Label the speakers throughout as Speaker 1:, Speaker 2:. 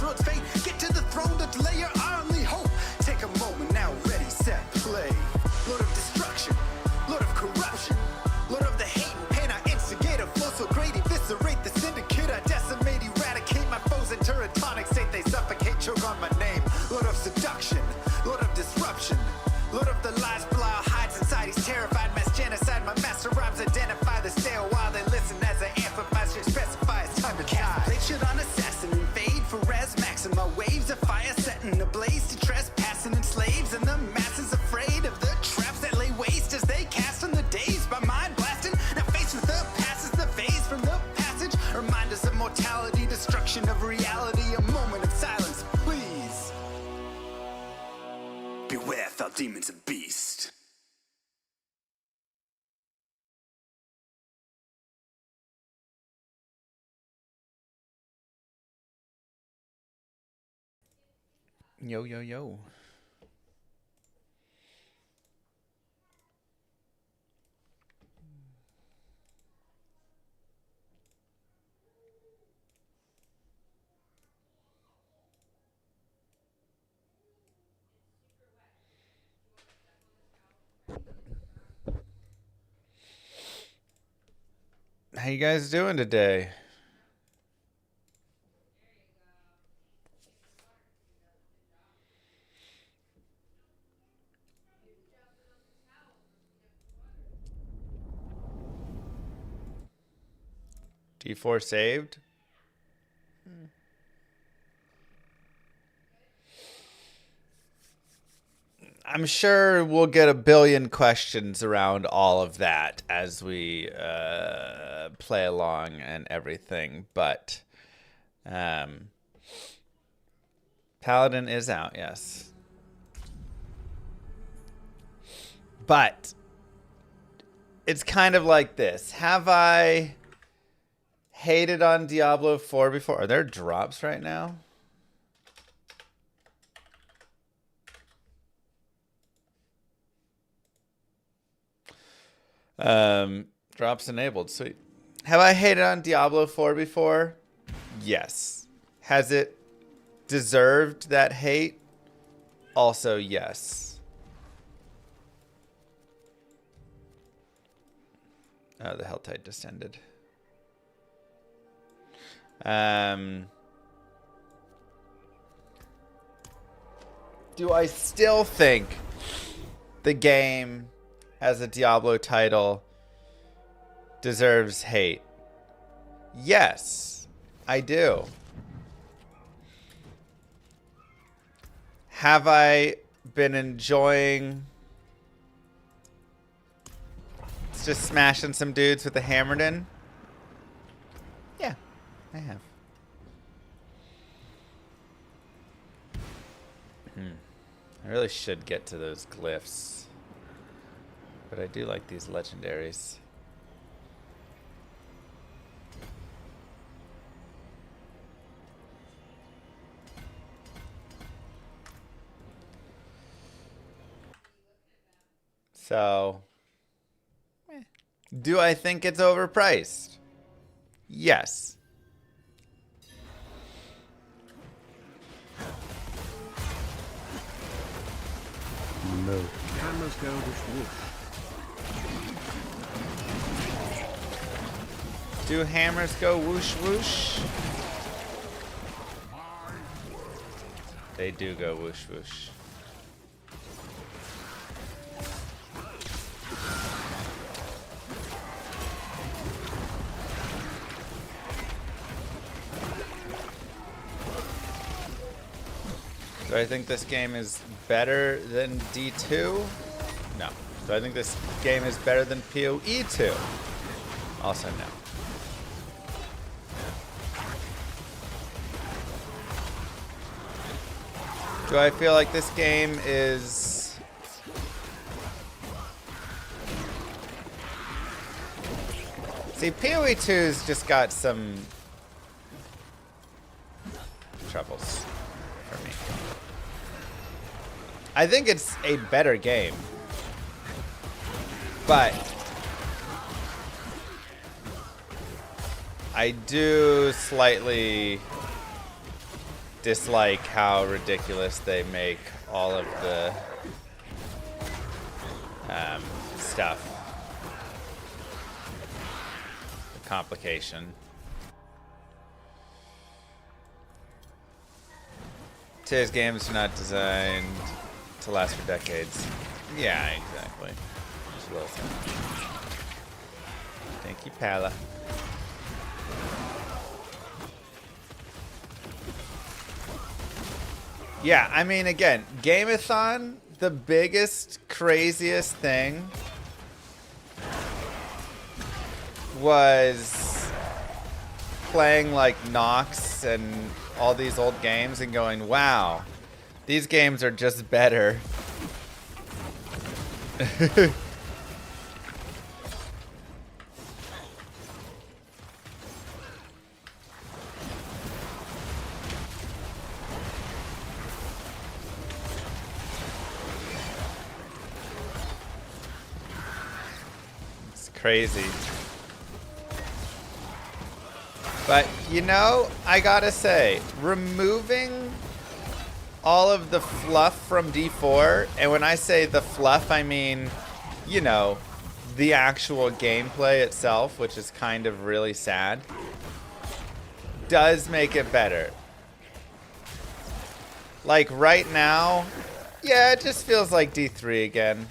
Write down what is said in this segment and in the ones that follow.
Speaker 1: crossroads, fate. Get to the throne to delay your only hope. Take a moment now, ready, set, play. Lord of destruction, Lord of corruption, Lord of the hate and pain. I instigate a flow so great, eviscerate the syndicate. I decimate, eradicate my foes in teratonic state. They suffocate, choke on my name. Lord of seduction, Lord of disruption, Lord of the lies, Belial hides inside. He's terrified, mass genocide. My master rhymes identify the stale while they listen as I amplify. Should specify it's time to die. Blade should on assassin and fade for res maxima. Waves of fire setting ablaze to trespassing and slaves. And the masses afraid of the traps that lay waste as they cast on the days by mind blasting. Now faced with the past is the phase from the passage. Remind us of mortality, destruction of reality. A moment of silence, please. Beware, foul demons and beast.
Speaker 2: Yo, yo, yo. How you guys doing today? D4 saved? I'm sure we'll get a billion questions around all of that as we play along and everything, but Paladin is out, yes. But it's kind of like this. Have I hated on Diablo 4 before? Are there drops right now? Drops enabled. Sweet. Have I hated on Diablo 4 before? Yes. Has it deserved that hate? Also, yes. Oh, the Helltide just ended. Do I still think the game as a Diablo title deserves hate? Yes, I do. Have I been enjoying just smashing some dudes with the Hammerdin? Yeah, I have. I really should get to those glyphs. But I do like these legendaries. So, do I think it's overpriced? Yes.
Speaker 3: No. Hammers go whoosh whoosh.
Speaker 2: Do hammers go whoosh whoosh? They do go whoosh whoosh. Do I think this game is better than D2? No. Do I think this game is better than PoE 2? Also no. Do I feel like this game is See, PoE 2's just got some troubles for me. I think it's a better game, but I do slightly dislike how ridiculous they make all of the stuff. The complication. Today's games are not designed to last for decades. Yeah, exactly. Just a little something. Thank you, Pala. Yeah, I mean, again, Gameathon, the biggest, craziest thing was playing like Nox and all these old games and going, wow, these games are just better. It's crazy. But, you know, I gotta say, removing all of the fluff from D4, and when I say the fluff, I mean, you know, the actual gameplay itself, which is kind of really sad, does make it better. Like, right now, yeah, it just feels like D3 again.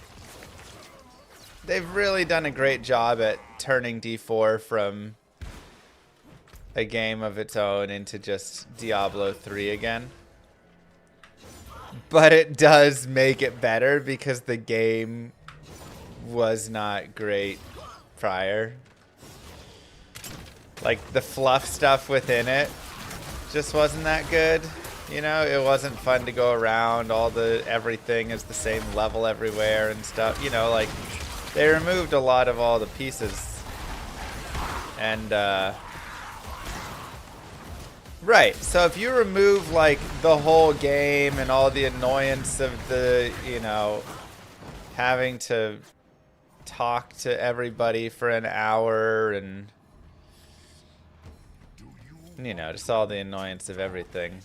Speaker 2: They've really done a great job at turning D4 from a game of its own into just Diablo 3 again. But it does make it better because the game was not great prior. Like, the fluff stuff within it just wasn't that good. You know, it wasn't fun to go around. Everything is the same level everywhere and stuff. You know, like, they removed a lot of all the pieces. And, right, so if you remove, like, the whole game and all the annoyance of the, you know, having to talk to everybody for an hour and, you know, just all the annoyance of everything.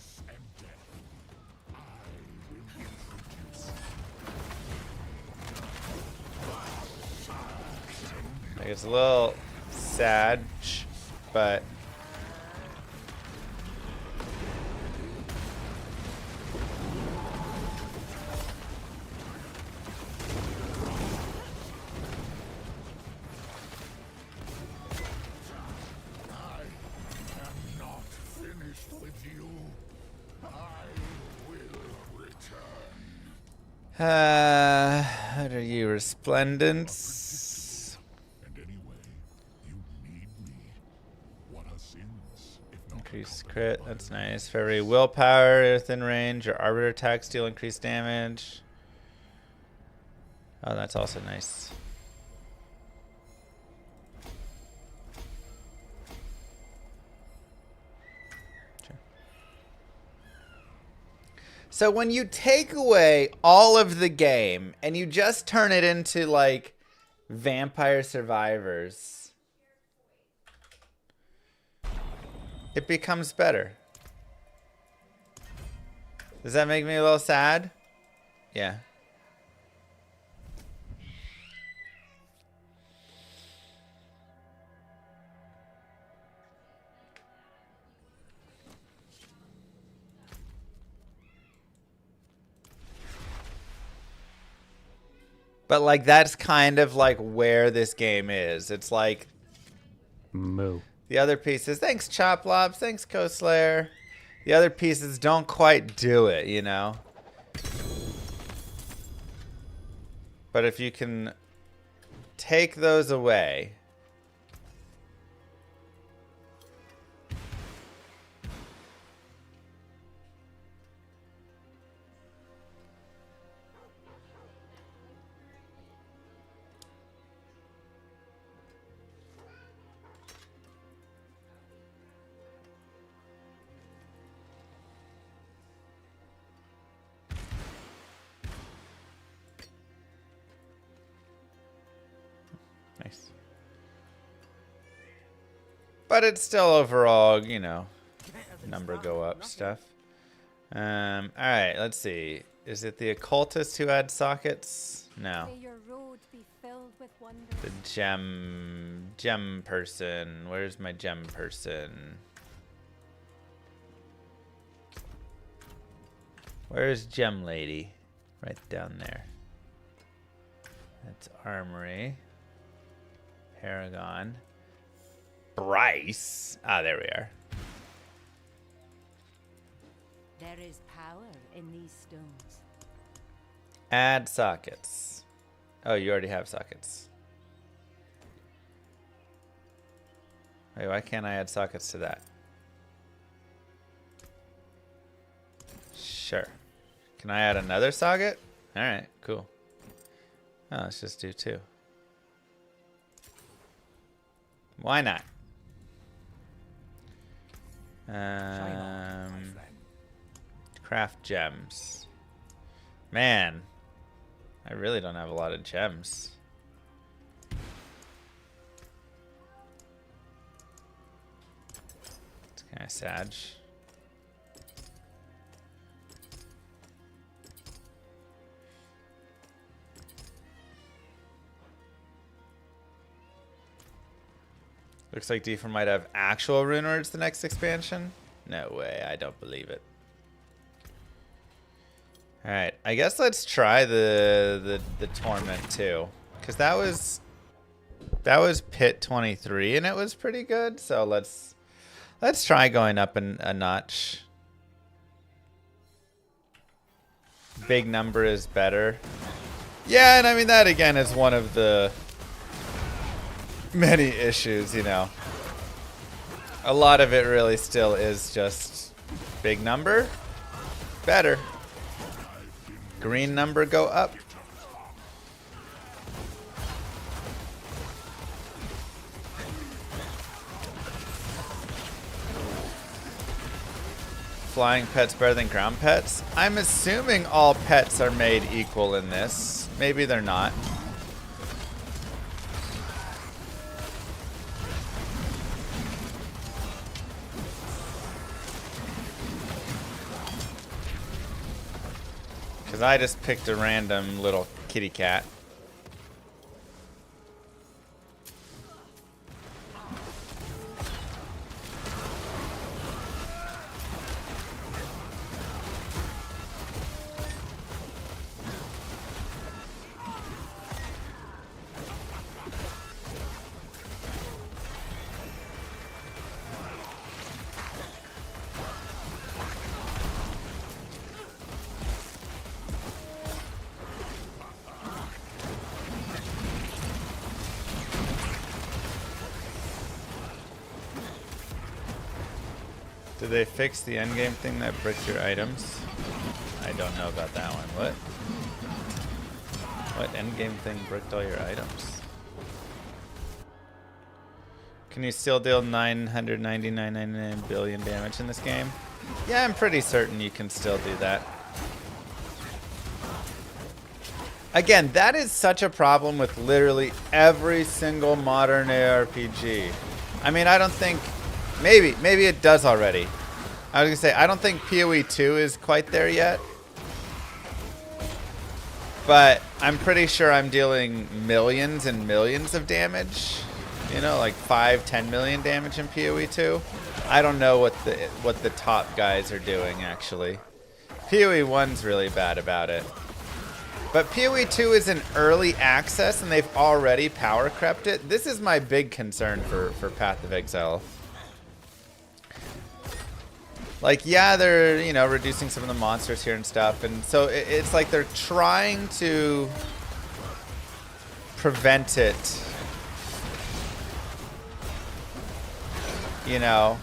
Speaker 2: Like, it's a little sad, but what are you, Resplendence?
Speaker 3: And anyway, you need me. What are sins, if not
Speaker 2: Increased crit, that's nice. For every willpower within range, your arbiter attacks deal increased damage. Oh, that's also nice. So when you take away all of the game and you just turn it into like Vampire Survivors, it becomes better. Does that make me a little sad? Yeah. But, like, that's kind of, like, where this game is. It's, like...
Speaker 3: Moo.
Speaker 2: The other pieces... Thanks, Choplobs. Thanks, Coastlayer. The other pieces don't quite do it, you know? But if you can take those away... Nice. But it's still overall, you know, number go up stuff. Alright, let's see. Is it the occultist who adds sockets? No.
Speaker 4: May your road be filled with wonders.
Speaker 2: The gem person. Where's my gem person? Where's gem lady? Right down there. That's armory. Paragon. Bryce. Ah, there we are.
Speaker 4: There is power in these stones.
Speaker 2: Add sockets. Oh, you already have sockets. Wait, why can't I add sockets to that? Sure. Can I add another socket? Alright, cool. Oh, let's just do 2. Why not? Craft gems. Man, I really don't have a lot of gems. It's kind of sad. Looks like Deefer might have actual rune words the next expansion. No way, I don't believe it. Alright, I guess let's try the Torment too. Because that was Pit 23 and it was pretty good. So let's try going up a notch. Big number is better. Yeah, and I mean that again is one of the many issues, you know. A lot of it really still is just big number, better. Green number go up. Flying pets better than ground pets? I'm assuming all pets are made equal in this. Maybe they're not. Because I just picked a random little kitty cat. Did they fix the endgame thing that bricked your items? I don't know about that one. What? What endgame thing bricked all your items? Can you still deal 999.99 billion damage in this game? Yeah, I'm pretty certain you can still do that. Again, that is such a problem with literally every single modern ARPG. I mean, I don't think... Maybe it does already. I was gonna say, I don't think PoE 2 is quite there yet. But I'm pretty sure I'm dealing millions and millions of damage. You know, like 5-10 million damage in PoE 2. I don't know what the top guys are doing, actually. PoE 1's really bad about it. But PoE 2 is in early access, and they've already power crept it. This is my big concern for Path of Exile. Like, yeah, they're, you know, reducing some of the monsters here and stuff. And so it's like they're trying to prevent it, you know.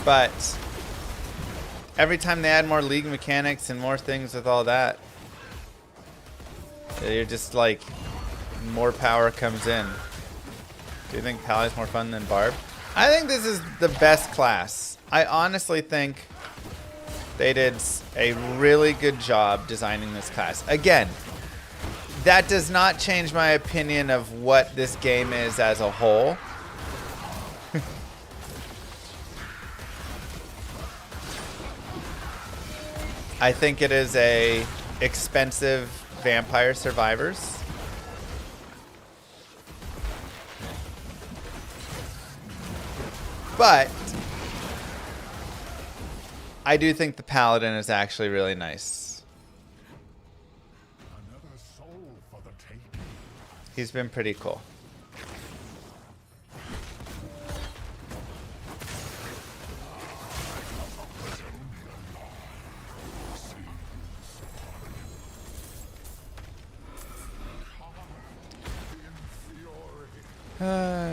Speaker 2: But every time they add more league mechanics and more things with all that, you're just like, more power comes in. Do you think Pally is more fun than Barb? I think this is the best class. I honestly think they did a really good job designing this class. Again, that does not change my opinion of what this game is as a whole. I think it is a expensive Vampire Survivors. But I do think the Paladin is actually really nice.
Speaker 3: Another soul for the taking.
Speaker 2: He's been pretty cool.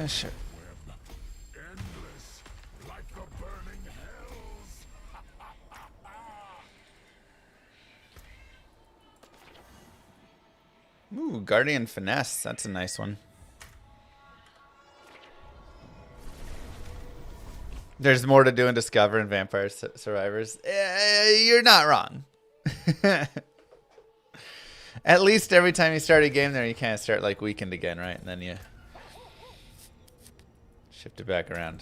Speaker 2: Sure.
Speaker 3: Endless, like the burning hells.
Speaker 2: Ooh, Guardian Finesse. That's a nice one. There's more to do and discover in Vampire Survivors. You're not wrong. At least every time you start a game there, you kind of start like weakened again, right? And then you shift it back around.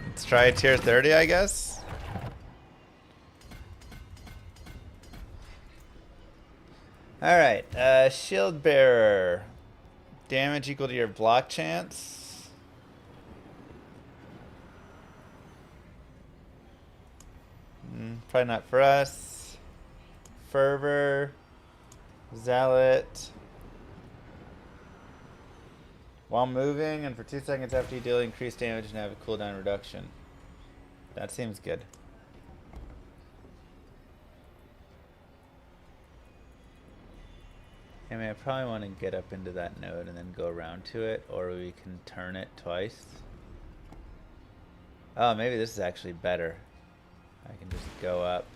Speaker 2: Let's try tier 30, I guess. Alright, Shield Bearer. Damage equal to your block chance. Probably not for us. Fervor. Zealot. While moving and for 2 seconds after you deal increased damage and have a cooldown reduction. That seems good. I mean, I probably want to get up into that node and then go around to it, or we can turn it twice. Oh, maybe this is actually better. I can just go up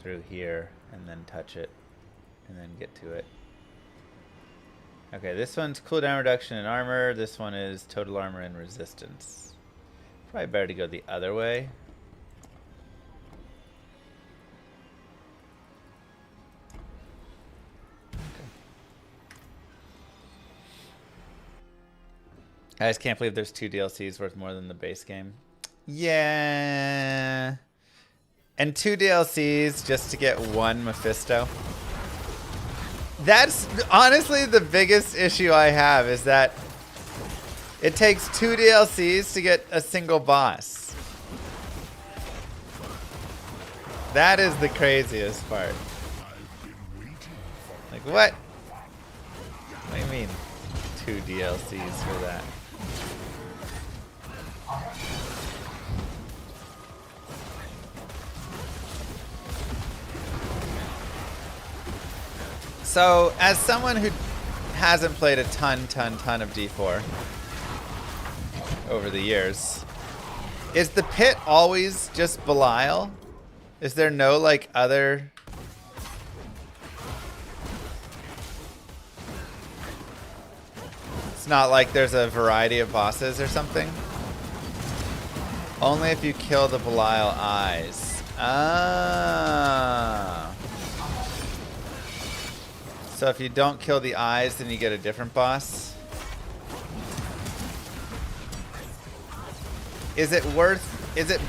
Speaker 2: through here and then touch it and then get to it. Okay, this one's cooldown reduction in armor. This one is total armor and resistance. Probably better to go the other way. I just can't believe there's 2 DLCs worth more than the base game. Yeah. And 2 DLCs just to get 1 Mephisto. That's honestly the biggest issue I have, is that it takes 2 DLCs to get a single boss. That is the craziest part. Like, what? What do you mean 2 DLCs for that? So, as someone who hasn't played a ton of D4 over the years, is the pit always just Belial? Is there no, like, other... It's not like there's a variety of bosses or something? Only if you kill the Belial eyes. Ah. So if you don't kill the eyes, then you get a different boss. Is it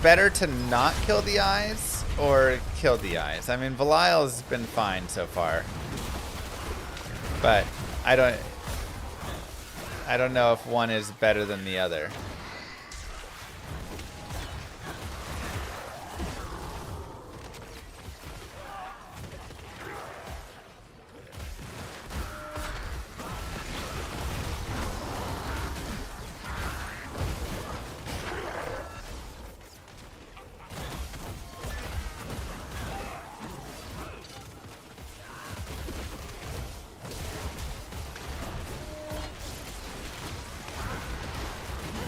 Speaker 2: better to not kill the eyes or kill the eyes? I mean, Belial's been fine so far. But I don't know if one is better than the other.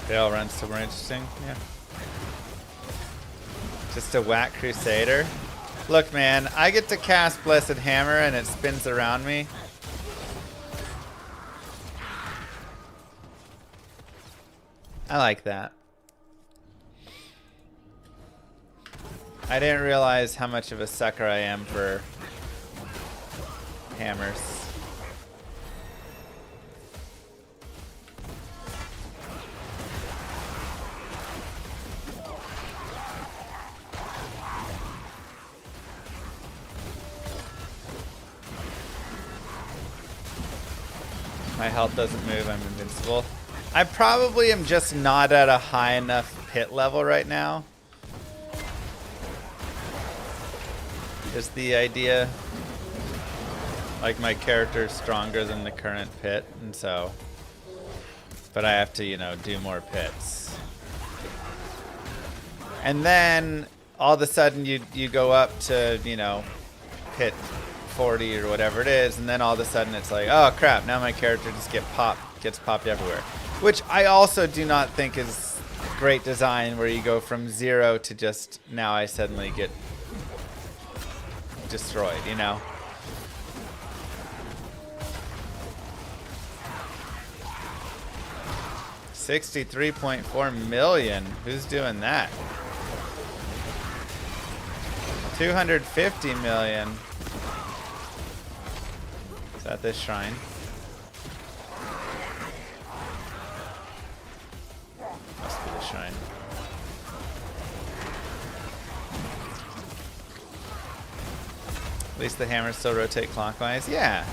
Speaker 2: They all run super interesting, yeah. Just a whack Crusader. Look, man, I get to cast Blessed Hammer and it spins around me. I like that. I didn't realize how much of a sucker I am for hammers. My health doesn't move, I'm invincible. I probably am just not at a high enough pit level right now. Is the idea. Like my character's stronger than the current pit, and so. But I have to, you know, do more pits. And then all of a sudden you go up to, you know, pit 40 or whatever it is, and then all of a sudden it's like, oh crap, now my character just gets popped everywhere. Which I also do not think is great design, where you go from 0 to just now I suddenly get destroyed, you know? $63.4 million. Who's doing that? 250 million. Is that this shrine? Must be the shrine. At least the hammers still rotate clockwise. Yeah.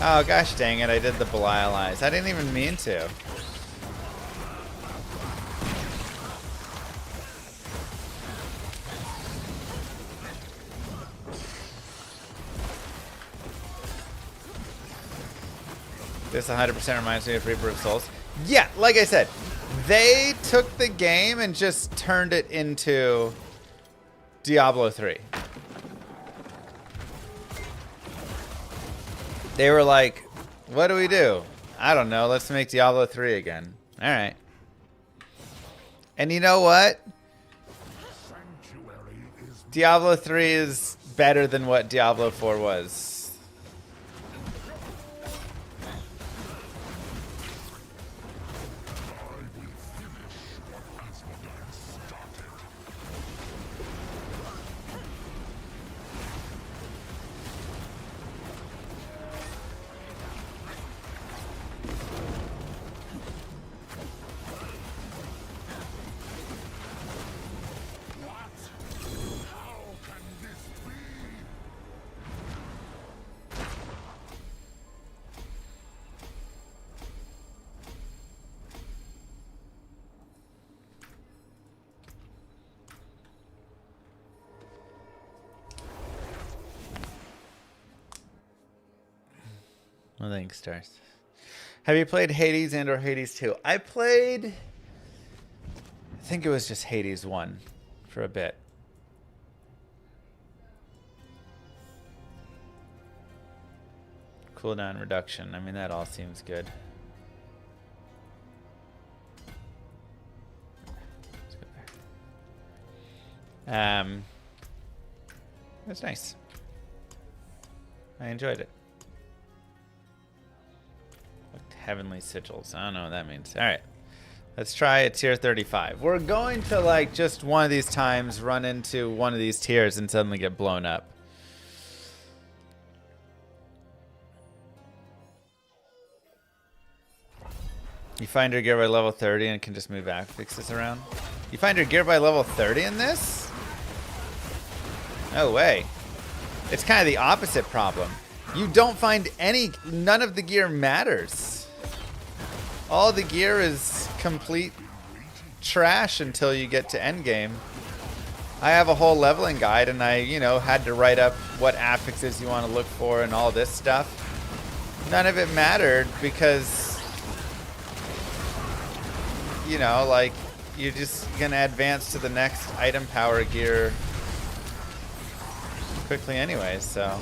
Speaker 2: Oh gosh dang it, I did the Belial Eyes. I didn't even mean to. This 100% reminds me of Reaper of Souls. Yeah, like I said, they took the game and just turned it into Diablo 3. They were like, what do we do? I don't know, let's make Diablo 3 again. Alright. And you know what? Diablo 3 is better than what Diablo 4 was. Well, thanks, Stars. Have you played Hades and or Hades 2? I played, I think it was just Hades 1 for a bit. Cooldown reduction. I mean, that all seems good. Let's go there. That's nice. I enjoyed it. Heavenly sigils. I don't know what that means. All right. Let's try a tier 35. We're going to, like, just one of these times run into one of these tiers and suddenly get blown up. You find your gear by level 30 and can just move affixes around. You find your gear by level 30 in this? No way. It's kind of the opposite problem. You don't find any, none of the gear matters. All the gear is complete trash until you get to endgame. I have a whole leveling guide and I, you know, had to write up what affixes you want to look for and all this stuff. None of it mattered because, you know, like, you're just going to advance to the next item power gear quickly anyways, so.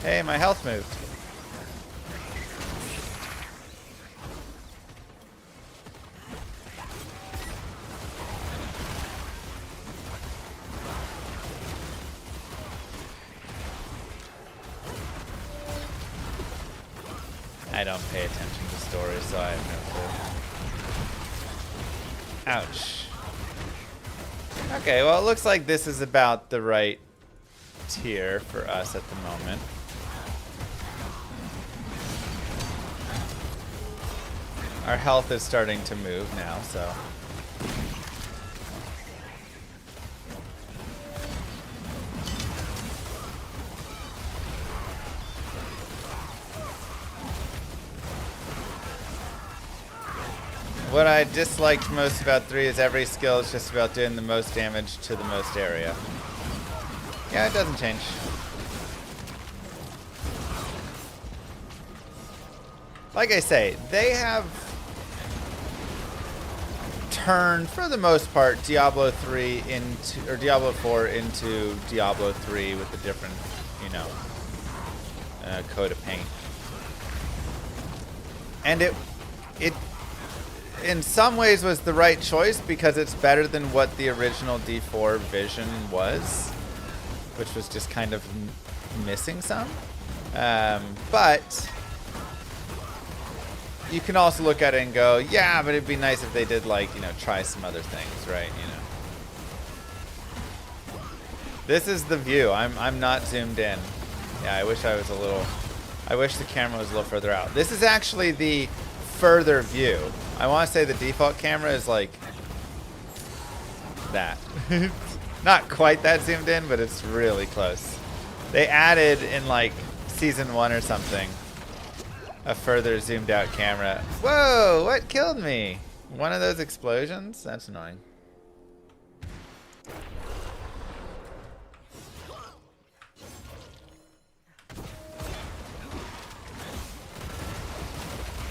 Speaker 2: Hey, my health moved. I don't pay attention to stories, so I have no clue. Ouch. Okay, well, it looks like this is about the right tier for us at the moment. Our health is starting to move now, so. What I disliked most about 3 is every skill is just about doing the most damage to the most area. Yeah, it doesn't change. Like I say, they have turned, for the most part, Diablo 3 into, or Diablo 4 into Diablo 3 with a different, you know, coat of paint. And it in some ways was the right choice because it's better than what the original D4 vision was, which was just kind of missing some. But you can also look at it and go, yeah, but it'd be nice if they did, like, you know, try some other things, right? You know. This is the view. I'm not zoomed in. Yeah, I wish I was a little. I wish the camera was a little further out. This is actually the further view. I want to say the default camera is like that. Not quite that zoomed in, but it's really close. They added in like season 1 or something a further zoomed out camera. Whoa, what killed me? One of those explosions? That's annoying.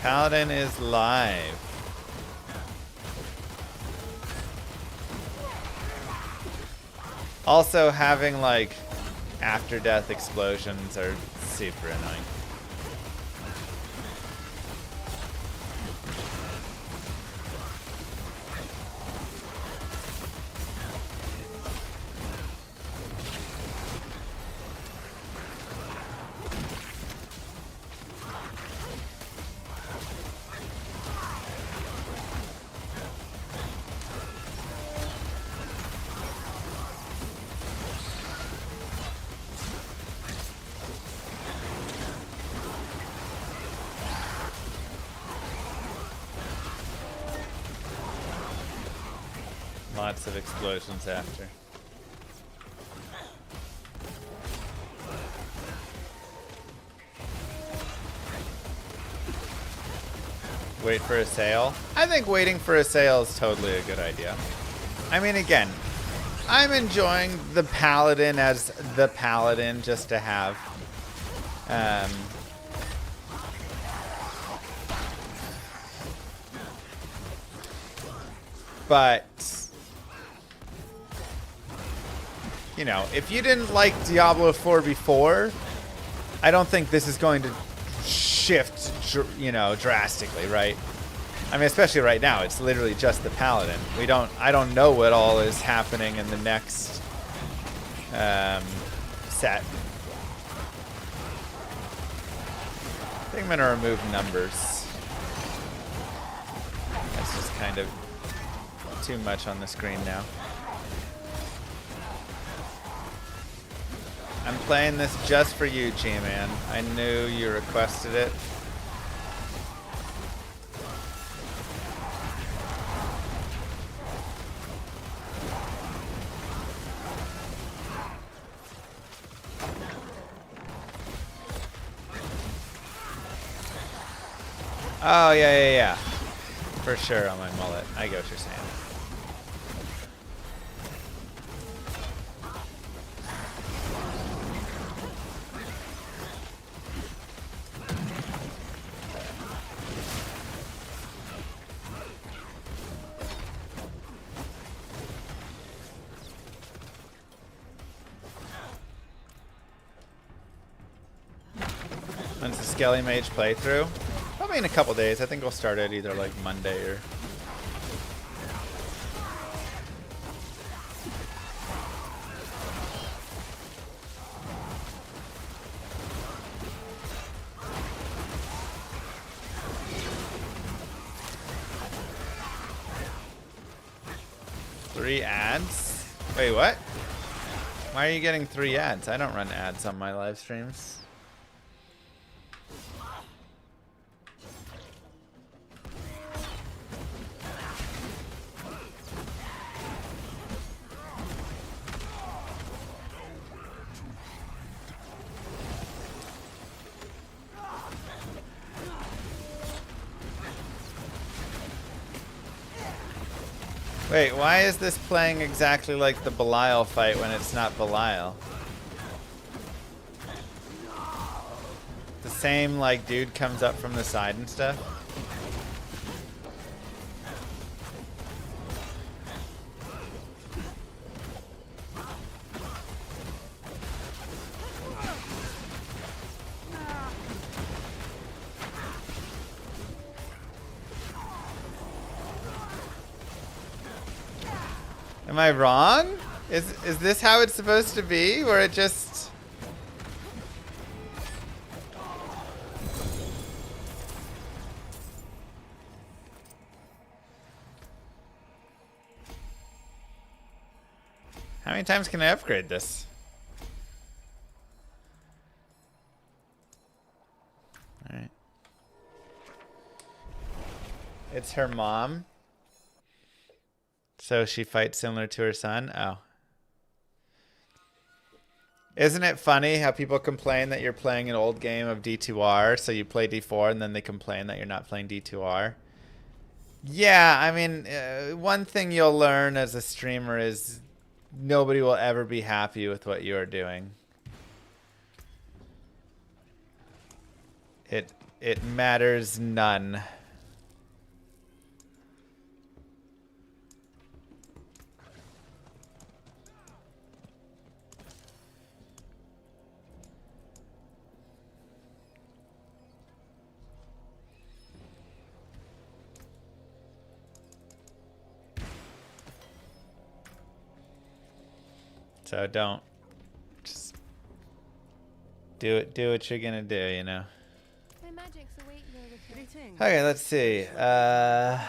Speaker 2: Paladin is live. Also, having like after death explosions are super annoying. Lots of explosions after. Wait for a sale? I think waiting for a sale is totally a good idea. I mean, again, I'm enjoying the Paladin as the Paladin just to have. But you know, if you didn't like Diablo 4 before, I don't think this is going to shift, you know, drastically, right? I mean, especially right now, it's literally just the Paladin. I don't know what all is happening in the next set. I think I'm gonna remove numbers. That's just kind of too much on the screen now. I'm playing this just for you, G-Man. I knew you requested it. Oh, yeah. For sure on my mullet. I get what you're saying. When's the Skelly Mage playthrough? Probably in a couple days. I think we'll start it either like Monday or... Three ads? Wait, what? Why are you getting 3 ads? I don't run ads on my live streams. Wait, why is this playing exactly like the Belial fight when it's not Belial? The same, like, dude comes up from the side and stuff? Am I wrong? Is this how it's supposed to be? Where it just... How many times can I upgrade this? Alright. It's her mom. So she fights similar to her son? Oh. Isn't it funny how people complain that you're playing an old game of D2R, so you play D4 and then they complain that you're not playing D2R? Yeah, I mean, one thing you'll learn as a streamer is nobody will ever be happy with what you are doing. It matters none. So don't just do what you're gonna do, you know.
Speaker 5: My magic's awake you retreating.
Speaker 2: Okay, let's see. I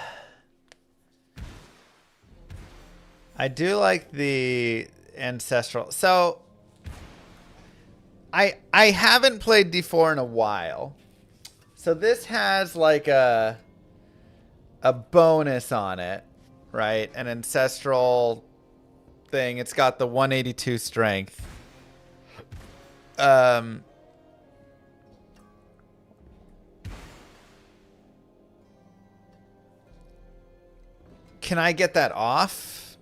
Speaker 2: do like the ancestral. So I haven't played D4 in a while. So this has like a bonus on it, right? An ancestral thing. It's got the 182 strength. Can I get that off?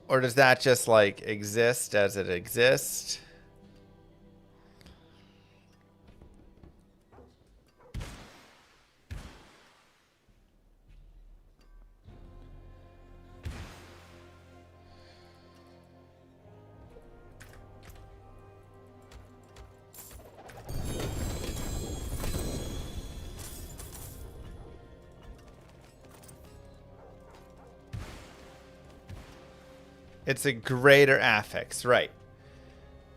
Speaker 2: Or does that just like exist as it exists? It's a greater affix, right.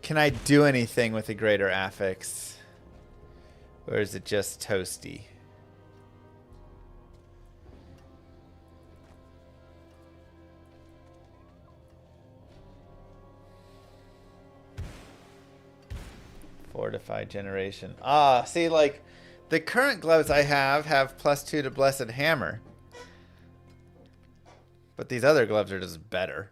Speaker 2: Can I do anything with a greater affix? Or is it just toasty? Fortified generation. Ah, see, like, the current gloves I have +2 to Blessed Hammer. But these other gloves are just better.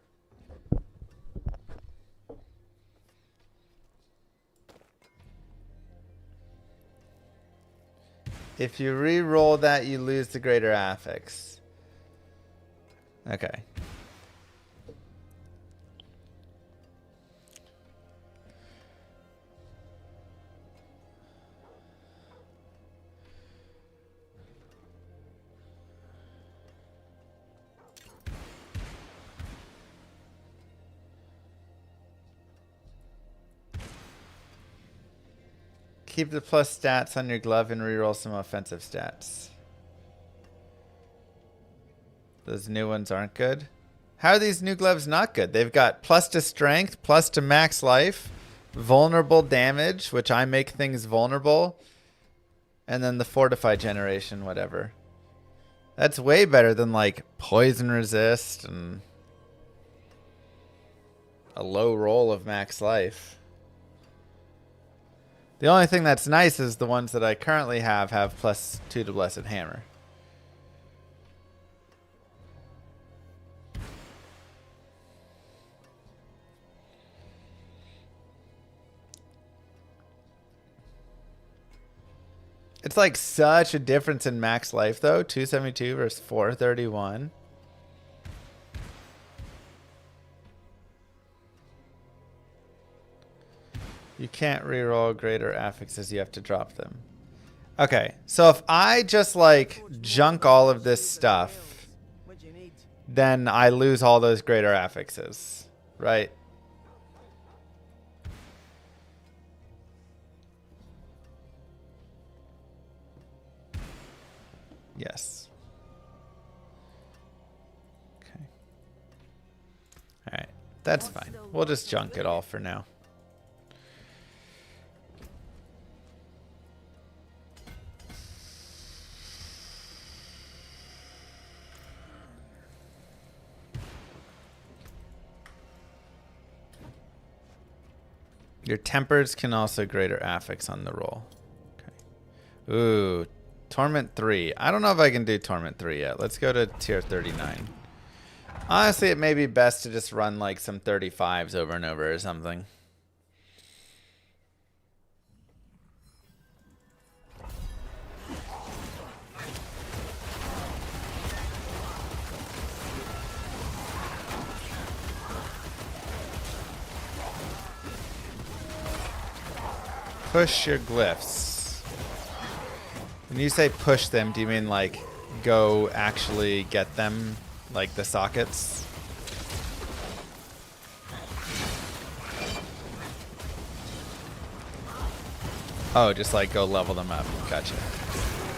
Speaker 2: If you re-roll that, you lose the greater affix. Okay. Keep the plus stats on your glove and reroll some offensive stats. Those new ones aren't good. How are these new gloves not good? They've got plus to strength, plus to max life, vulnerable damage, which I make things vulnerable, and then the fortify generation, whatever. That's way better than like poison resist and a low roll of max life. The only thing that's nice is the ones that I currently have +2 to Blessed Hammer. It's like such a difference in max life though. 272 versus 431. You can't reroll greater affixes, you have to drop them. Okay, so if I just like junk all of this stuff, then I lose all those greater affixes, right? Yes. Okay. Alright, that's fine. We'll just junk it all for now. Your tempers can also greater affix on the roll. Okay. Ooh, Torment 3. I don't know if I can do Torment 3 yet. Let's go to tier 39. Honestly, it may be best to just run like some 35s over and over or something. Push your glyphs. When you say push them, do you mean like go actually get them, like the sockets? Oh, just like go level them up. Gotcha.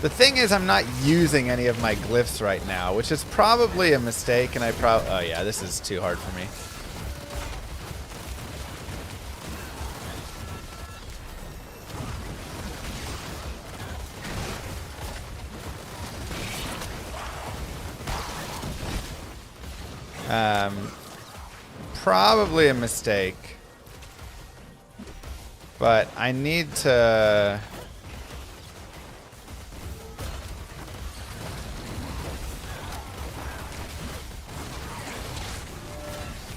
Speaker 2: The thing is, I'm not using any of my glyphs right now, which is probably a mistake, and oh yeah, this is too hard for me. Probably a mistake, but I need to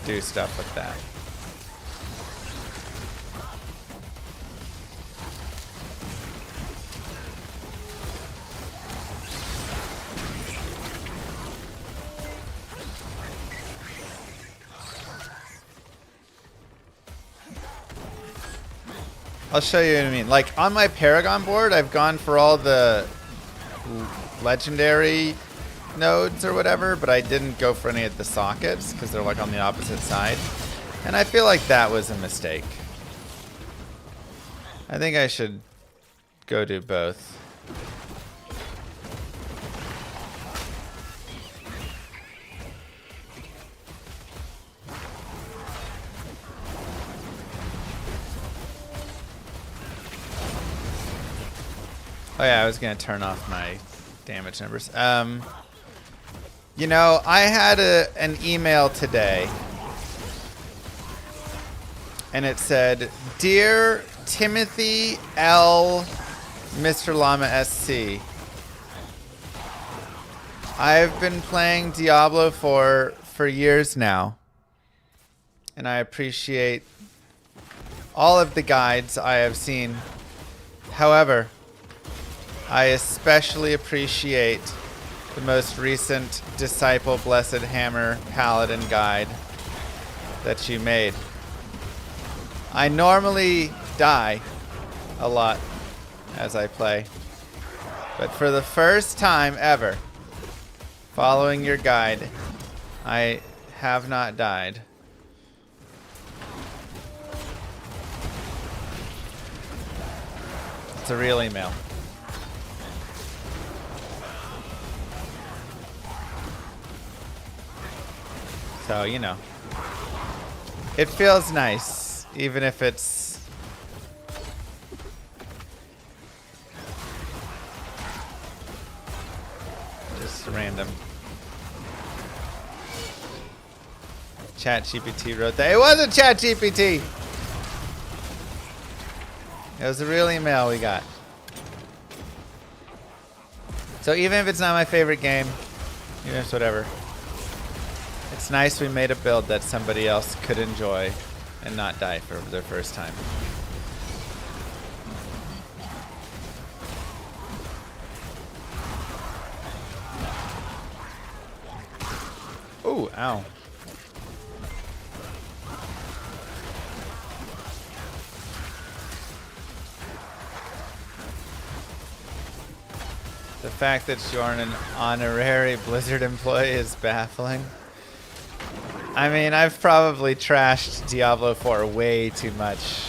Speaker 2: do stuff with that. I'll show you what I mean. Like on my Paragon board, I've gone for all the legendary nodes or whatever, but I didn't go for any of the sockets because they're like on the opposite side. And I feel like that was a mistake. I think I should go do both. Oh yeah, I was gonna turn off my damage numbers. You know, I had an email today, and it said, "Dear Timothy L. Mr. Llama SC, I've been playing Diablo for years now, and I appreciate all of the guides I have seen. However, I especially appreciate the most recent Disciple Blessed Hammer Paladin guide that you made. I normally die a lot as I play, but for the first time ever, following your guide, I have not died." It's a real email. So, you know, it feels nice, even if it's just random. ChatGPT wrote that. It wasn't ChatGPT! It was a real email we got. So even if it's not my favorite game, even if it's whatever, it's nice we made a build that somebody else could enjoy and not die for their first time. Ooh, ow. The fact that you're an honorary Blizzard employee is baffling. I mean, I've probably trashed Diablo 4 way too much.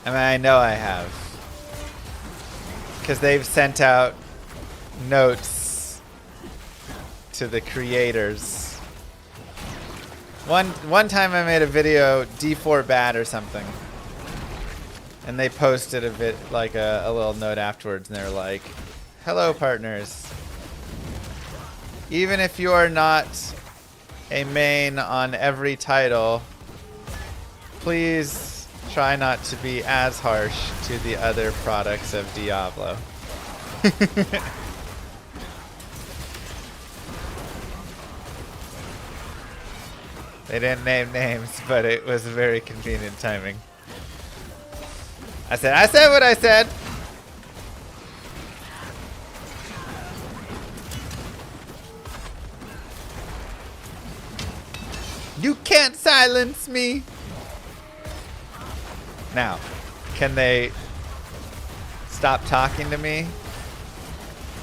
Speaker 2: I mean, I know I have. Because they've sent out notes to the creators. One time I made a video, D4 bad or something. And they posted a bit, like a little note afterwards, and they're like, hello partners. Even if you are not a main on every title, please try not to be as harsh to the other products of Diablo. They didn't name names, but it was very convenient timing. I said what I said. You can't silence me. Now, can they stop talking to me?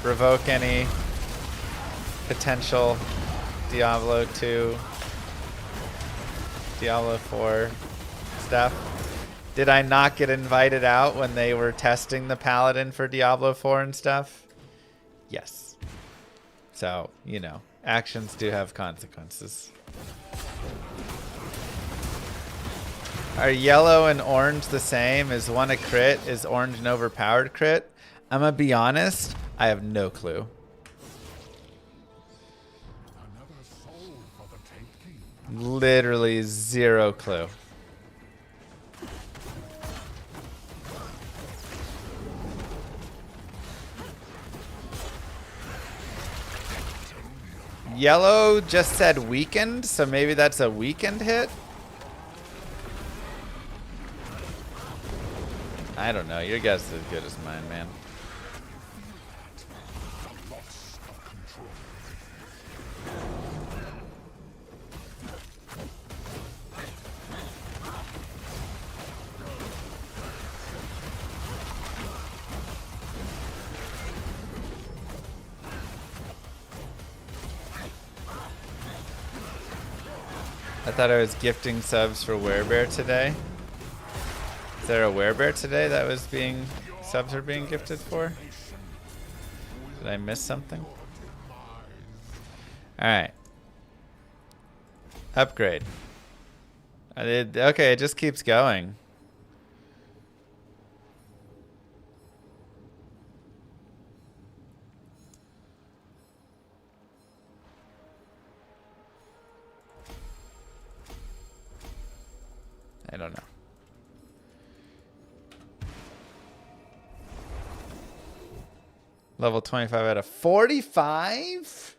Speaker 2: Revoke any potential Diablo 2, Diablo 4 stuff? Did I not get invited out when they were testing the Paladin for Diablo 4 and stuff? Yes. So, you know, actions do have consequences. Are yellow and orange the same? Is one a crit? Is orange an overpowered crit? I'm gonna be honest, I have no clue.
Speaker 3: Another soul for the taking.
Speaker 2: Literally zero clue. Yellow just said weakened, so maybe that's a weakened hit? I don't know. Your guess is as good as mine, man.
Speaker 3: The loss of control.
Speaker 2: I thought I was gifting subs for Werebear today. Is there a Werebear today that was being subs are being gifted for? Did I miss something? Alright. Upgrade. I did okay, it just keeps going. I don't know. Level 25 out of 45?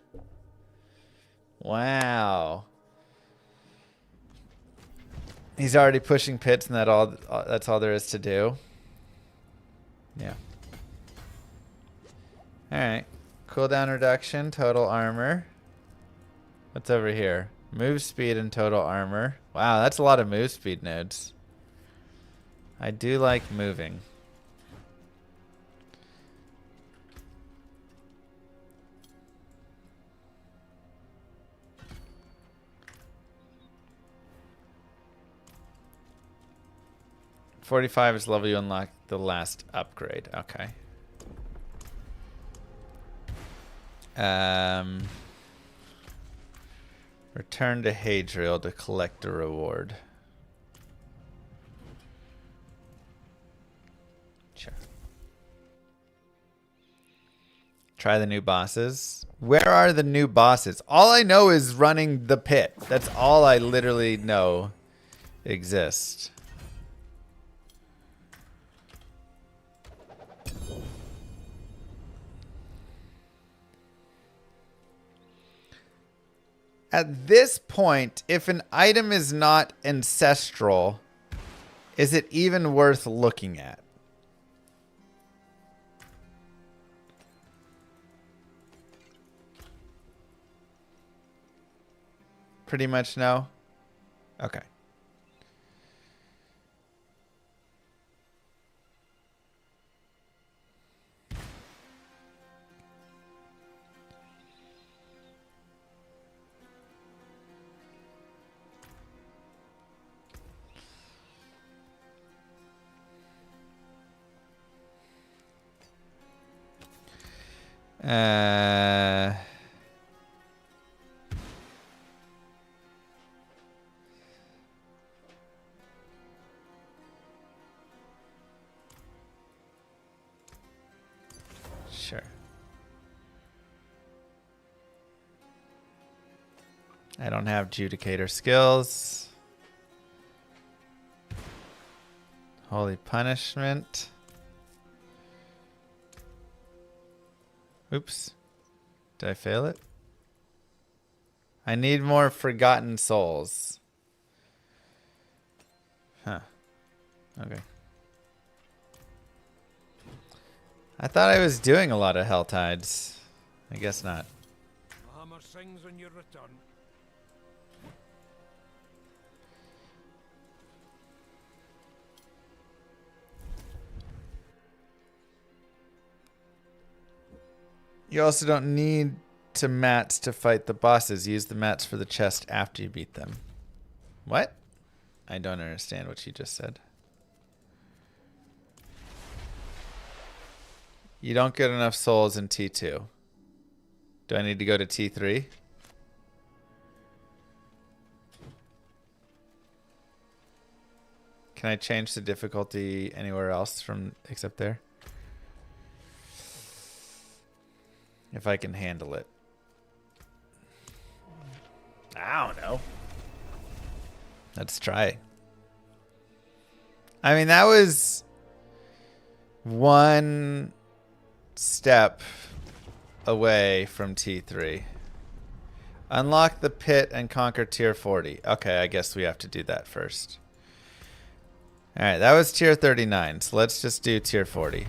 Speaker 2: Wow. He's already pushing pits and that's all there is to do. Yeah. Alright. Cooldown reduction, total armor. What's over here? Move speed and total armor. Wow, that's a lot of move speed nodes. I do like moving. $45 is level you unlock the last upgrade. Okay. Return to Hadriel to collect a reward. Sure. Try the new bosses. Where are the new bosses? All I know is running the pit. That's all I literally know exists. At this point, if an item is not ancestral, is it even worth looking at? Pretty much no? Okay. Uh, sure. I don't have Judicator skills. Holy Punishment. Oops. Did I fail it? I need more Forgotten Souls. Huh. Okay. I thought I was doing a lot of Hell Tides. I guess not.
Speaker 6: The hammer sings on your return.
Speaker 2: You also don't need to mats to fight the bosses. Use the mats for the chest after you beat them. What? I don't understand what you just said. You don't get enough souls in T2. Do I need to go to T3? Can I change the difficulty anywhere else from except there? If I can handle it. I don't know. Let's try. I mean, that was one step away from T3. Unlock the pit and conquer tier 40. Okay, I guess we have to do that first. Alright, that was tier 39. So let's just do tier 40.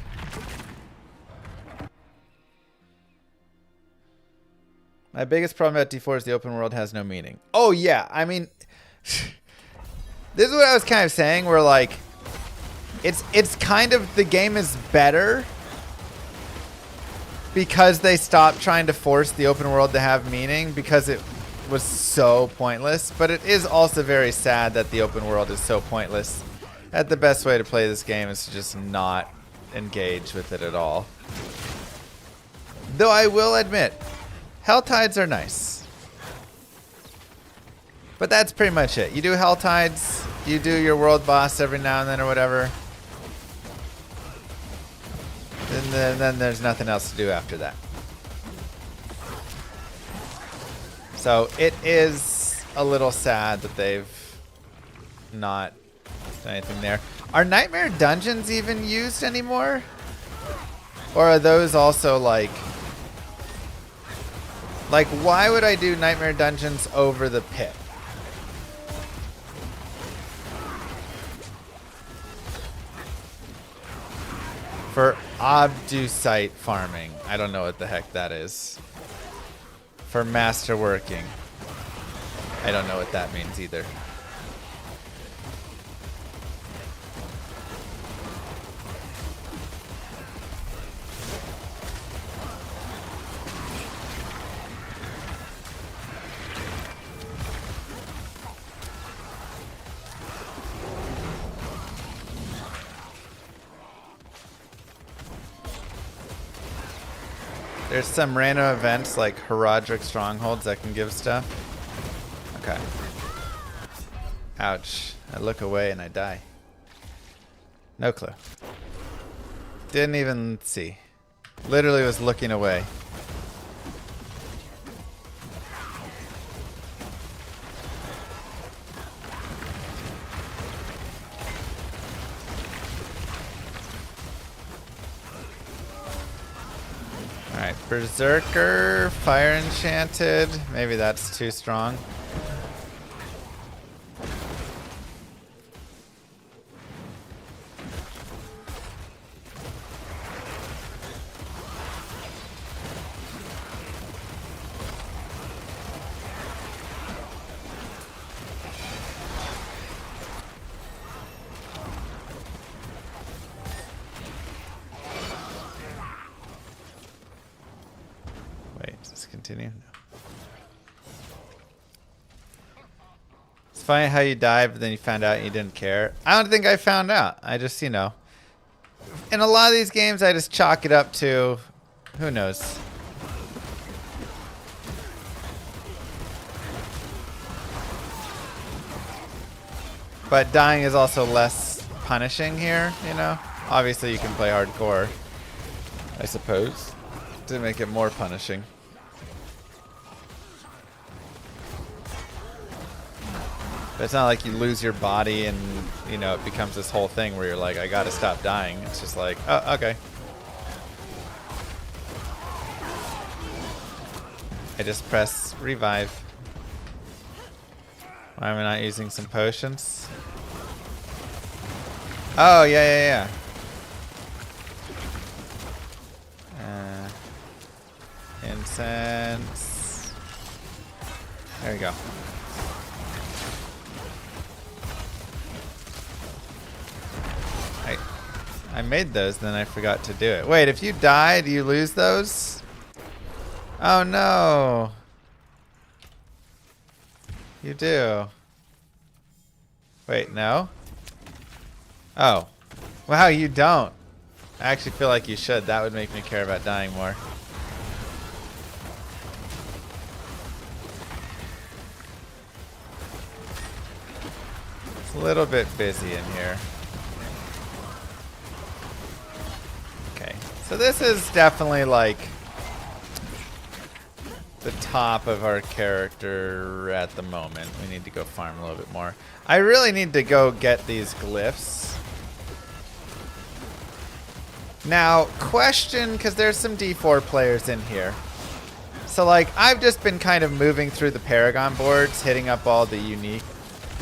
Speaker 2: My biggest problem about D4 is the open world has no meaning. Oh, yeah. I mean, this is what I was kind of saying. Where, like, it's kind of, the game is better because they stopped trying to force the open world to have meaning because it was so pointless. But it is also very sad that the open world is so pointless. That the best way to play this game is to just not engage with it at all. Though I will admit, Hell Tides are nice. But that's pretty much it. You do Hell Tides, you do your world boss every now and then or whatever. And then there's nothing else to do after that. So it is a little sad that they've not done anything there. Are Nightmare Dungeons even used anymore? Or are those also like, why would I do Nightmare Dungeons over the pit? For Obdusite farming. I don't know what the heck that is. For Masterworking. I don't know what that means either. There's some random events like Herodic Strongholds that can give stuff. Okay. Ouch. I look away and I die. No clue. Didn't even see. Literally was looking away. Alright, Berserker, Fire Enchanted. Maybe that's too strong. Continue? No. It's funny how you died, but then you found out and you didn't care. I don't think I found out. I just, in a lot of these games, I just chalk it up to, who knows? But dying is also less punishing here, you know? Obviously you can play hardcore, I suppose, to make it more punishing. But it's not like you lose your body and, you know, it becomes this whole thing where you're like, I gotta stop dying. It's just like, oh, okay. I just press revive. Why am I not using some potions? Oh, yeah. Incense. There you go. I made those, then I forgot to do it. Wait, if you die, do you lose those? Oh no. You do. Wait, no? Oh. Wow, you don't. I actually feel like you should. That would make me care about dying more. It's a little bit busy in here. Okay. So this is definitely like the top of our character at the moment. We need to go farm a little bit more. I really need to go get these glyphs. Now, question, because there's some D4 players in here. So, like, I've just been kind of moving through the Paragon boards, hitting up all the unique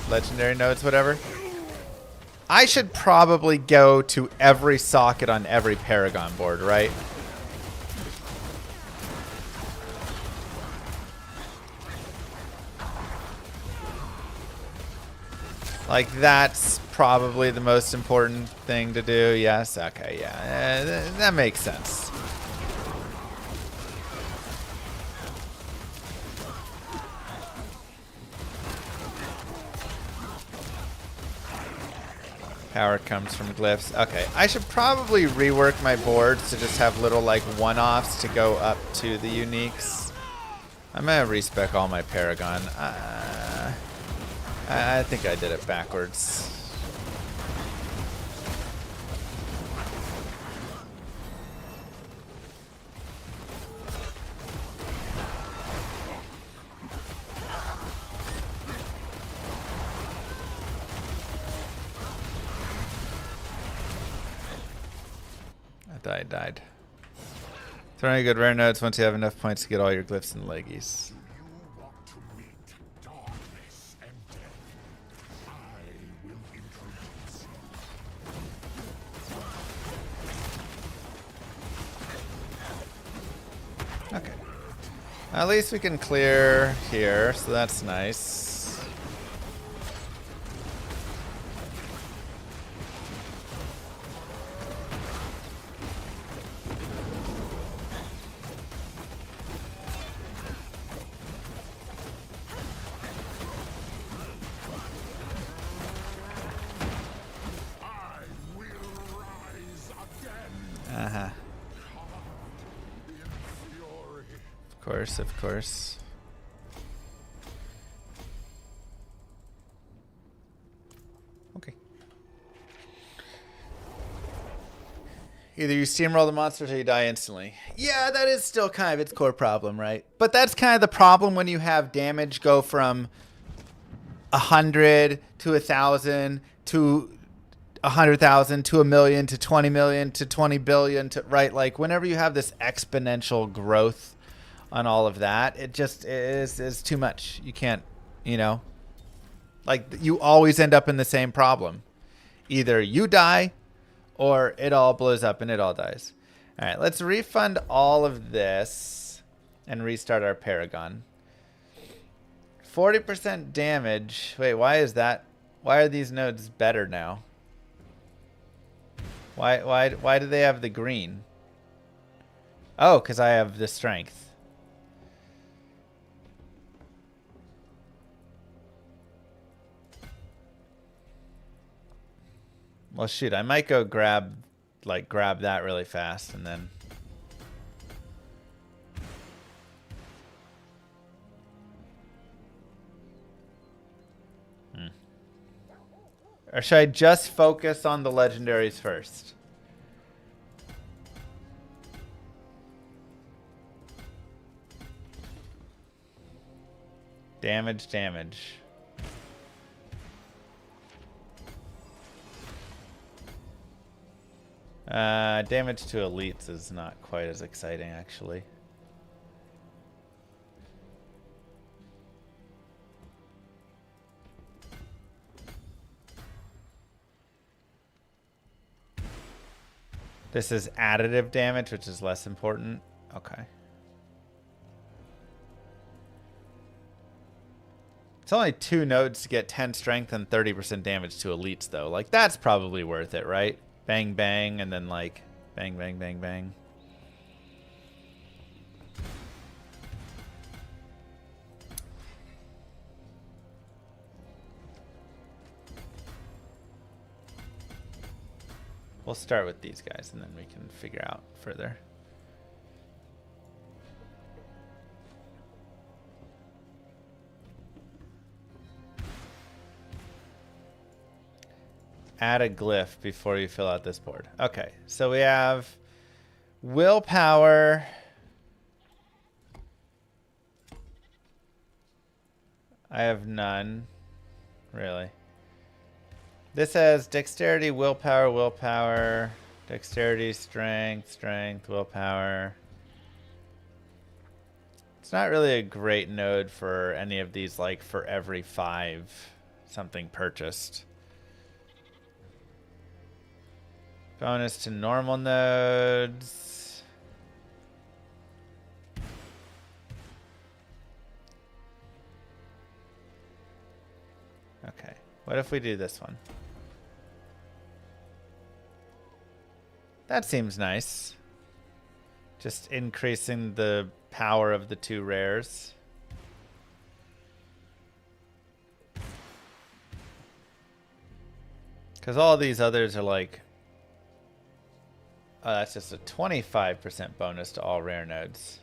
Speaker 2: legendary nodes, whatever. I should probably go to every socket on every Paragon board, right? Like, that's probably the most important thing to do. Yes, okay, yeah. That makes sense. Power comes from glyphs. Okay, I should probably rework my boards to just have little, like, one-offs to go up to the uniques. I'm gonna respec all my Paragon. I think I did it backwards. I died. Throwing good rare notes once you have enough points to get all your glyphs and leggies. Okay. At least we can clear here, so that's nice. Of course. Okay. Either you steamroll the monsters or you die instantly. Yeah, that is still kind of its core problem, right? But that's kind of the problem when you have damage go from 100 to 1,000 to 100,000 to 1,000,000 to 20 million to 20 billion to, right? Like, whenever you have this exponential growth on all of that, it just is too much. You can't, you know, like, you always end up in the same problem. Either you die or it all blows up and it all dies. All right, let's refund all of this and restart our Paragon. 40% damage. Wait, why is that? Why are these nodes better now? Why do they have the green? Oh, because I have the strength. Well, shoot, I might go grab that really fast and then... Or should I just focus on the legendaries first? Damage, damage. Damage to elites is not quite as exciting, actually. This is additive damage, which is less important. Okay. It's only 2 nodes to get 10 strength and 30% damage to elites, though. Like, that's probably worth it, right? Bang, bang, and then, like, bang, bang, bang, bang. We'll start with these guys, and then we can figure out further. Add a glyph before you fill out this board. Okay, so we have willpower. I have none, really. This has dexterity, willpower, willpower, dexterity, strength, strength, willpower. It's not really a great node for any of these, like for every 5 something purchased. Bonus to normal nodes. Okay, what if we do this one? That seems nice. Just increasing the power of the 2 rares. Because all these others are like... Oh, that's just a 25% bonus to all rare nodes.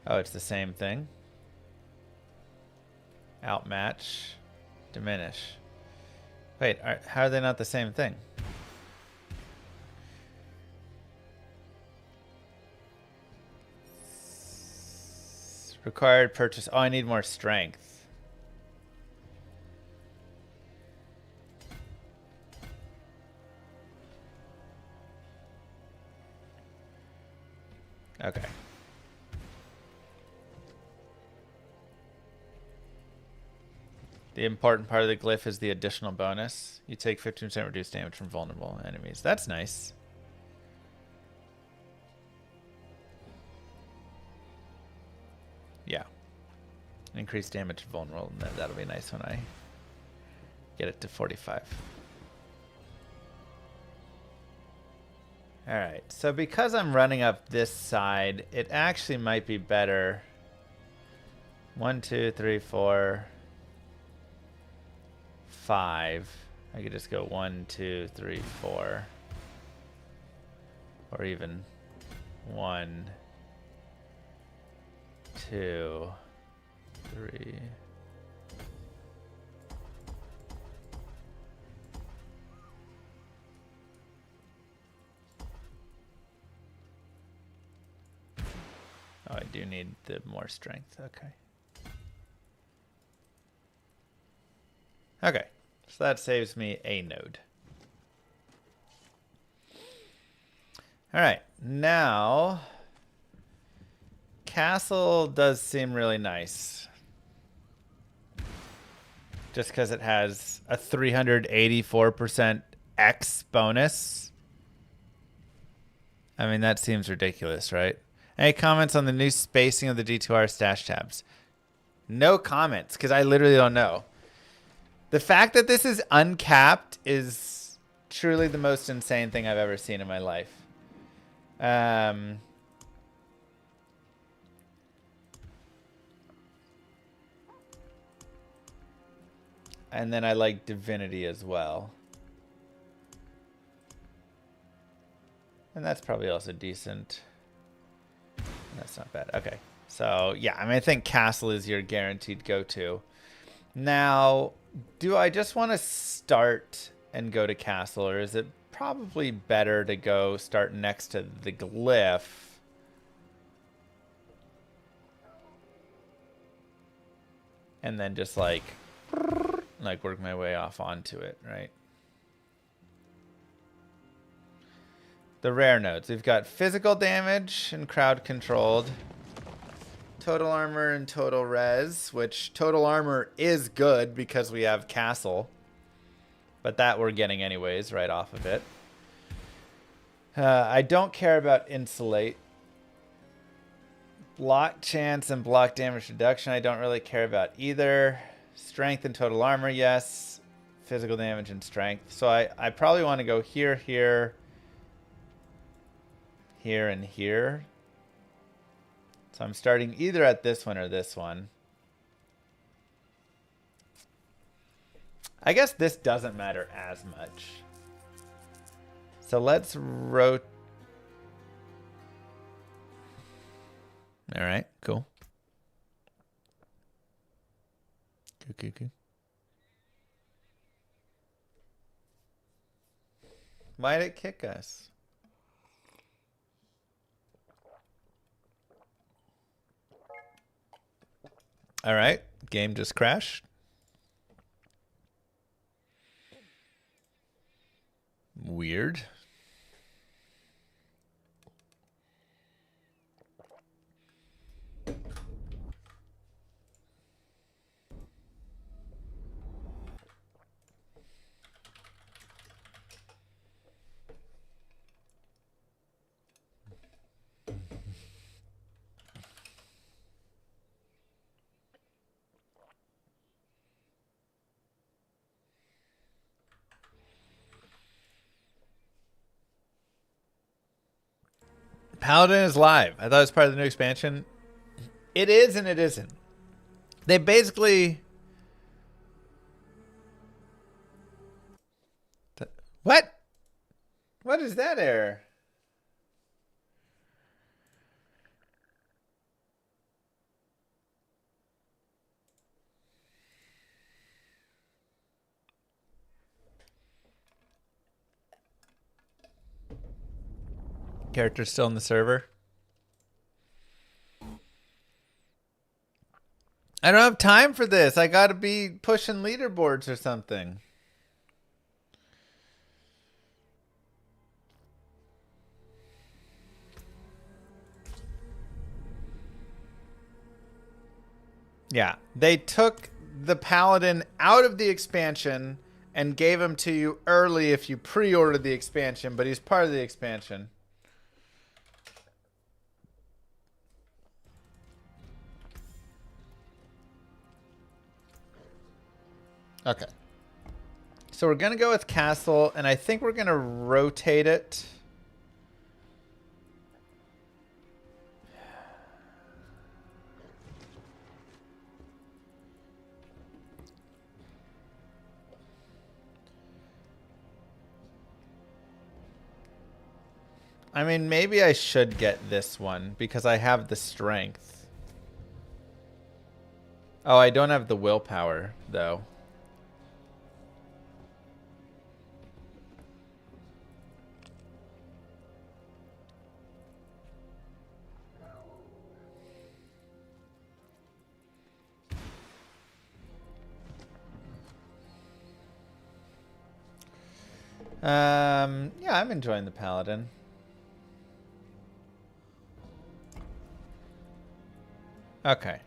Speaker 2: Oh, it's the same thing. Outmatch. Diminish. Wait, how are they not the same thing? Required purchase. Oh, I need more strength. Okay. The important part of the glyph is the additional bonus. You take 15% reduced damage from vulnerable enemies. That's nice. Yeah. Increased damage to vulnerable. That'll be nice when I get it to 45. Alright, so because I'm running up this side, it actually might be better. 1, 2, 3, 4, 5. I could just go 1, 2, 3, 4. Or even 1, 2, 3. Oh, I do need the more strength. Okay. Okay. So that saves me a node. All right. Now, Castle does seem really nice. Just because it has a 384% X bonus. I mean, that seems ridiculous, right? Any comments on the new spacing of the D2R stash tabs? No comments, because I literally don't know. The fact that this is uncapped is truly the most insane thing I've ever seen in my life. And then I like Divinity as well. And that's probably also decent. That's not bad. Okay. So, yeah, I mean, I think Castle is your guaranteed go-to. Now, do I just want to start and go to castle, or is it probably better to go start next to the glyph? And then just like work my way off onto it, right? The rare nodes. We've got physical damage and crowd controlled. Total armor and total res, which total armor is good because we have castle. But that we're getting anyways right off of it. I don't care about insulate. Block chance and block damage reduction I don't really care about either. Strength and total armor, yes. Physical damage and strength. So I probably want to go here, here, here, and here. So I'm starting either at this one or this one. I guess this doesn't matter as much. So let's rotate. All right, cool. Cool. Why'd it kick us? All right, game just crashed. Weird. Paladin is live. I thought it was part of the new expansion. It is and it isn't. They basically... What? What is that error? Character still in the server. I don't have time for this. I gotta be pushing leaderboards or something. Yeah, they took the Paladin out of the expansion and gave him to you early if you pre-ordered the expansion, but he's part of the expansion. Okay. So we're going to go with castle, and I think we're going to rotate it. I mean, maybe I should get this one because I have the strength. Oh, I don't have the willpower, though. Yeah, I'm enjoying the Paladin. Okay.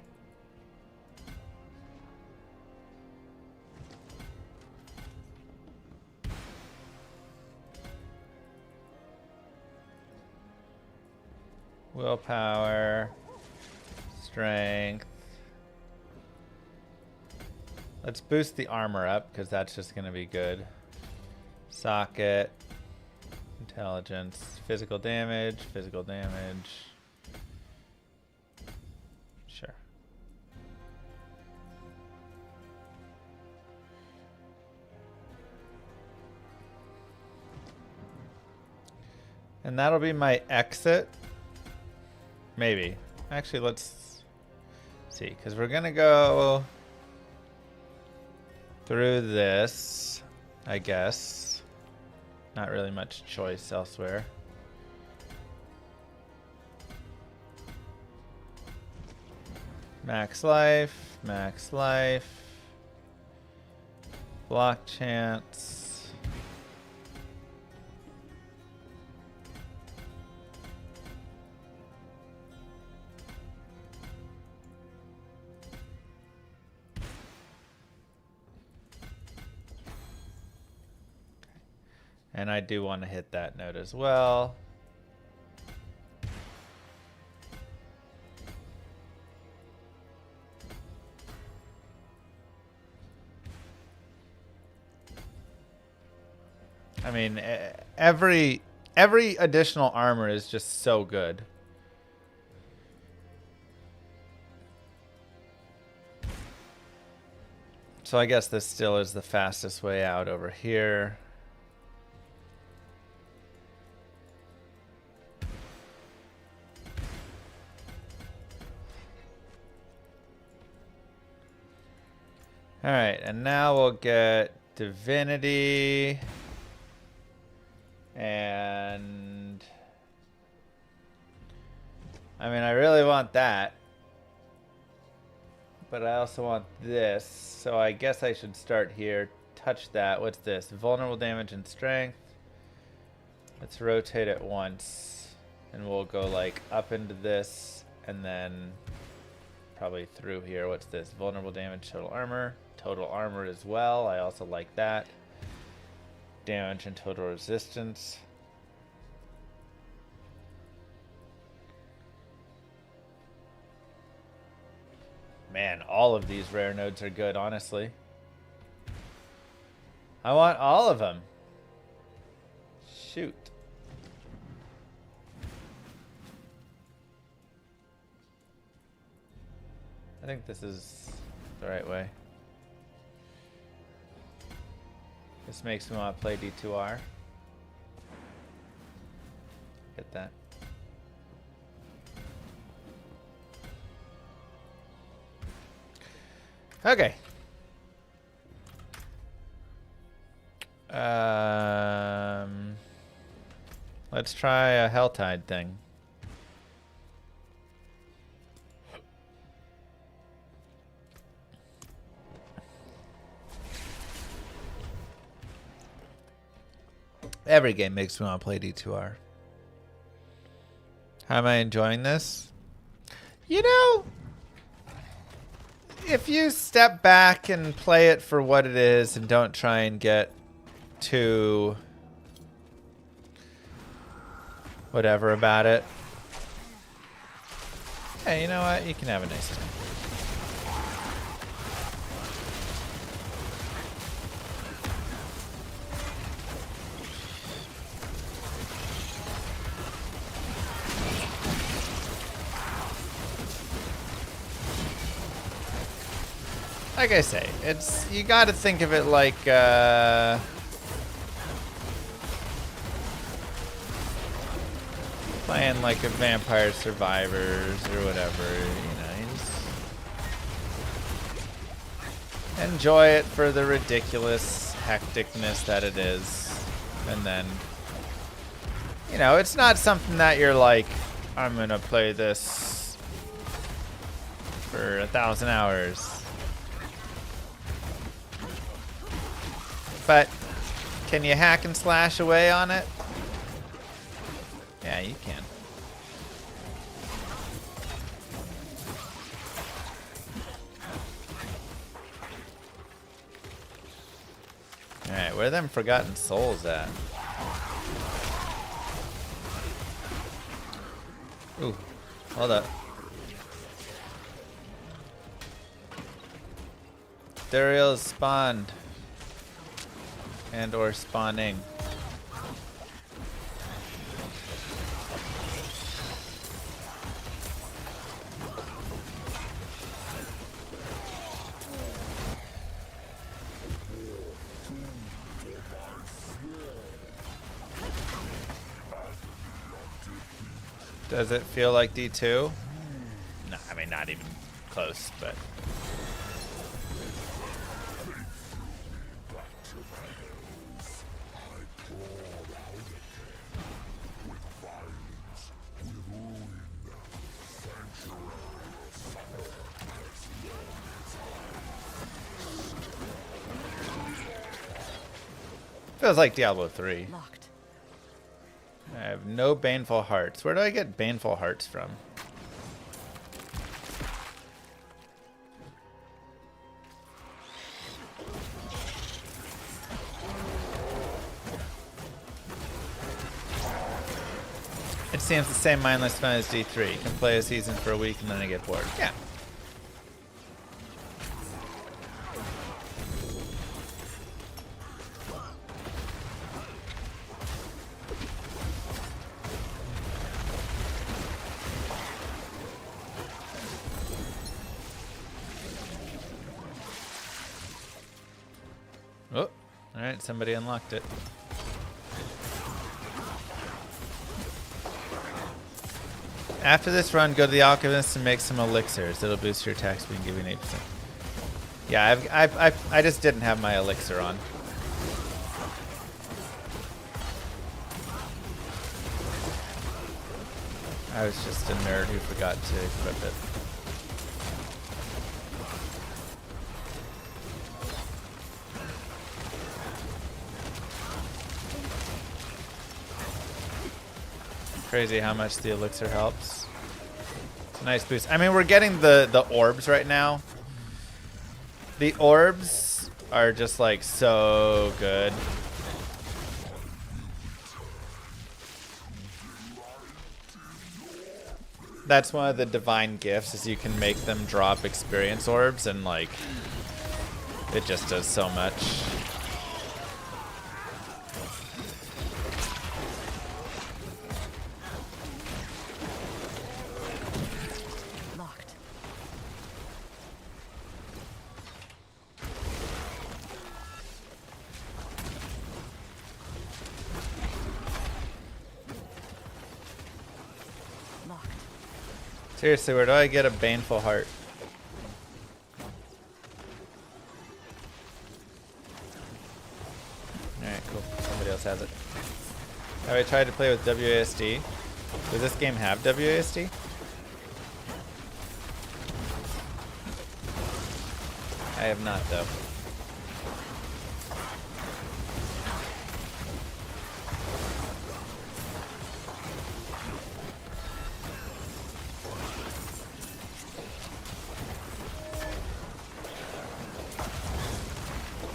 Speaker 2: Willpower, strength. Let's boost the armor up because that's just going to be good. Socket, intelligence, physical damage, Sure. And that'll be my exit. Maybe. Actually, let's see, because we're going to go... through this, I guess. Not really much choice elsewhere. Max life, max life. Block chance. And I do want to hit that note as well. I mean, every additional armor is just so good. So I guess this still is the fastest way out over here. All right, and now we'll get Divinity. And I mean, I really want that, but I also want this, so I guess I should start here. Touch that. What's this? Vulnerable damage and strength. Let's rotate it once, and we'll go like up into this, and then probably through here. What's this? Vulnerable damage, total armor as well. I also like that. Damage and total resistance. Man, all of these rare nodes are good, honestly. I want all of them. Shoot. I think this is the right way. This makes me want to play D2R. Get that. Okay. Let's try a Helltide thing. Every game makes me want to play D2R. How am I enjoying this? You know, if you step back and play it for what it is and don't try and get too whatever about it. Hey, you know what? You can have a nice time. Like I say, it's, you got to think of it like playing like a Vampire Survivors or whatever, you know. You just enjoy it for the ridiculous hecticness that it is, and then, you know, it's not something that you're like, I'm gonna play this for 1,000 hours. But can you hack and slash away on it? Yeah, you can. Alright, where are them Forgotten Souls at? Ooh, hold up. Duriel's spawned. And or spawning. Does it feel like D2? No, I mean, not even close, but feels like Diablo 3.
Speaker 4: Locked.
Speaker 2: I have no Baneful Hearts. Where do I get Baneful Hearts from? It seems the same mindless fun as D3. Can play a season for a week and then I get bored. Yeah. Oh, alright, somebody unlocked it. After this run, go to the Alchemist and make some elixirs. It'll boost your attack speed and give you an 8%. Yeah, I just didn't have my elixir on. I was just a nerd who forgot to equip it. Crazy how much the elixir helps. It's a nice boost. I mean, we're getting the orbs right now. The orbs are just like so good. That's one of the divine gifts, is you can make them drop experience orbs, and like it just does so much. Seriously, where do I get a Baneful Heart? Alright, cool. Somebody else has it. Have I tried to play with WASD? Does this game have WASD? I have not, though.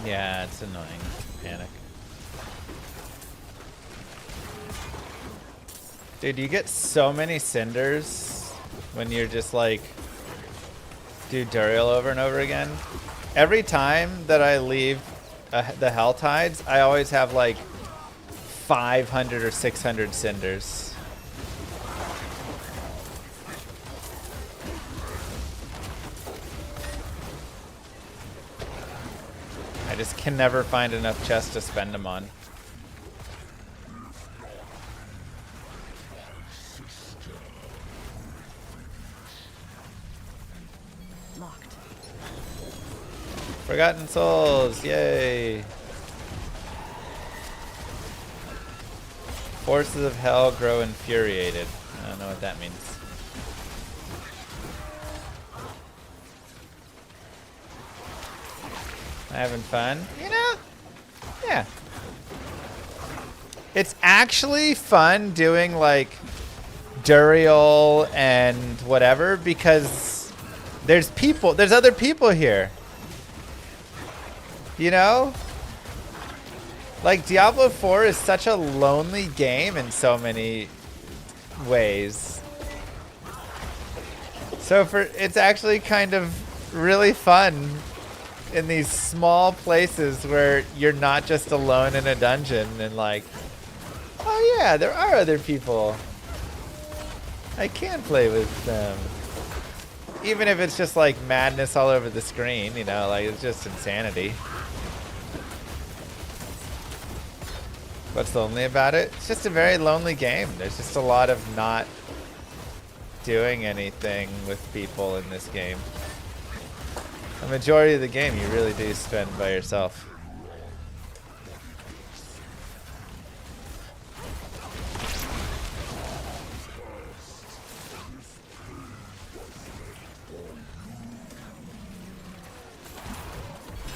Speaker 2: Yeah, it's annoying. Panic. Dude, you get so many cinders when you're just like do Duriel over and over again. Every time that I leave the Hell Tides, I always have like 500 or 600 cinders. I just can never find enough chests to spend them on.
Speaker 4: Locked.
Speaker 2: Forgotten Souls, yay! Forces of Hell grow infuriated. I don't know what that means. Having fun? You know? Yeah. It's actually fun doing like Duriel and whatever because there's other people here. You know? Like Diablo 4 is such a lonely game in so many ways. So it's actually kind of really fun in these small places where you're not just alone in a dungeon and like, oh yeah, there are other people. I can play with them. Even if it's just like madness all over the screen, you know, like it's just insanity. What's lonely about it? It's just a very lonely game. There's just a lot of not doing anything with people in this game. The majority of the game you really do spend by yourself.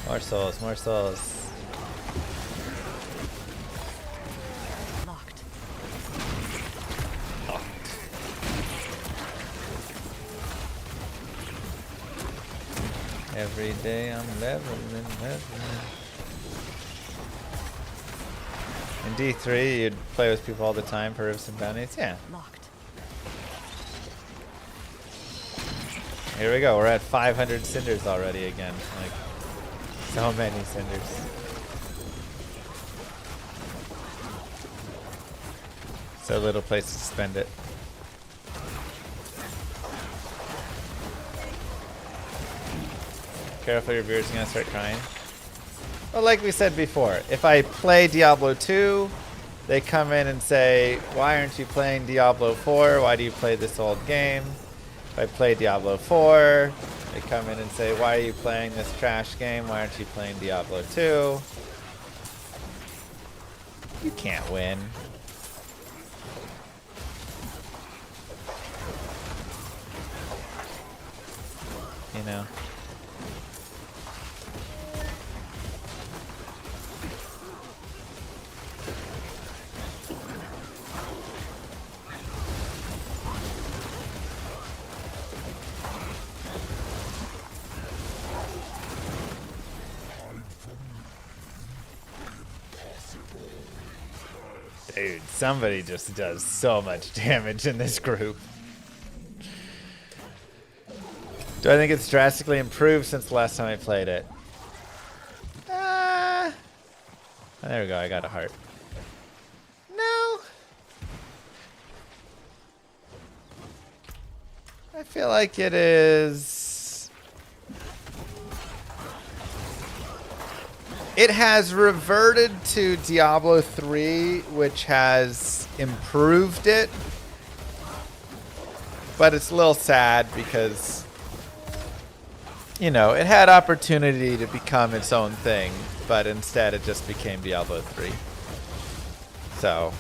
Speaker 2: More souls, more souls. Every day I'm leveling. In D3, you'd play with people all the time for rifts and bounties. Yeah.
Speaker 4: Locked.
Speaker 2: Here we go. We're at 500 cinders already again. Like, so many cinders. So little place to spend it. Careful, your viewers are gonna start crying. Well, like we said before, if I play Diablo 2, they come in and say, why aren't you playing Diablo 4? Why do you play this old game? If I play Diablo 4, they come in and say, why are you playing this trash game? Why aren't you playing Diablo 2? You can't win. You know? Dude, somebody just does so much damage in this group. Do I think it's drastically improved since the last time I played it? Oh, there we go, I got a heart. No. I feel like it is... It has reverted to Diablo 3, which has improved it. But it's a little sad because, you know, it had opportunity to become its own thing, but instead it just became Diablo 3. So...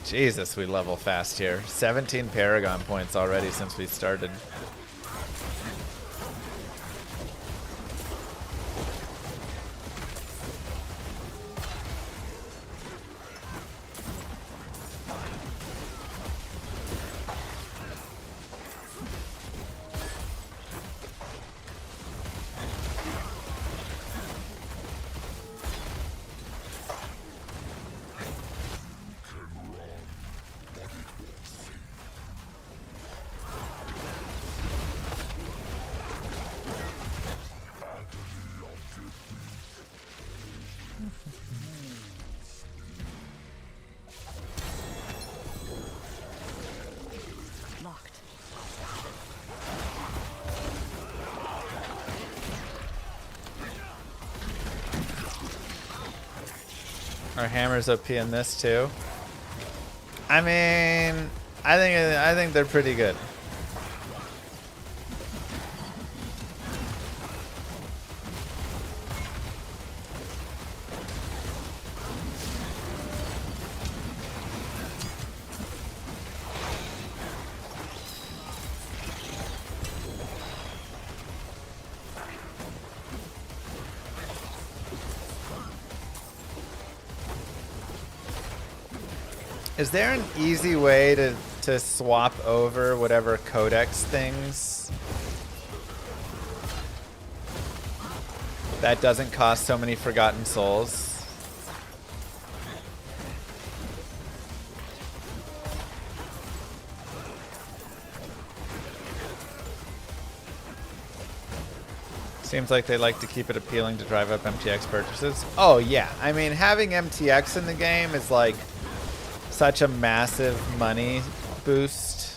Speaker 2: Jesus, we level fast here. 17 Paragon points already since we started. Our hammer's OP in this too. I mean, I think they're pretty good. Is there an easy way to swap over whatever codex things that doesn't cost so many forgotten souls? Seems like they like to keep it appealing to drive up MTX purchases. Oh yeah, I mean having MTX in the game is like such a massive money boost.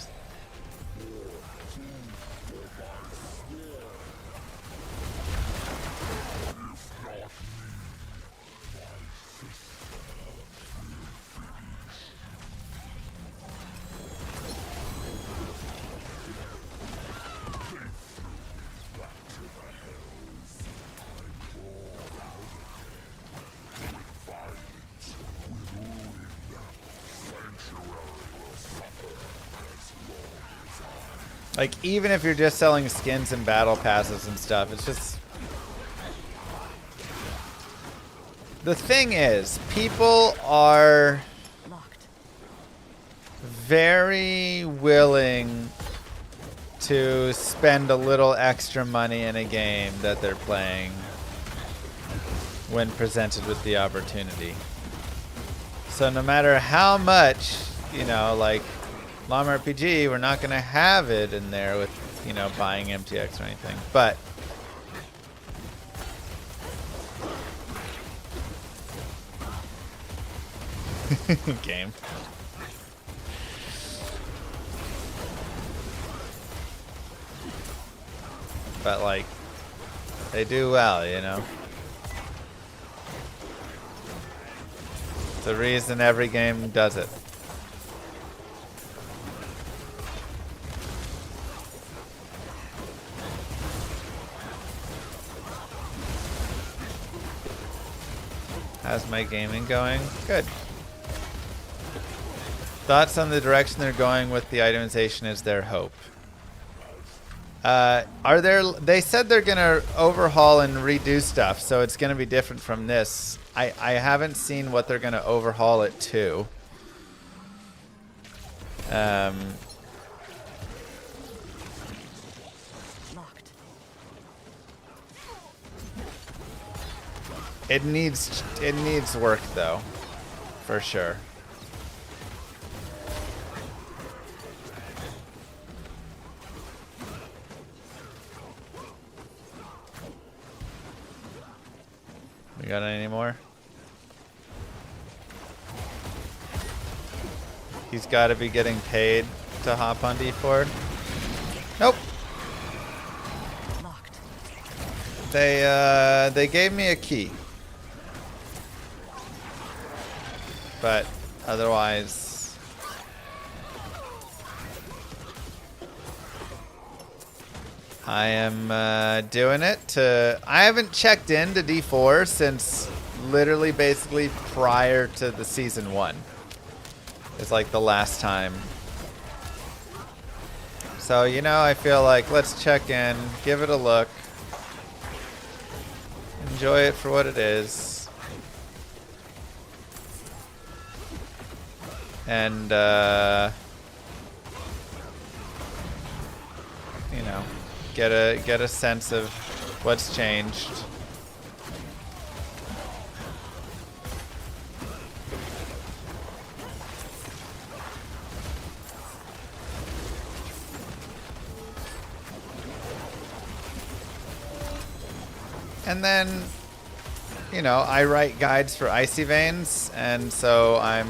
Speaker 2: Like, even if you're just selling skins and battle passes and stuff, it's just... The thing is, people are... very willing to spend a little extra money in a game that they're playing when presented with the opportunity. So no matter how much, you know, like Llama RPG, we're not going to have it in there with, you know, buying MTX or anything. But game. But like, they do well, you know. It's the reason every game does it. How's my gaming going? Good. Thoughts on the direction they're going with the itemization is their hope. They said they're gonna overhaul and redo stuff, so it's gonna be different from this. I haven't seen what they're gonna overhaul it to. It needs work though, for sure. We got any more? He's got to be getting paid to hop on D4. Nope. They gave me a key. But otherwise, I am doing it to... I haven't checked into D4 since literally basically prior to the season 1. It's like the last time. So, you know, I feel like let's check in, give it a look, enjoy it for what it is. And, you know, get a sense of what's changed. And then, you know, I write guides for Icy Veins, and so I'm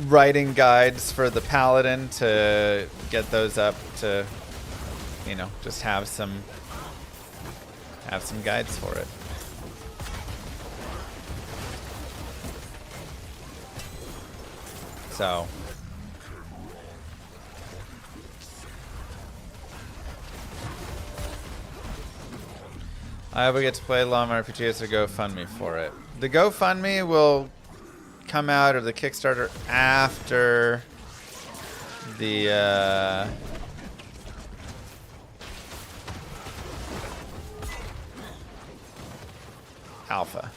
Speaker 2: writing guides for the Paladin to get those up to, you know, just have some guides for it. So I hope we get to play Llama RPG as a GoFundMe for it. The GoFundMe will come out, or the Kickstarter, after the alpha.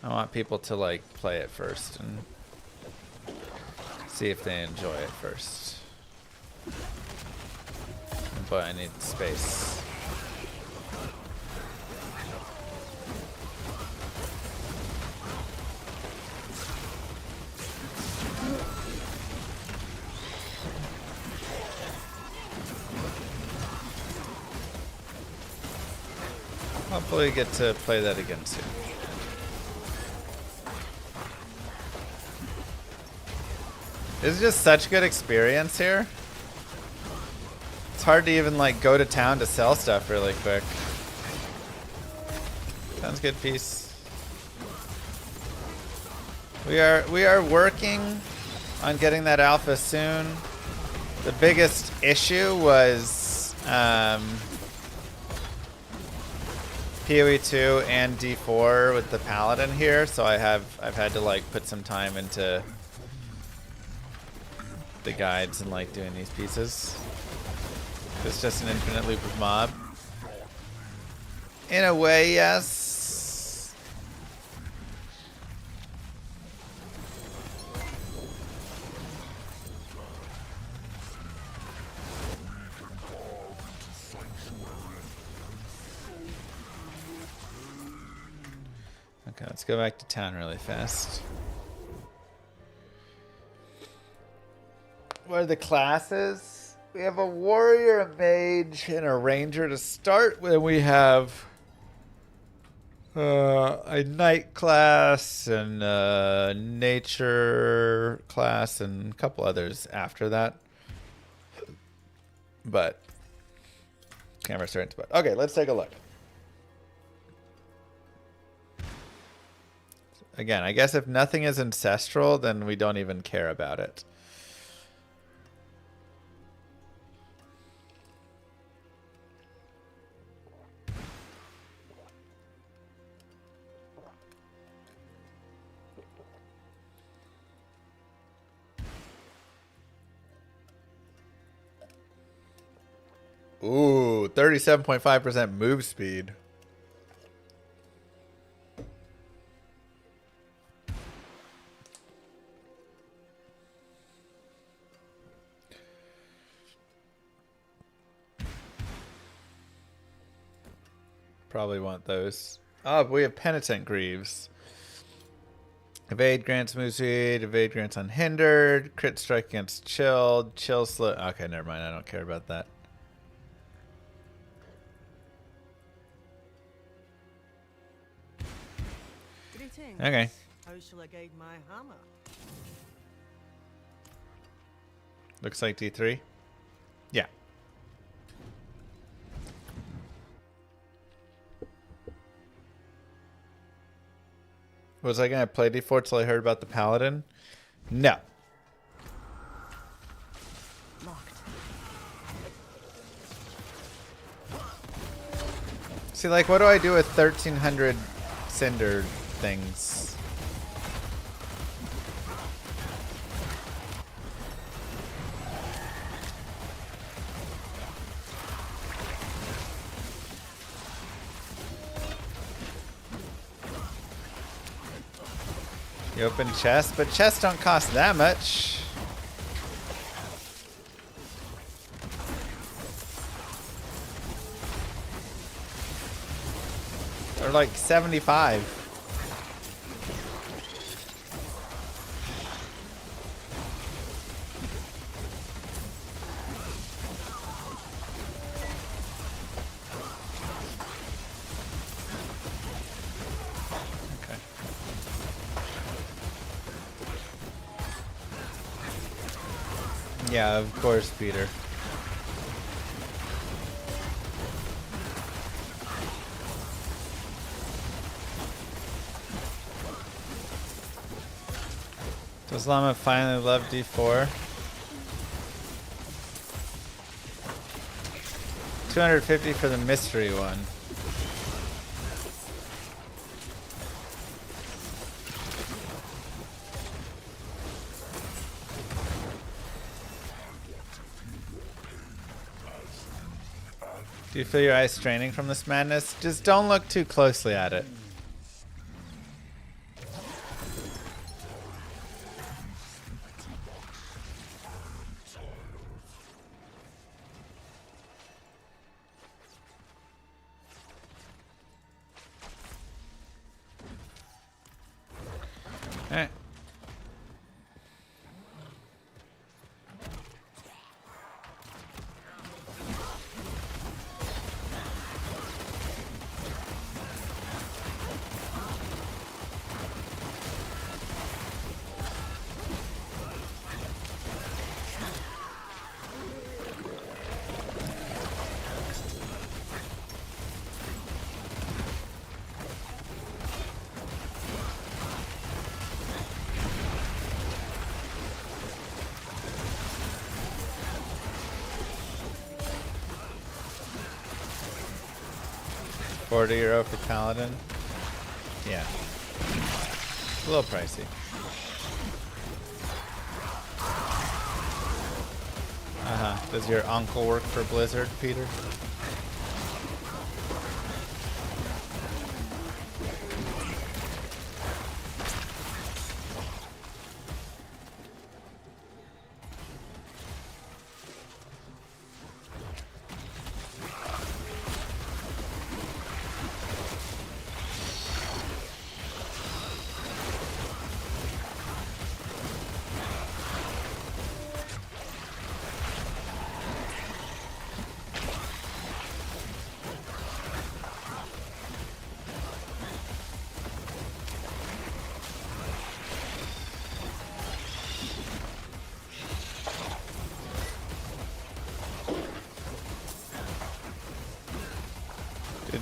Speaker 2: I want people to like play it first and see if they enjoy it first. But I need space. Hopefully get to play that again soon. This is just such good experience here. It's hard to even like go to town to sell stuff really quick. Sounds good, peace. We are working on getting that alpha soon. The biggest issue was PoE 2 and D4 with the Paladin here, so I've had to like put some time into the guides and like doing these pieces. It's just an infinite loop of mob. In a way, yes. Okay, let's go back to town really fast. What are the classes? We have a warrior, a mage, and a ranger to start. Then we have a knight class and a nature class and a couple others after that. But camera's starting to bug. Okay, let's take a look. Again, I guess if nothing is ancestral, then we don't even care about it. Ooh, 37.5% move speed. Probably want those. Oh, but we have Penitent Greaves. Evade grants move speed. Evade grants unhindered. Crit strike against chilled. Chill slow. Okay, never mind. I don't care about that.
Speaker 7: Greetings.
Speaker 2: Okay.
Speaker 7: How shall I guide my hammer?
Speaker 2: Looks like D3. Yeah. Was I going to play D4 till I heard about the Paladin? No.
Speaker 7: Locked.
Speaker 2: See, like, what do I do with 1,300 cinder things? You open chests, but chests don't cost that much. They're like 75. Yeah, of course, Peter. Does Llama finally love D4? 250 for the mystery one. Do you feel your eyes straining from this madness? Just don't look too closely at it. All right. €40 for Paladin. Yeah. A little pricey. Does your uncle work for Blizzard, Peter?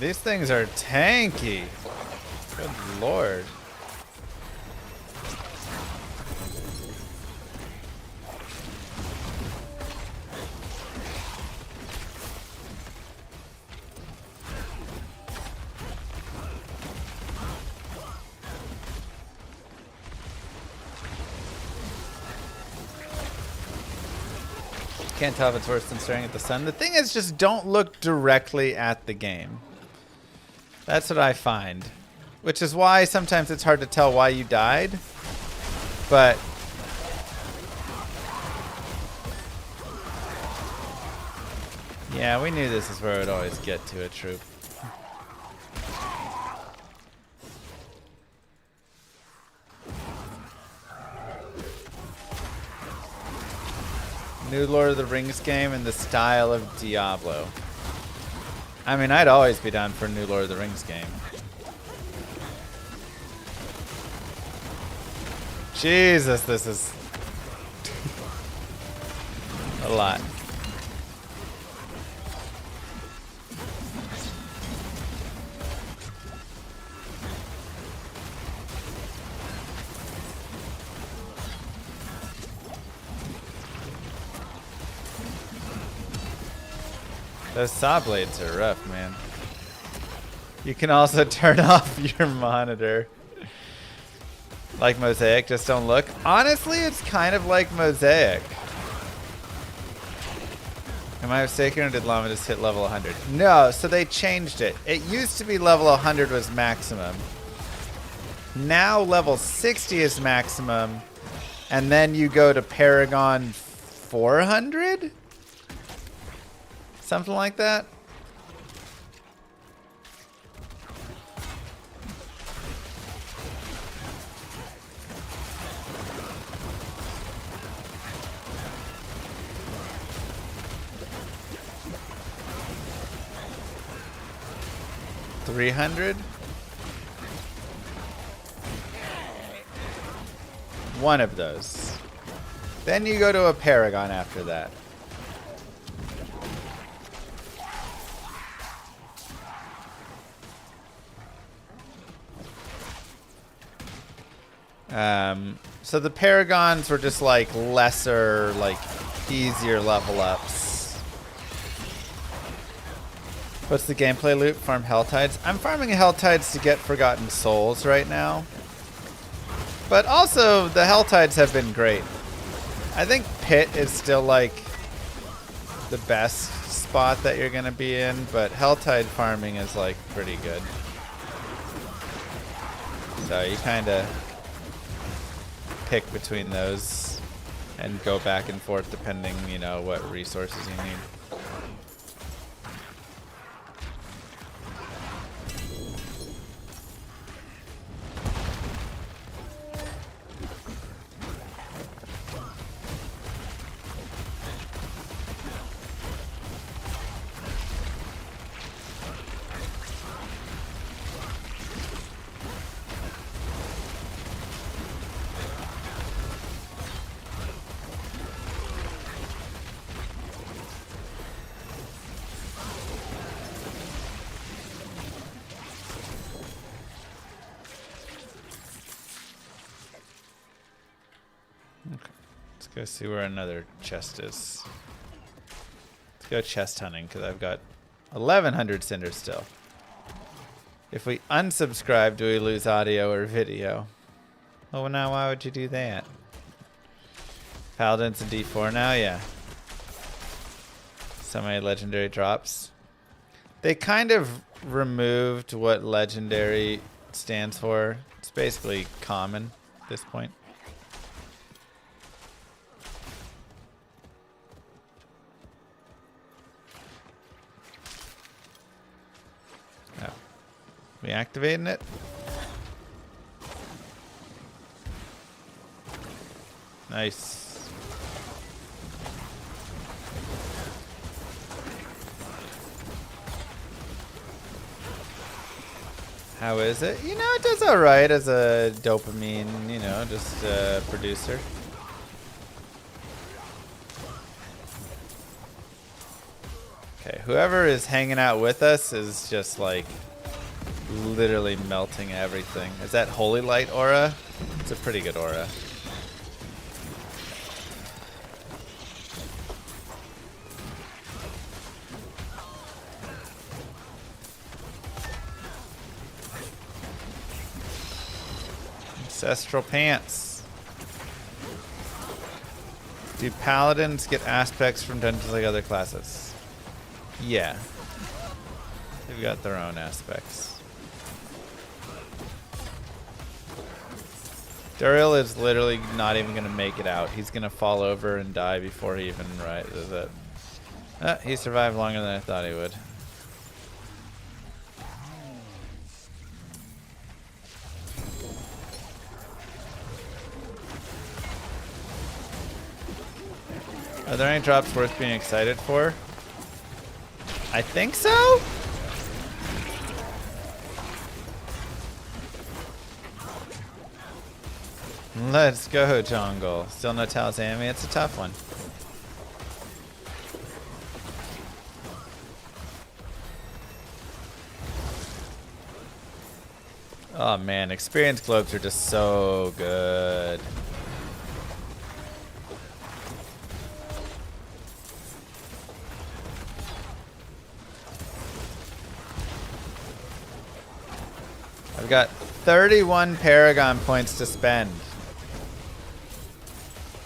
Speaker 2: these things are tanky. Good lord. Can't tell if it's worse than staring at the sun. The thing is, just don't look directly at the game. That's what I find. Which is why sometimes it's hard to tell why you died. But yeah, we knew this is where it would always get to a troop. New Lord of the Rings game in the style of Diablo. I mean, I'd always be down for a new Lord of the Rings game. Jesus, this is a lot. Those saw blades are rough, man. You can also turn off your monitor. Like Mosaic, just don't look. Honestly, it's kind of like Mosaic. Am I mistaken, or did Llama just hit level 100? No, so they changed it. It used to be level 100 was maximum. Now level 60 is maximum. And then you go to Paragon 400? Something like that. $300? One of those. Then you go to a Paragon after that. So the Paragons were just like lesser, like easier level ups. What's the gameplay loop? Farm Helltides? I'm farming Helltides to get Forgotten Souls right now. But also, the Helltides have been great. I think Pit is still like the best spot that you're going to be in, but Helltide farming is like pretty good. So you kind of pick between those and go back and forth depending, you know, what resources you need. Go see where another chest is. Let's go chest hunting because I've got 1,100 cinders still. If we unsubscribe, do we lose audio or video? Oh, now why would you do that? Paladins and D4 now, yeah. So many legendary drops. They kind of removed what legendary stands for. It's basically common at this point. We activating it? Nice. How is it? You know, it does alright as a dopamine, you know, just a producer. Okay, whoever is hanging out with us is just like literally melting everything. Is that Holy Light aura? It's a pretty good aura. Ancestral Pants. Do paladins get aspects from dungeons like other classes? Yeah. They've got their own aspects. Duriel is literally not even going to make it out. He's going to fall over and die before he even rises it. He survived longer than I thought he would. Are there any drops worth being excited for? I think so? Let's go, jungle. Still no Talismanic. It's a tough one. Oh man, experience globes are just so good. I've got 31 Paragon points to spend.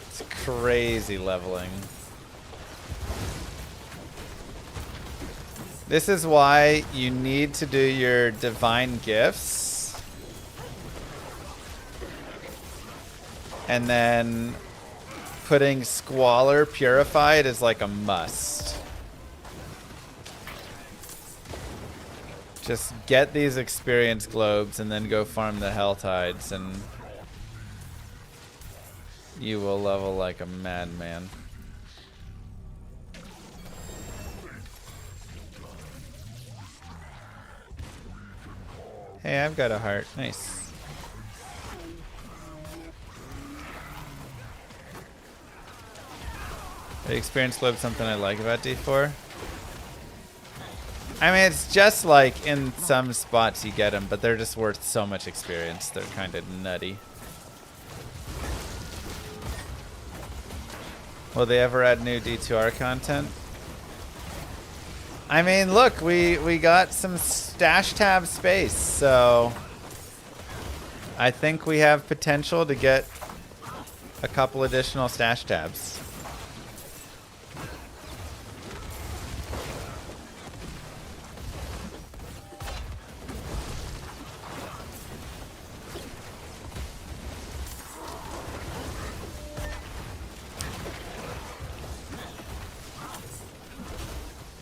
Speaker 2: It's crazy leveling. This is why you need to do your divine gifts. And then putting Squalor Purified is like a must. Just get these experience globes and then go farm the Hell Tides and you will level like a madman. Hey, I've got a heart. Nice. The experience globe something I like about D4? I mean, it's just like in some spots you get them, but they're just worth so much experience. They're kind of nutty. Will they ever add new D2R content? I mean, look, we got some stash tab space, so I think we have potential to get a couple additional stash tabs.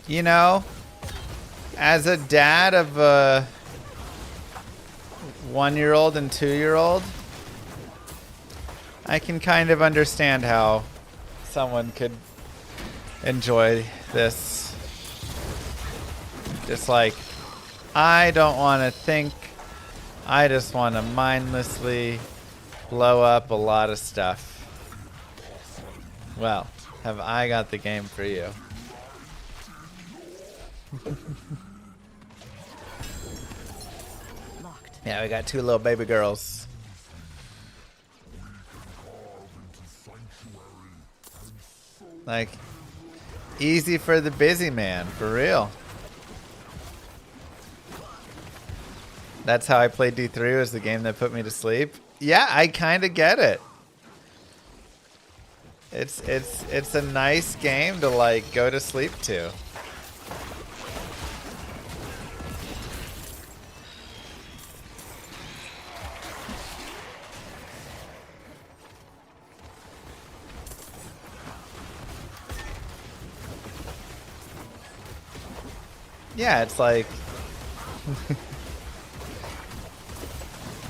Speaker 2: You know, as a dad of a 1-year-old and 2-year-old, I can kind of understand how someone could enjoy this. Just like, I don't want to think, I just want to mindlessly blow up a lot of stuff. Well, have I got the game for you? Yeah, we got 2 little baby girls. Like, easy for the busy man, for real. That's how I played D3, was the game that put me to sleep. Yeah, I kind of get it. It's a nice game to like go to sleep to. Yeah, it's like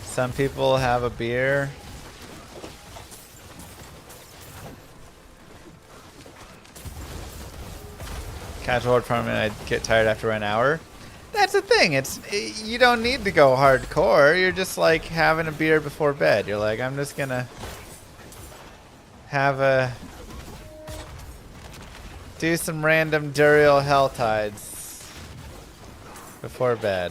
Speaker 2: some people have a beer. Casual horde farming, I'd get tired after an hour. That's the thing. You don't need to go hardcore. You're just like having a beer before bed. You're like, I'm just gonna Do some random Duriel Hell Tides before bed.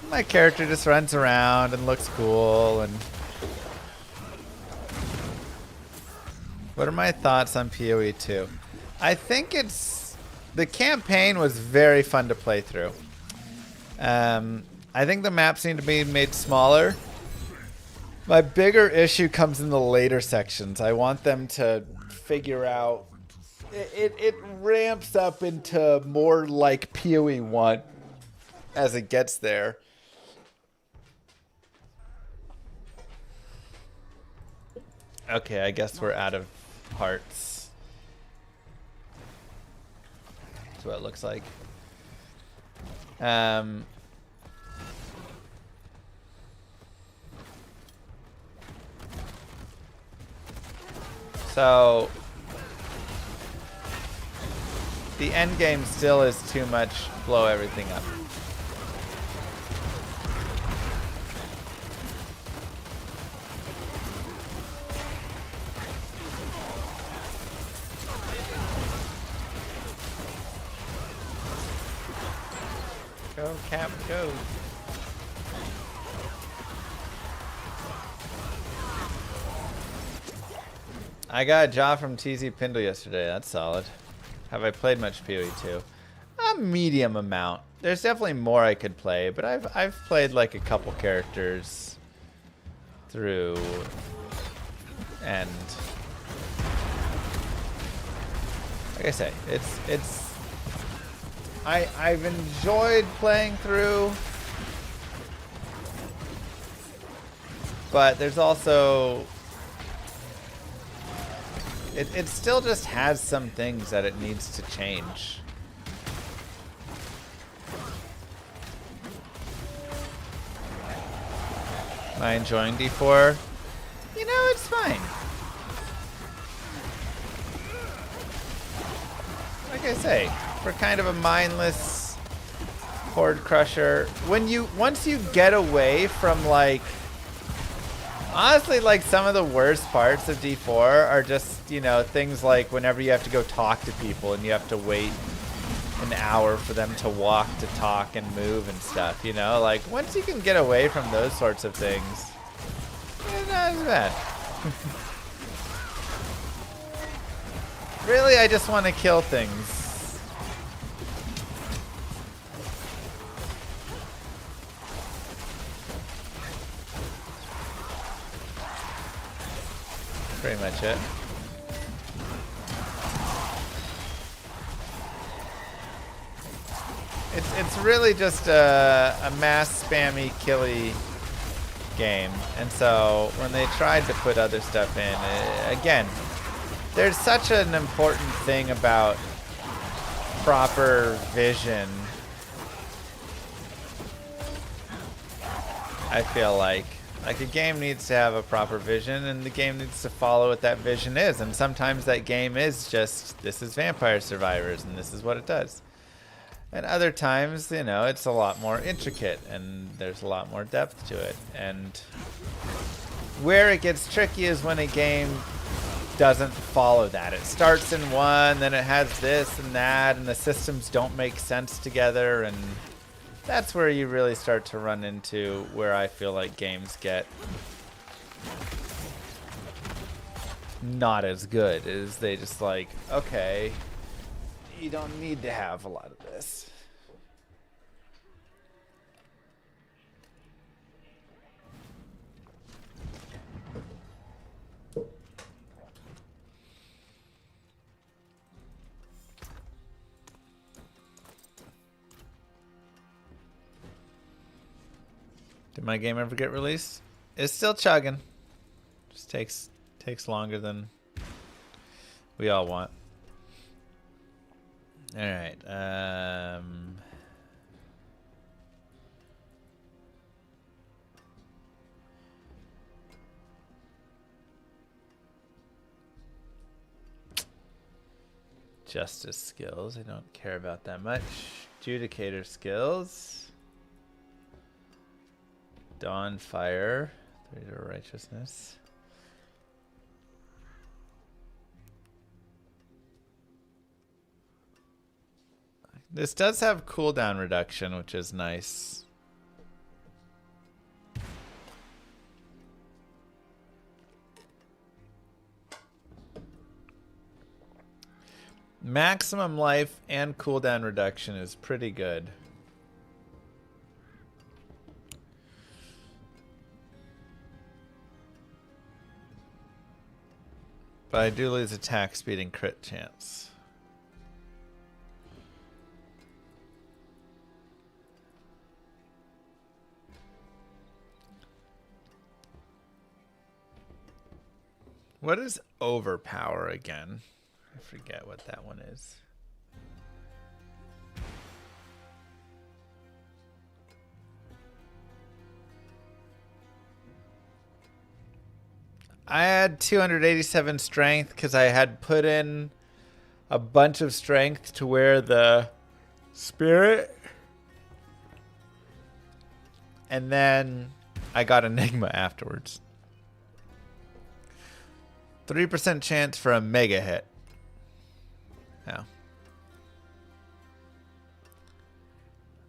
Speaker 2: My character just runs around and looks cool. And what are my thoughts on PoE 2? I think the campaign was very fun to play through. I think the maps need to be made smaller. My bigger issue comes in the later sections. I want them to figure out... It ramps up into more like PoE 1 as it gets there. Okay, I guess we're out of hearts. That's what it looks like. So the end game still is too much blow everything up. Go, Cap, go. I got a job from TZ Pindle yesterday. That's solid. Have I played much PoE 2? A medium amount. There's definitely more I could play, but I've played like a couple characters through, and like I say, I've enjoyed playing through, but there's also it still just has some things that it needs to change. Am I enjoying D4? You know, it's fine. Like I say, for kind of a mindless horde crusher, once you get away from like, honestly, like some of the worst parts of D4 are just, you know, things like whenever you have to go talk to people and you have to wait an hour for them to walk, to talk and move and stuff, you know? Like, once you can get away from those sorts of things, it's not as bad. Really, I just want to kill things. Pretty much it. It's really just a mass spammy killy game, and so when they tried to put other stuff in, again, there's such an important thing about proper vision. I feel like a game needs to have a proper vision, and the game needs to follow what that vision is, and sometimes that game is just, this is Vampire Survivors and this is what it does. And other times, you know, it's a lot more intricate and there's a lot more depth to it. And where it gets tricky is when a game doesn't follow that. It starts in one, then it has this and that, and the systems don't make sense together, and that's where you really start to run into where I feel like games get not as good. Is they just like, okay, you don't need to have a lot of this. Did my game ever get released? It's still chugging. Just takes longer than we all want. All right. Justice skills. I don't care about that much. Judicator skills. Dawn Fire. 3 to righteousness. This does have cooldown reduction, which is nice. Maximum life and cooldown reduction is pretty good. But I do lose attack speed and crit chance. What is overpower again? I forget what that one is. I had 287 strength because I had put in a bunch of strength to wear the spirit. And then I got Enigma afterwards. 3% chance for a mega hit. Yeah.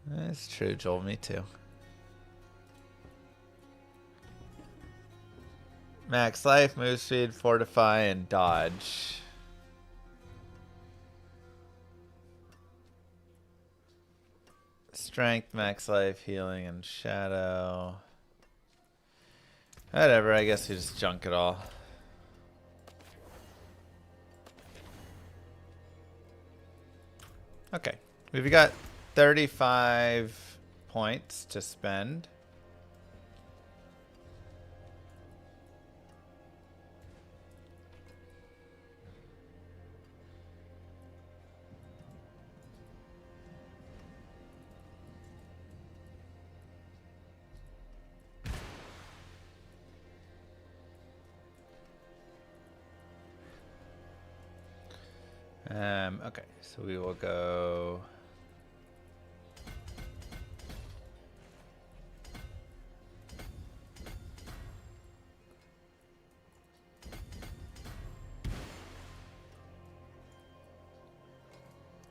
Speaker 2: That's true, Joel. Me too. Max life, move speed, fortify, and dodge. Strength, max life, healing, and shadow. Whatever, I guess we just junk it all. Okay, we've got 35 points to spend. Okay, so we will go.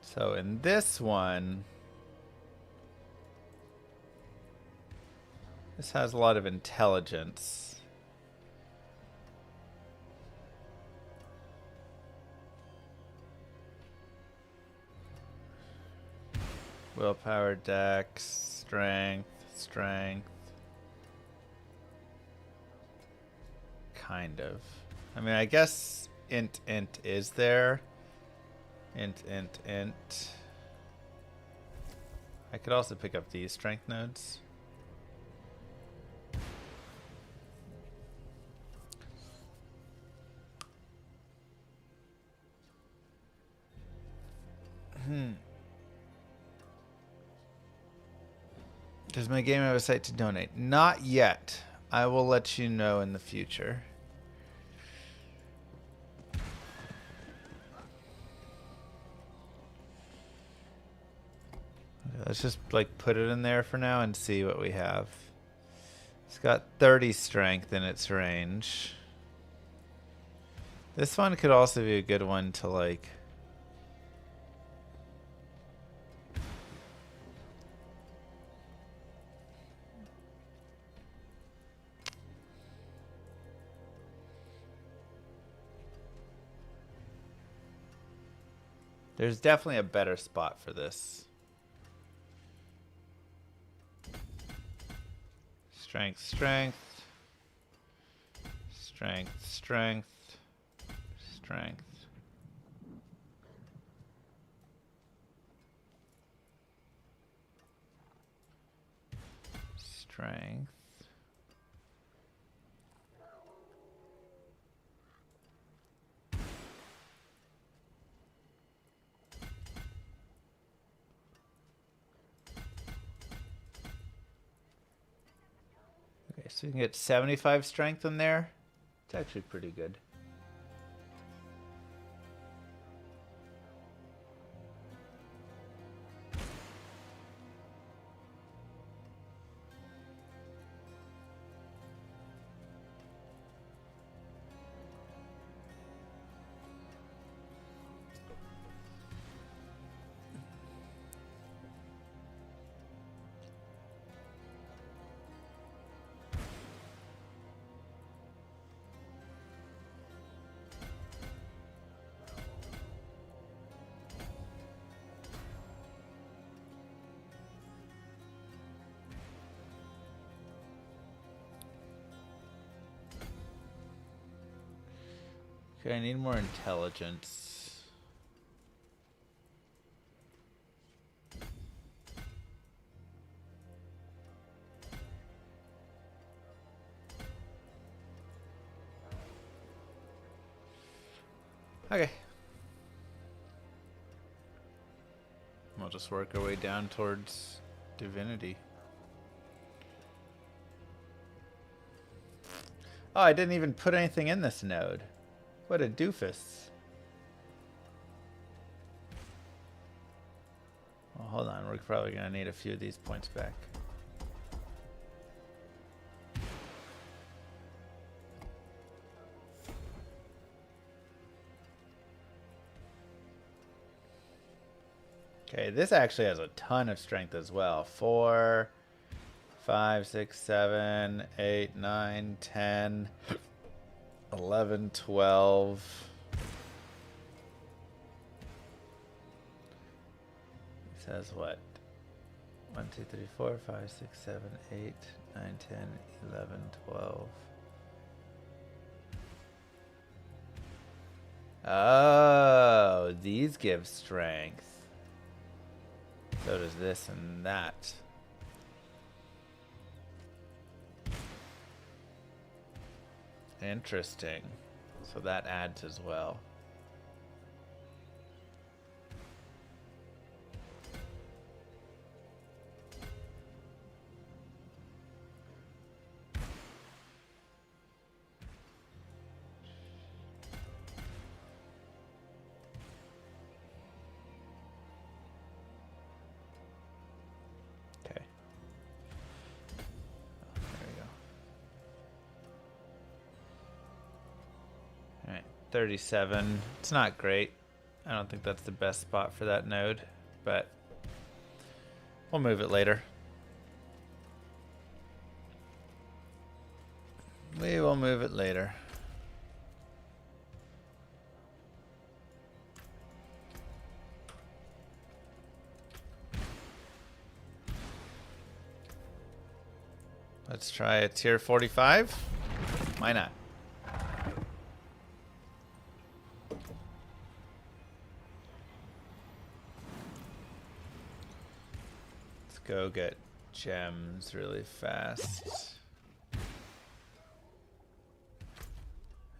Speaker 2: So in this one, this has a lot of intelligence. Willpower, dex, strength. Kind of. I mean, I guess int is there. Int. I could also pick up these strength nodes. Does my game have a site to donate? Not yet. I will let you know in the future. Okay, let's just like put it in there for now and see what we have. It's got 30 strength in its range. This one could also be a good one to like. There's definitely a better spot for this. Strength. Strength. Strength. Okay, so we can get 75 strength in there. It's actually pretty good. Okay, I need more intelligence. Okay. We'll just work our way down towards divinity. Oh, I didn't even put anything in this node. What a doofus. Well, hold on. We're probably going to need a few of these points back. Okay, this actually has a ton of strength as well. 4, 5, 6, 7, 8, 9, 10, 11, 12. It says what? 1, 2, 3, 4, 5, 6, 7, 8, 9, 10, 11, 12. Oh, these give strength. So does this and that. Interesting. So that adds as well. Okay. Oh, there we go. Alright, 37. It's not great. I don't think that's the best spot for that node, but we'll move it later. We will move it later. Let's try a tier 45. Why not? Let's go get gems really fast.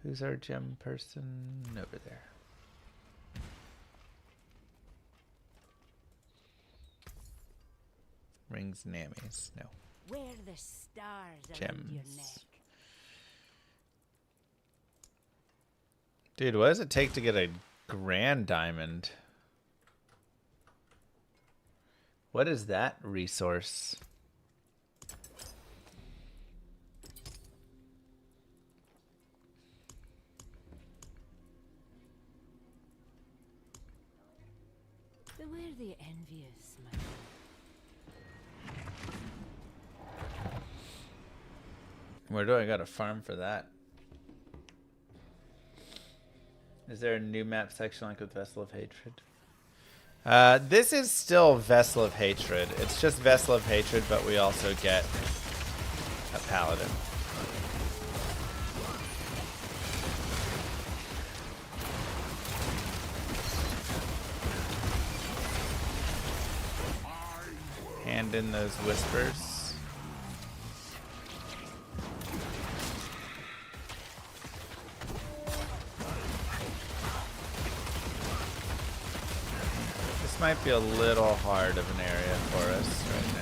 Speaker 2: Who's our gem person? Over there. Rings, nammies. No.
Speaker 4: Wear the stars around your
Speaker 2: Gems.
Speaker 4: neck.
Speaker 2: Dude, what does it take to get a grand diamond? What is that resource?
Speaker 4: Beware the envious, my
Speaker 2: Where do I gotta farm for that? Is there a new map section like with Vessel of Hatred? This is still Vessel of Hatred. It's just Vessel of Hatred, but we also get a Paladin. Hand in those whispers. This might be a little hard of an area for us right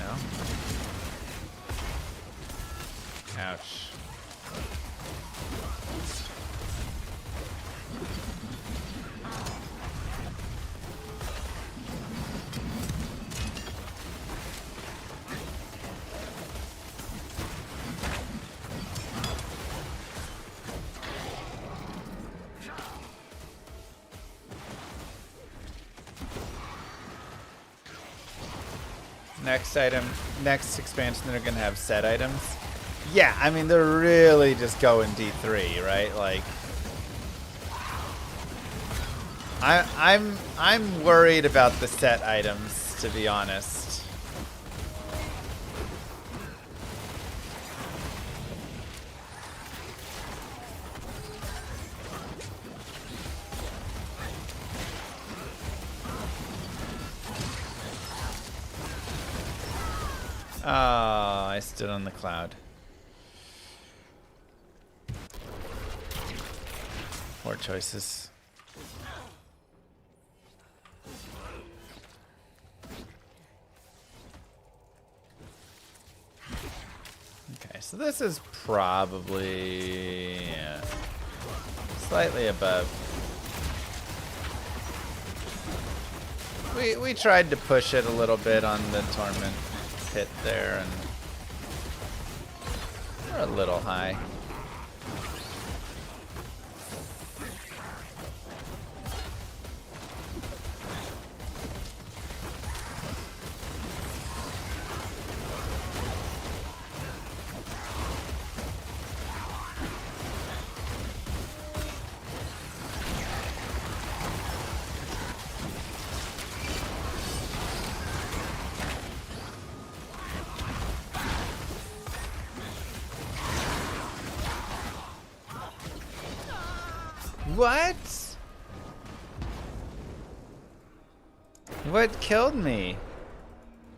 Speaker 2: now. Ouch. Next item, next expansion, they're gonna have set items. Yeah, I mean they're really just going D3, right? Like, I'm worried about the set items, to be honest. Oh, I stood on the cloud. Poor choices. Okay, so this is probably slightly above. We tried to push it a little bit on the Torment pit there, and we're a little high. What? What killed me?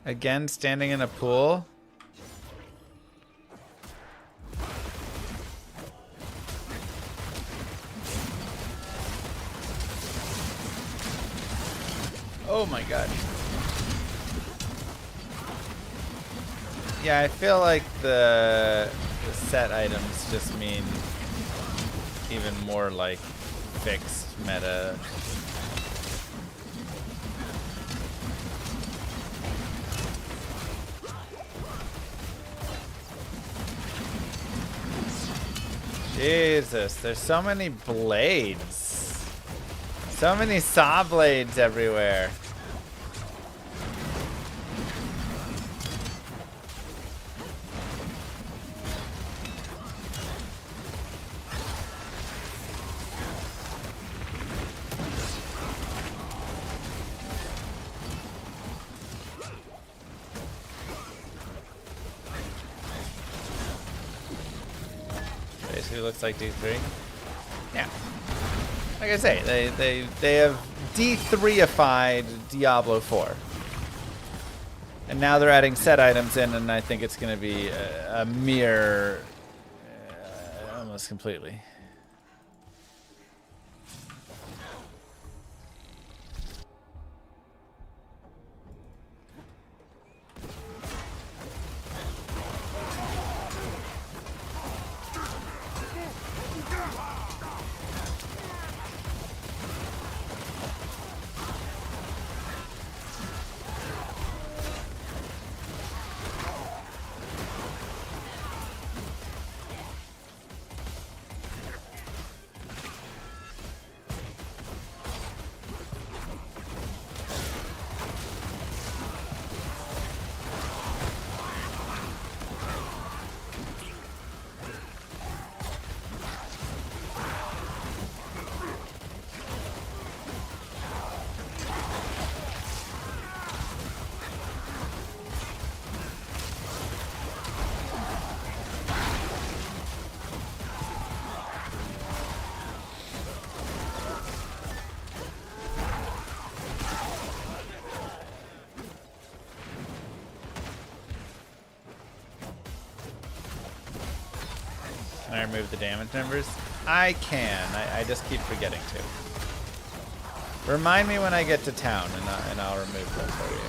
Speaker 2: Again, standing in a pool? Oh my god. Yeah, I feel like the set items just mean even more like fixed meta. Jesus, there's so many blades. So many saw blades everywhere. Basically looks like D3. Yeah. Like I say, they have D3ified Diablo 4. And now they're adding set items in, and I think it's going to be a mirror almost completely. Can I remove the damage numbers? I can. I just keep forgetting to. Remind me when I get to town, and I'll remove them for you.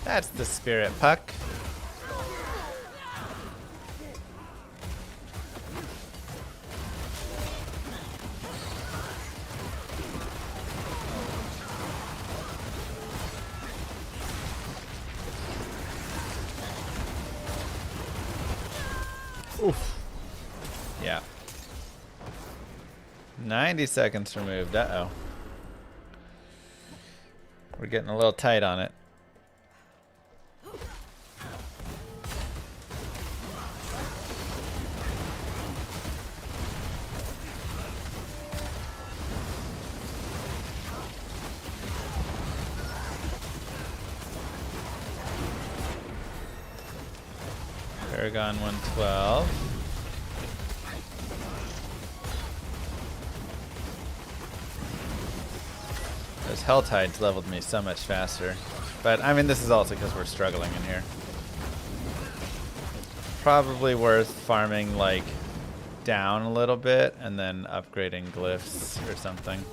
Speaker 2: That's the spirit puck. Oof. Yeah. 90 seconds removed. Uh-oh. We're getting a little tight on it. Paragon 112. Those Hell Tides leveled me so much faster. But, I mean, this is also because we're struggling in here. Probably worth farming, like, down a little bit and then upgrading glyphs or something.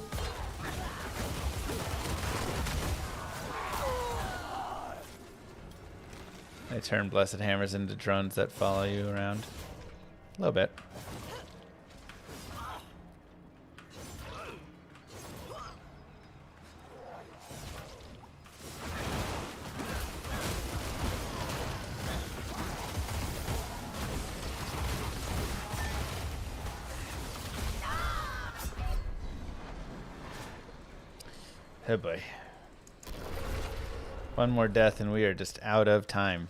Speaker 2: They turn blessed hammers into drones that follow you around. A little bit. Oh boy. One more death and we are just out of time.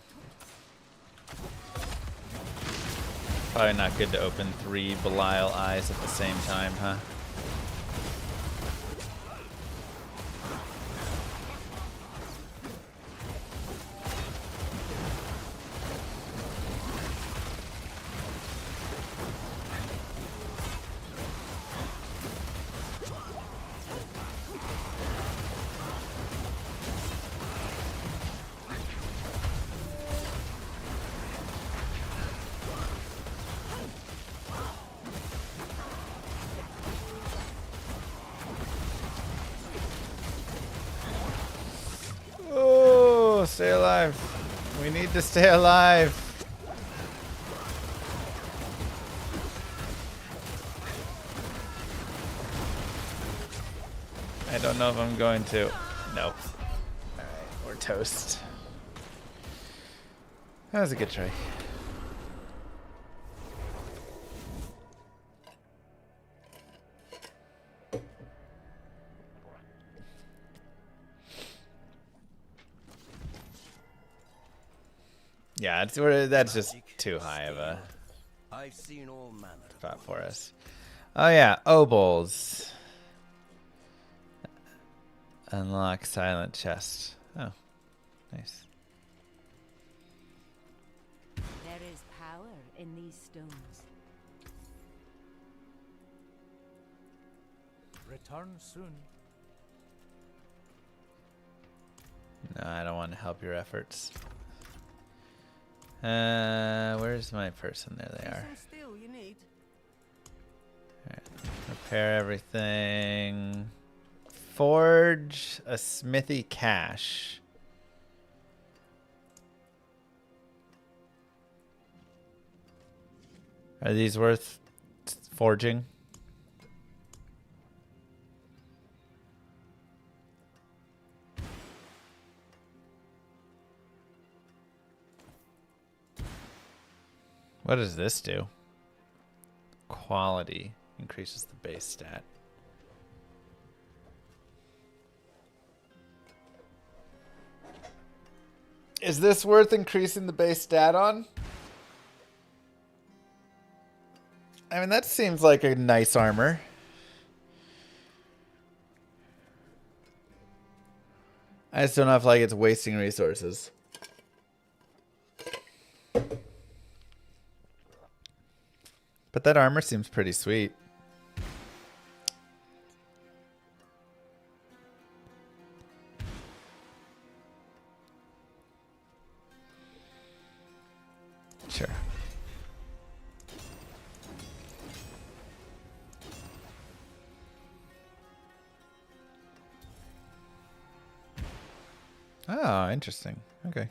Speaker 2: Probably not good to open 3 Belial eyes at the same time, huh? Stay alive. We need to stay alive. I don't know if I'm going to. Nope. Alright, we're toast. That was a good try. Yeah, that's just too high of a
Speaker 8: I've seen all manner.
Speaker 2: spot for us. Oh yeah, obols. Unlock silent chest. Oh, nice.
Speaker 4: There is power in these stones.
Speaker 6: Return soon.
Speaker 2: No, I don't want to help your efforts. Where's my person? There they are.
Speaker 7: Some steel you need.
Speaker 2: Alright, repair everything. Forge a smithy cache. Are these worth forging? What does this do? Quality increases the base stat. Is this worth increasing the base stat on? I mean, that seems like a nice armor. I just don't know if like it's wasting resources. But that armor seems pretty sweet. Sure. Oh, interesting. Okay.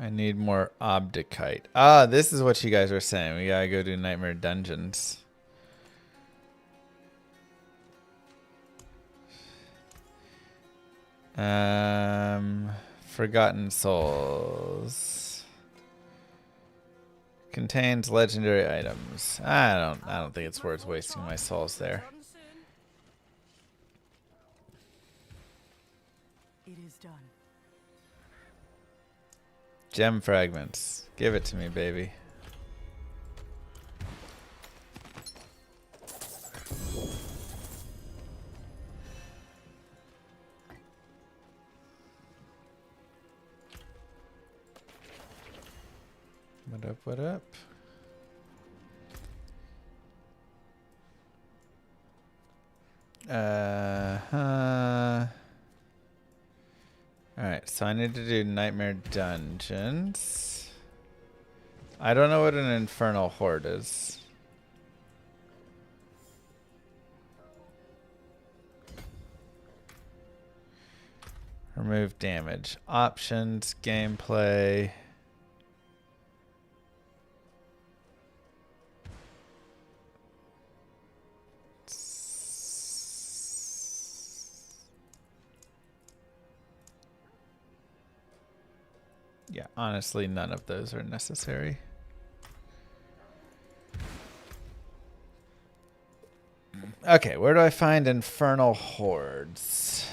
Speaker 2: I need more Obdicite. Ah, this is what you guys were saying. We gotta go do Nightmare Dungeons. Forgotten Souls. Contains legendary items. I don't think it's worth wasting my souls there.
Speaker 7: It is done.
Speaker 2: Gem fragments. Give it to me, baby. up, what up? Alright, so I need to do Nightmare Dungeons. I don't know what an Infernal Horde is. Remove damage. Options, gameplay. Yeah, honestly, none of those are necessary. Okay, where do I find Infernal Hordes?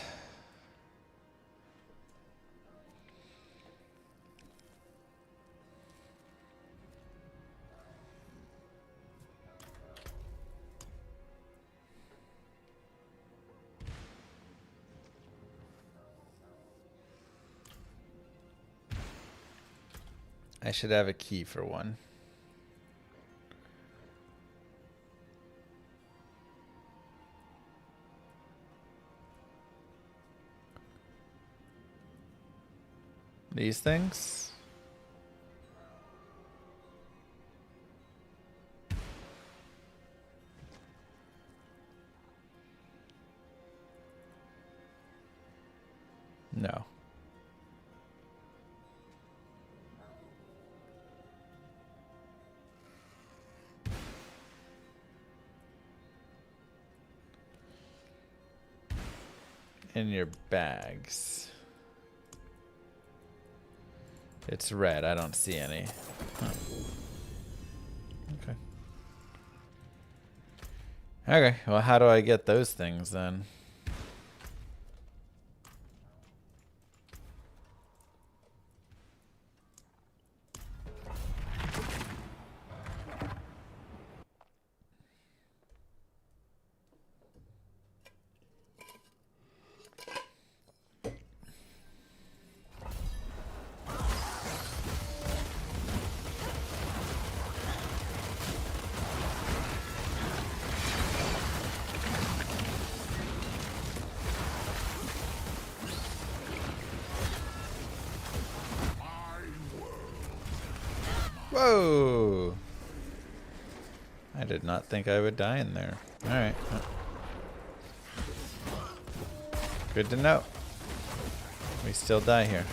Speaker 2: I should have a key for one. These things? No. In your bags. It's red. I don't see any. Huh. Okay. Okay. Well, how do I get those things then? Whoa! I did not think I would die in there. Alright. Good to know. We still die here.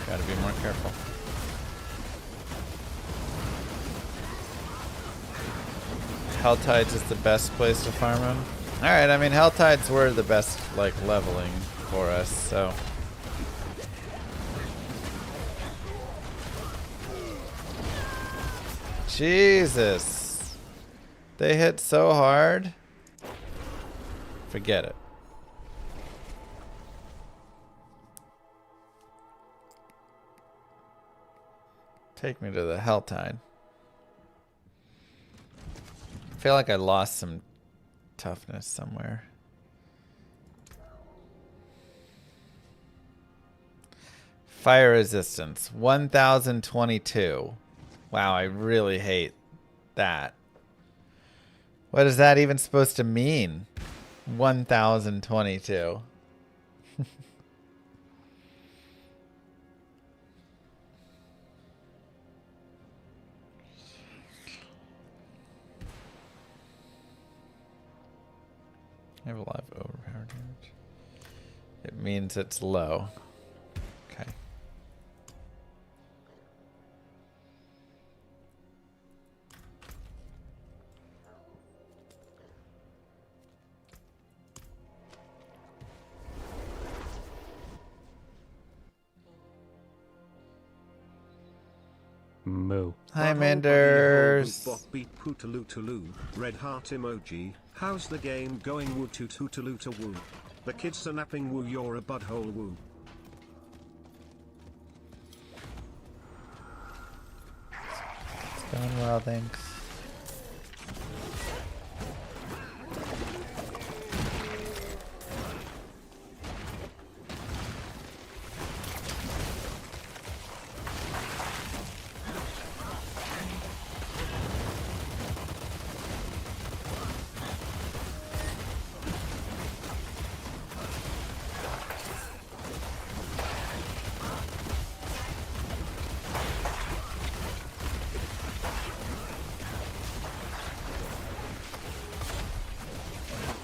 Speaker 2: Gotta be more careful. Helltides is the best place to farm them. Alright, I mean Helltides were the best like leveling for us, so Jesus. They hit so hard. Forget it. Take me to the Helltide. I feel like I lost some toughness somewhere. Fire resistance, 1022. Wow, I really hate that. What is that even supposed to mean? 1022. I have a lot of overpower damage. It means it's low. Okay.
Speaker 9: Moo.
Speaker 2: Hi, Manders.
Speaker 10: Beat Pootaloo. Red heart emoji. How's the game going? Woo toot hootaloo woo. The kids are napping woo. You're a butthole woo.
Speaker 2: It's going well, thanks.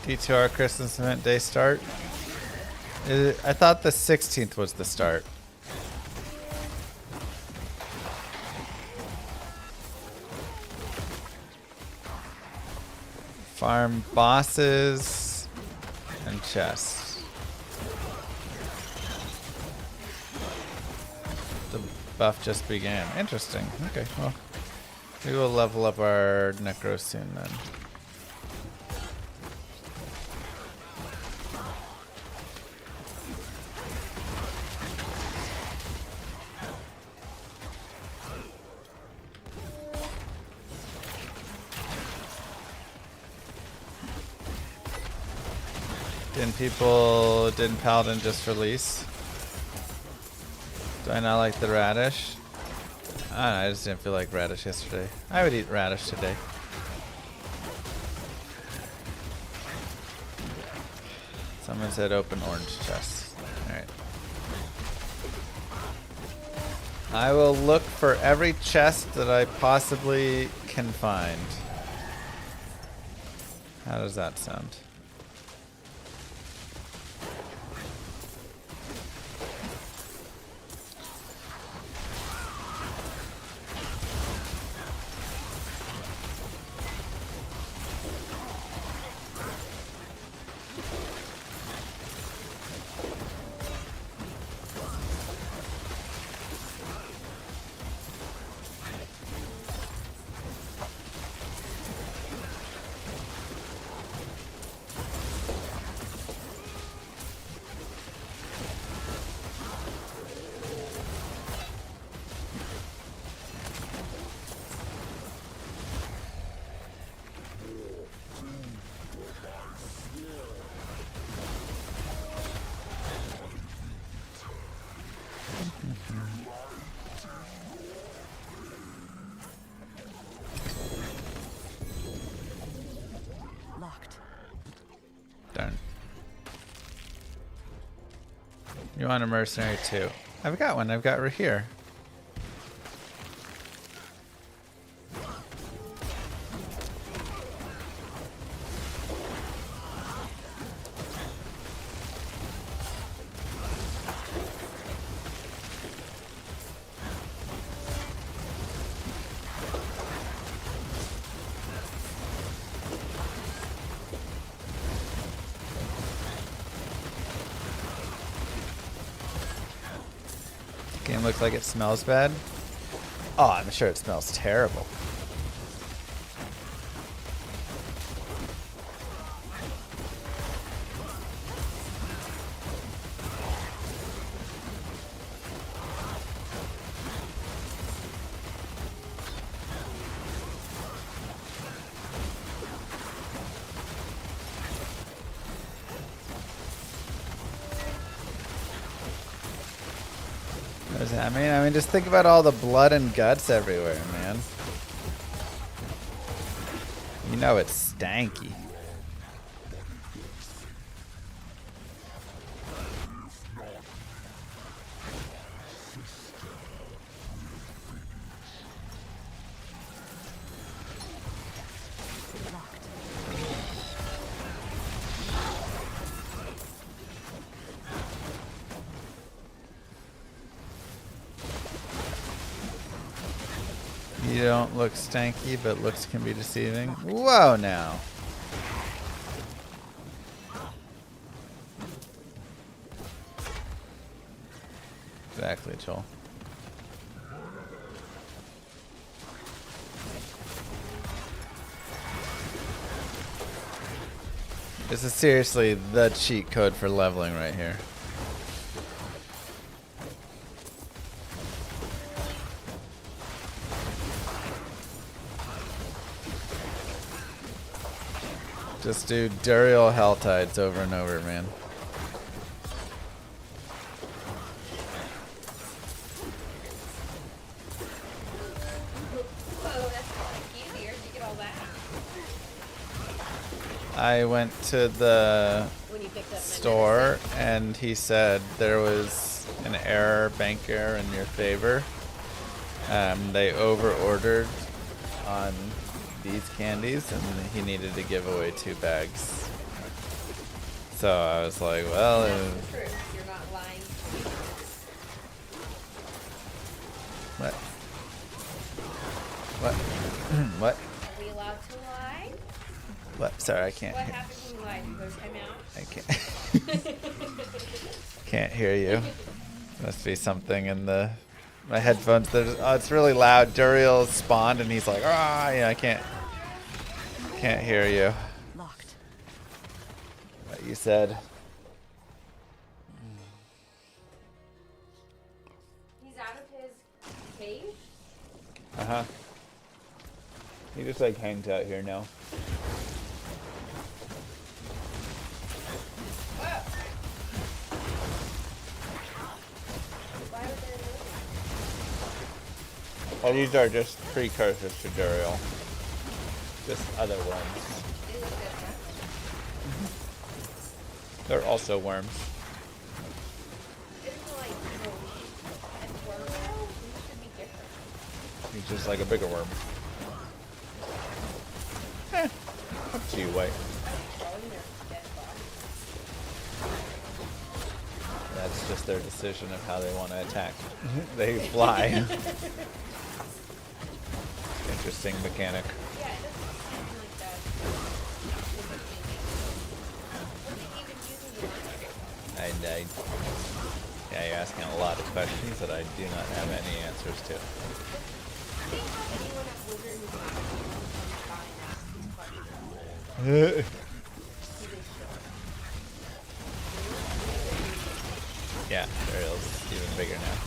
Speaker 2: D2R Christmas event day start. I thought the 16th was the start. Farm bosses and chests. The buff just began. Interesting. Okay, well, we will level up our Necro soon then. Didn't Paladin just release? Do I not like the radish? I don't know, I just didn't feel like radish yesterday. I would eat radish today. Someone said open orange chest. Alright. I will look for every chest that I possibly can find. How does that sound? Darn. You want a mercenary too? I've got one. I've got right here. Game looks like it smells bad. Oh, I'm sure it smells terrible. What does that mean? I mean, just think about all the blood and guts everywhere, man. You know it's stanky. You don't look stanky, but looks can be deceiving. Whoa, now. Exactly, Joel. This is seriously the cheat code for leveling right here. Just do Duriel Hell Tides over and over, man. I went to the store and he said there was an error, bank error in your favor. They over-ordered on these candies and he needed to give away 2 bags. So I was like, well,
Speaker 5: That's the truth. You're not lying to me.
Speaker 2: what? What? What?
Speaker 5: Are we allowed to lie?
Speaker 2: What? Sorry, I can't.
Speaker 5: What happens when we lie? Do you go time out?
Speaker 2: I can't. Can't hear you. Must be something in my headphones. It's really loud. Duriel spawned and he's like, ah, yeah, I can't hear you.
Speaker 7: Locked.
Speaker 2: What you said.
Speaker 5: He's out of his cave?
Speaker 2: Uh-huh. He just like hangs out here now.
Speaker 5: Why would they move?
Speaker 2: Well, these are just precursors to Duriel. Just other worms.
Speaker 5: They look different.
Speaker 2: They're also worms.
Speaker 5: It's like, and worm now? These should be different.
Speaker 2: He's just like a bigger worm. Up to you, White.
Speaker 5: Throwing their dead bodies.
Speaker 2: That's just their decision of how they want to attack. They fly. Interesting mechanic.
Speaker 5: Yeah, it doesn't seem like that. What are they even using the monster?
Speaker 2: Yeah, you're asking a lot of questions that I do not have any answers to.
Speaker 5: Do they have anyone at Blizzard who's not going to try and ask these questions? Do they should?
Speaker 2: Yeah, Duriel's even bigger now.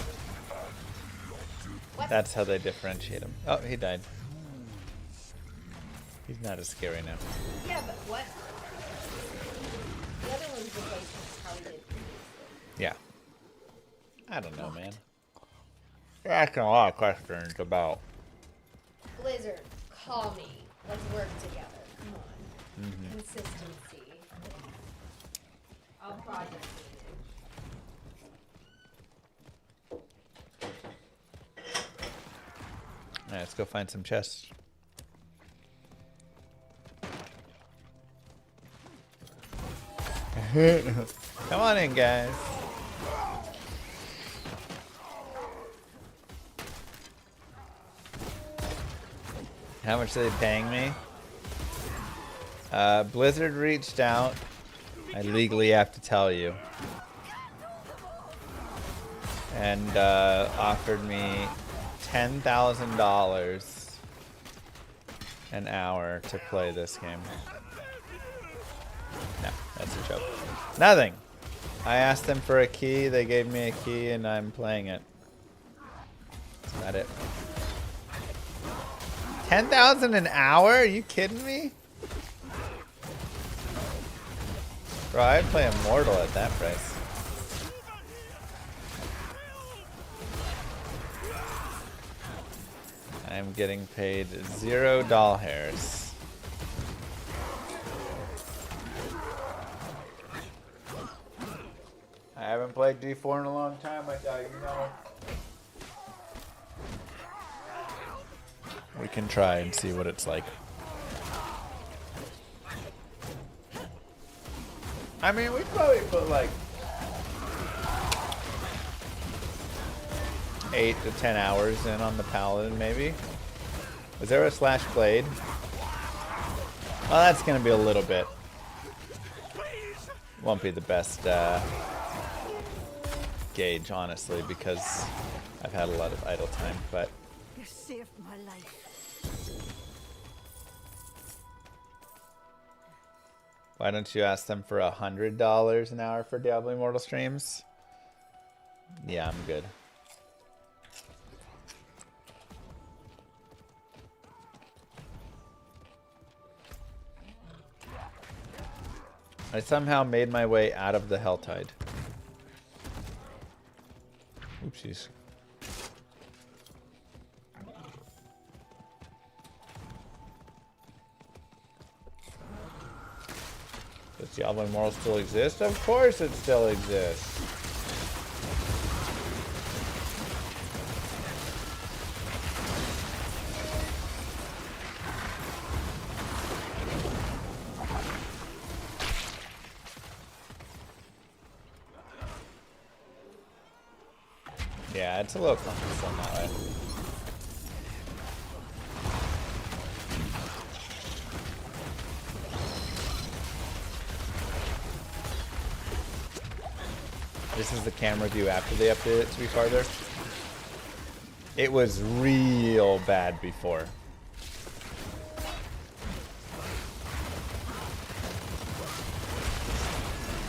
Speaker 5: What?
Speaker 2: That's how they differentiate him. Oh, he died. He's not as scary now.
Speaker 5: Yeah, but what? The other one's replacements, how he did previously.
Speaker 2: Yeah. I don't know, man. You're asking a lot of questions about.
Speaker 5: Blizzard, call me. Let's work together. Come on. Consistency. I'll project manage.
Speaker 2: Alright, let's go find some chests. Come on in, guys. How much are they paying me? Blizzard reached out. I legally have to tell you. And offered me $10,000 an hour to play this game. No, that's a joke. Nothing. I asked them for a key, they gave me a key, and I'm playing it. That's about it. 10,000 an hour? Are you kidding me? Bro, I'd play Immortal at that price. I'm getting paid 0 doll hairs. I haven't played D4 in a long time, I thought, you know. We can try and see what it's like. I mean, we'd probably put like 8 to 10 hours in on the Paladin, maybe. Was there a slash blade? Well, that's gonna be a little bit. Won't be the best gauge, honestly, because I've had a lot of idle time, but
Speaker 7: You saved my life.
Speaker 2: why don't you ask them for $100 an hour for Diablo Immortal streams? Yeah, I'm good. I somehow made my way out of the Helltide. Oopsies. Does Diablo Immortal still exist? Of course it still exists. Yeah, it's a little cumbersome that way. This is the camera view after they updated it to be farther. It was real bad before.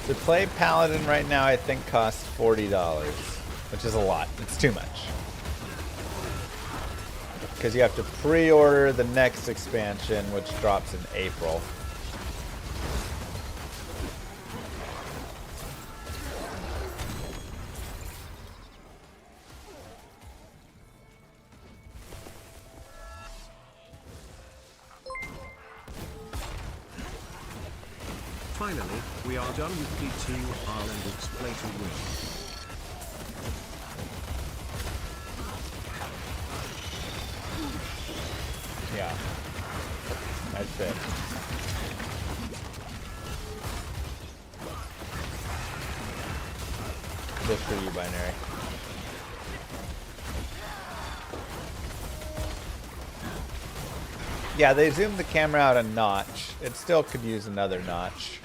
Speaker 2: To play Paladin right now, I think costs $40, which is a lot. It's too much. Because you have to pre-order the next expansion, which drops in April.
Speaker 10: Finally, we are done with P2 and it's play to win.
Speaker 2: Yeah. That's it. Just for you, Binary. Yeah, they zoomed the camera out a notch. It still could use another notch.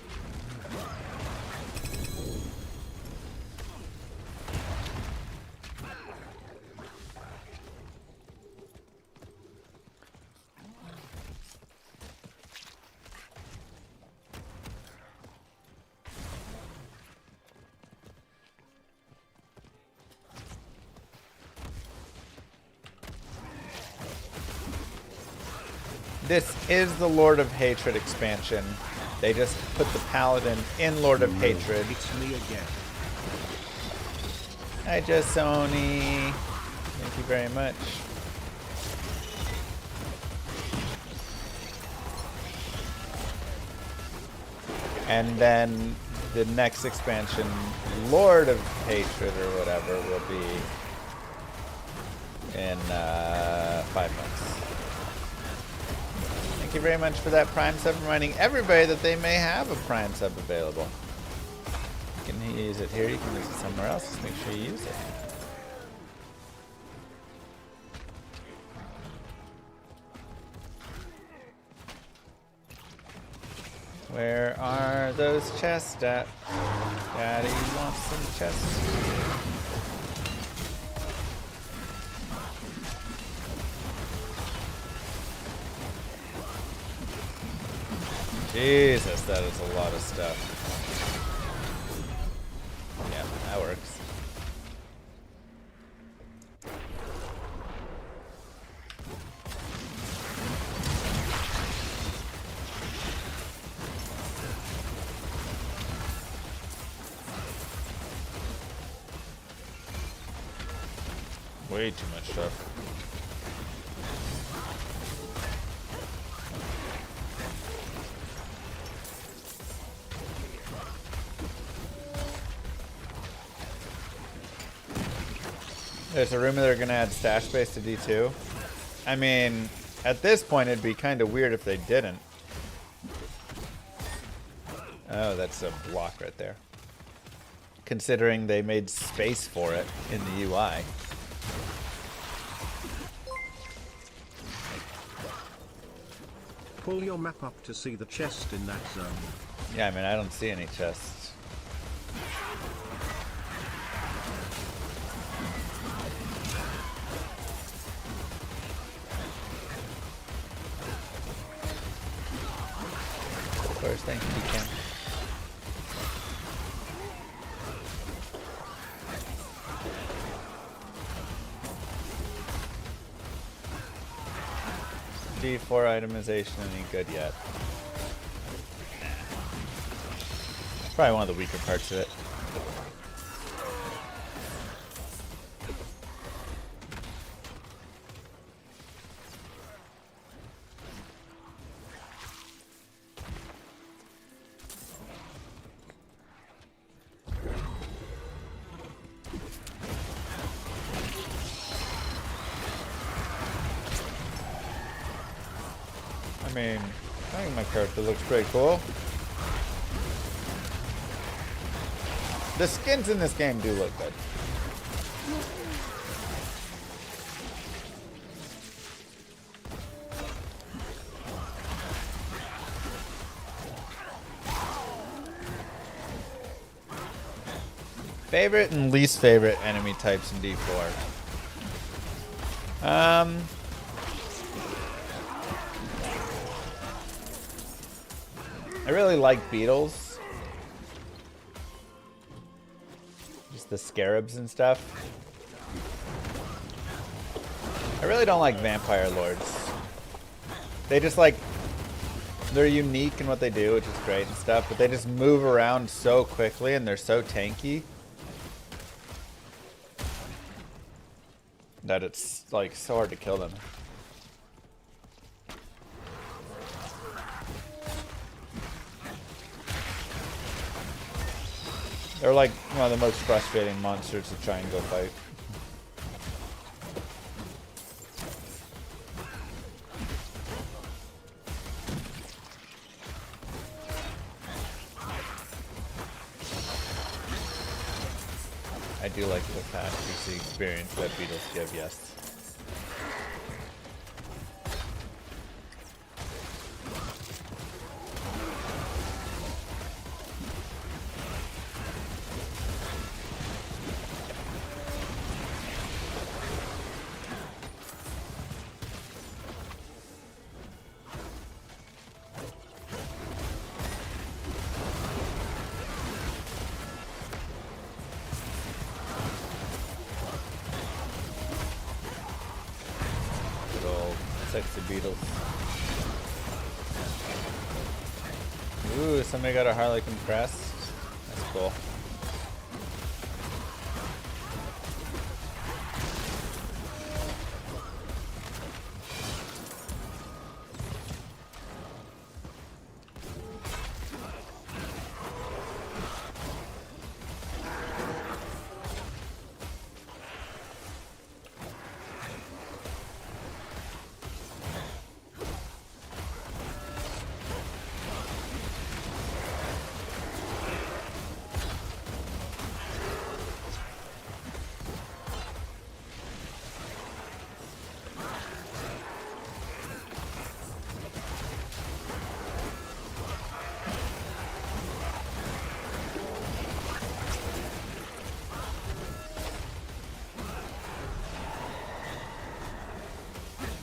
Speaker 2: This is the Lord of Hatred expansion. They just put the Paladin in Lord of Hatred.
Speaker 10: It's me again.
Speaker 2: Hi, just Sony. Thank you very much. And then the next expansion, Lord of Hatred or whatever, will be in 5 months. Thank you very much for that Prime sub, reminding everybody that they may have a Prime sub available. You can use it here, you can use it somewhere else. Just make sure you use it. Where are those chests at? Daddy wants some chests. Jesus, that is a lot of stuff. Yeah, that works. Way too much stuff. There's a rumor they're gonna add stash space to D2. I mean, at this point it'd be kind of weird if they didn't. Oh, that's a block right there. Considering they made space for it in the UI.
Speaker 10: Pull your map up to see the chest in that zone.
Speaker 2: Yeah, I mean, I don't see any chests. Of course, thank you, Ken. D4 itemization any good yet? Nah. It's probably one of the weaker parts of it. I mean, I think my character looks pretty cool. The skins in this game do look good. Favorite and least favorite enemy types in D4. I really like beetles. Just the scarabs and stuff. I really don't like vampire lords. They just like, they're unique in what they do, which is great and stuff, but they just move around so quickly and they're so tanky that it's like so hard to kill them. They're like one of the most frustrating monsters to try and go fight. I do like the fast PC experience that beetles give, yes. Sexy beetles. Ooh, somebody got a Harlequin crest. That's cool.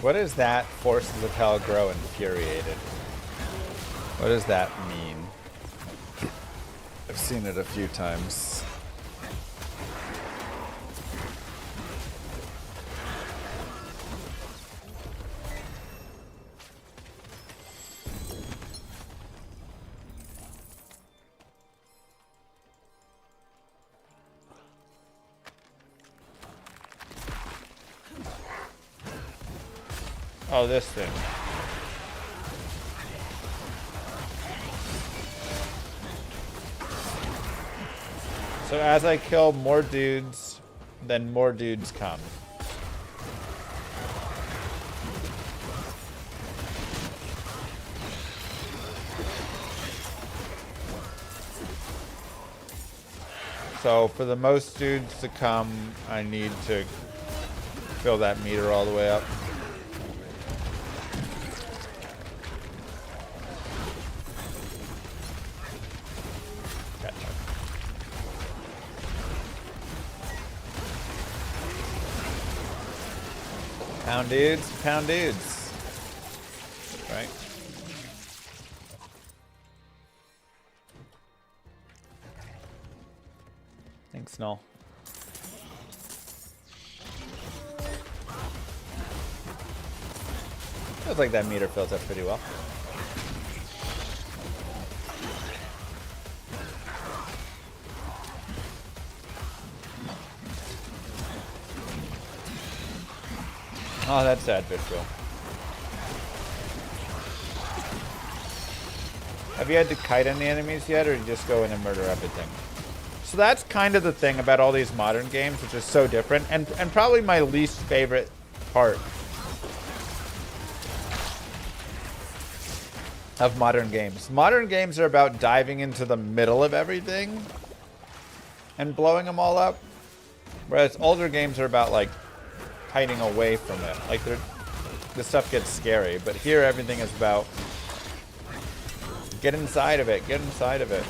Speaker 2: What is that? Forces of hell grow infuriated. What does that mean? I've seen it a few times. Oh, this thing. So as I kill more dudes, then more dudes come. So for the most dudes to come, I need to fill that meter all the way up. Pound dudes. Right? Thanks, Null. Feels like that meter fills up pretty well. Oh, that's sad, Vitriol. Have you had to kite any enemies yet, or you just go in and murder everything? So that's kind of the thing about all these modern games, which is so different, and probably my least favorite part of modern games. Modern games are about diving into the middle of everything and blowing them all up, whereas older games are about, like, hiding away from it. Like, the stuff gets scary, but here everything is about get inside of it, get inside of it.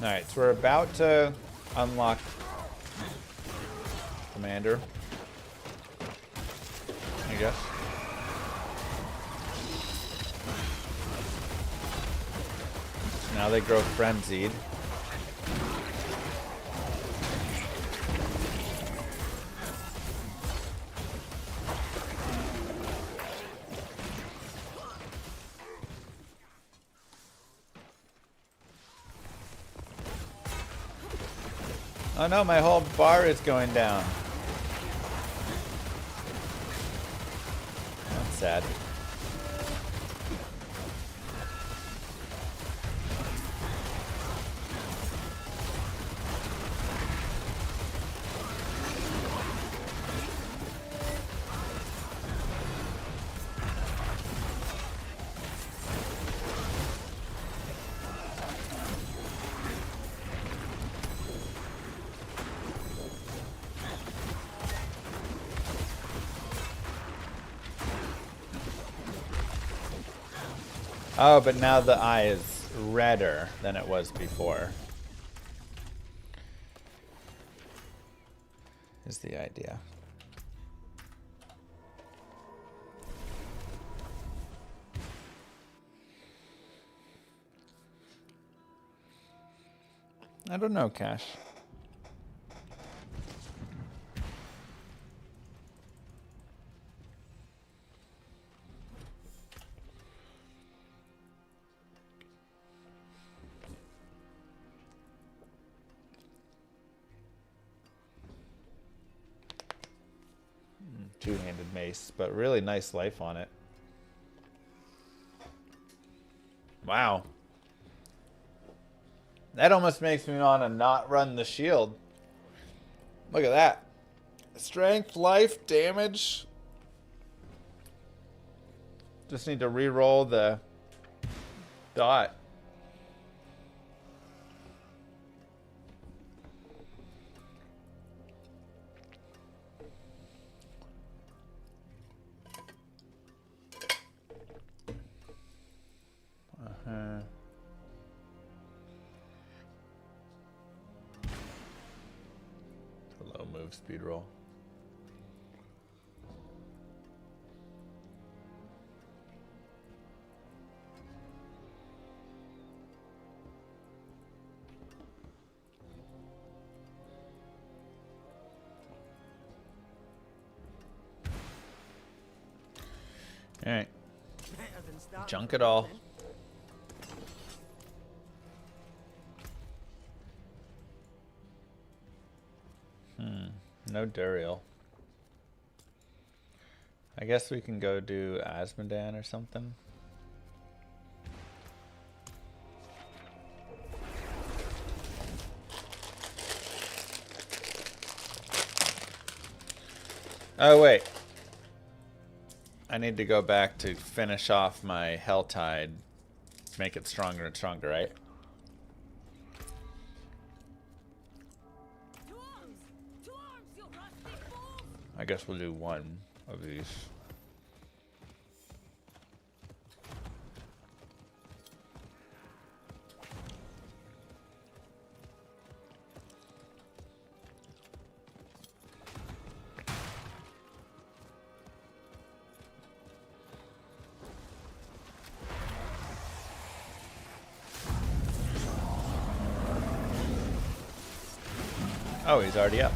Speaker 2: Alright, so we're about to unlock Commander, I guess. Now they grow frenzied. Oh no, my whole bar is going down. That's sad. Oh, but now the eye is redder than it was before. Is the idea. I don't know, Cash. Two-handed mace, but really nice life on it. Wow. That almost makes me want to not run the shield. Look at that. Strength, life, damage. Just need to re-roll the dot. Low move speed roll. All right. Junk it all. No Duriel. I guess we can go do Asmodan or something. Oh wait. I need to go back to finish off my Helltide. Make it stronger and stronger, right? I guess we'll do one of these. Oh, he's already up.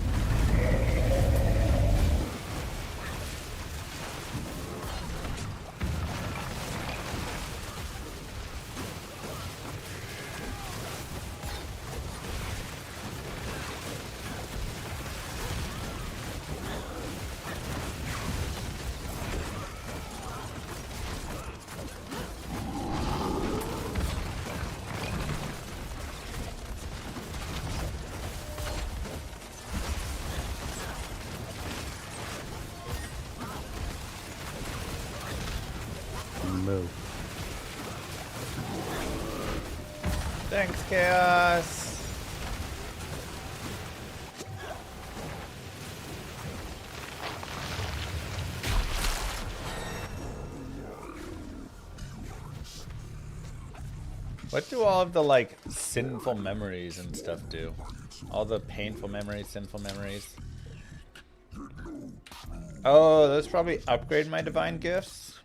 Speaker 9: Move.
Speaker 2: Thanks, Chaos. What do all of the like sinful memories and stuff do? All the painful memories, sinful memories. Oh, those probably upgrade my divine gifts.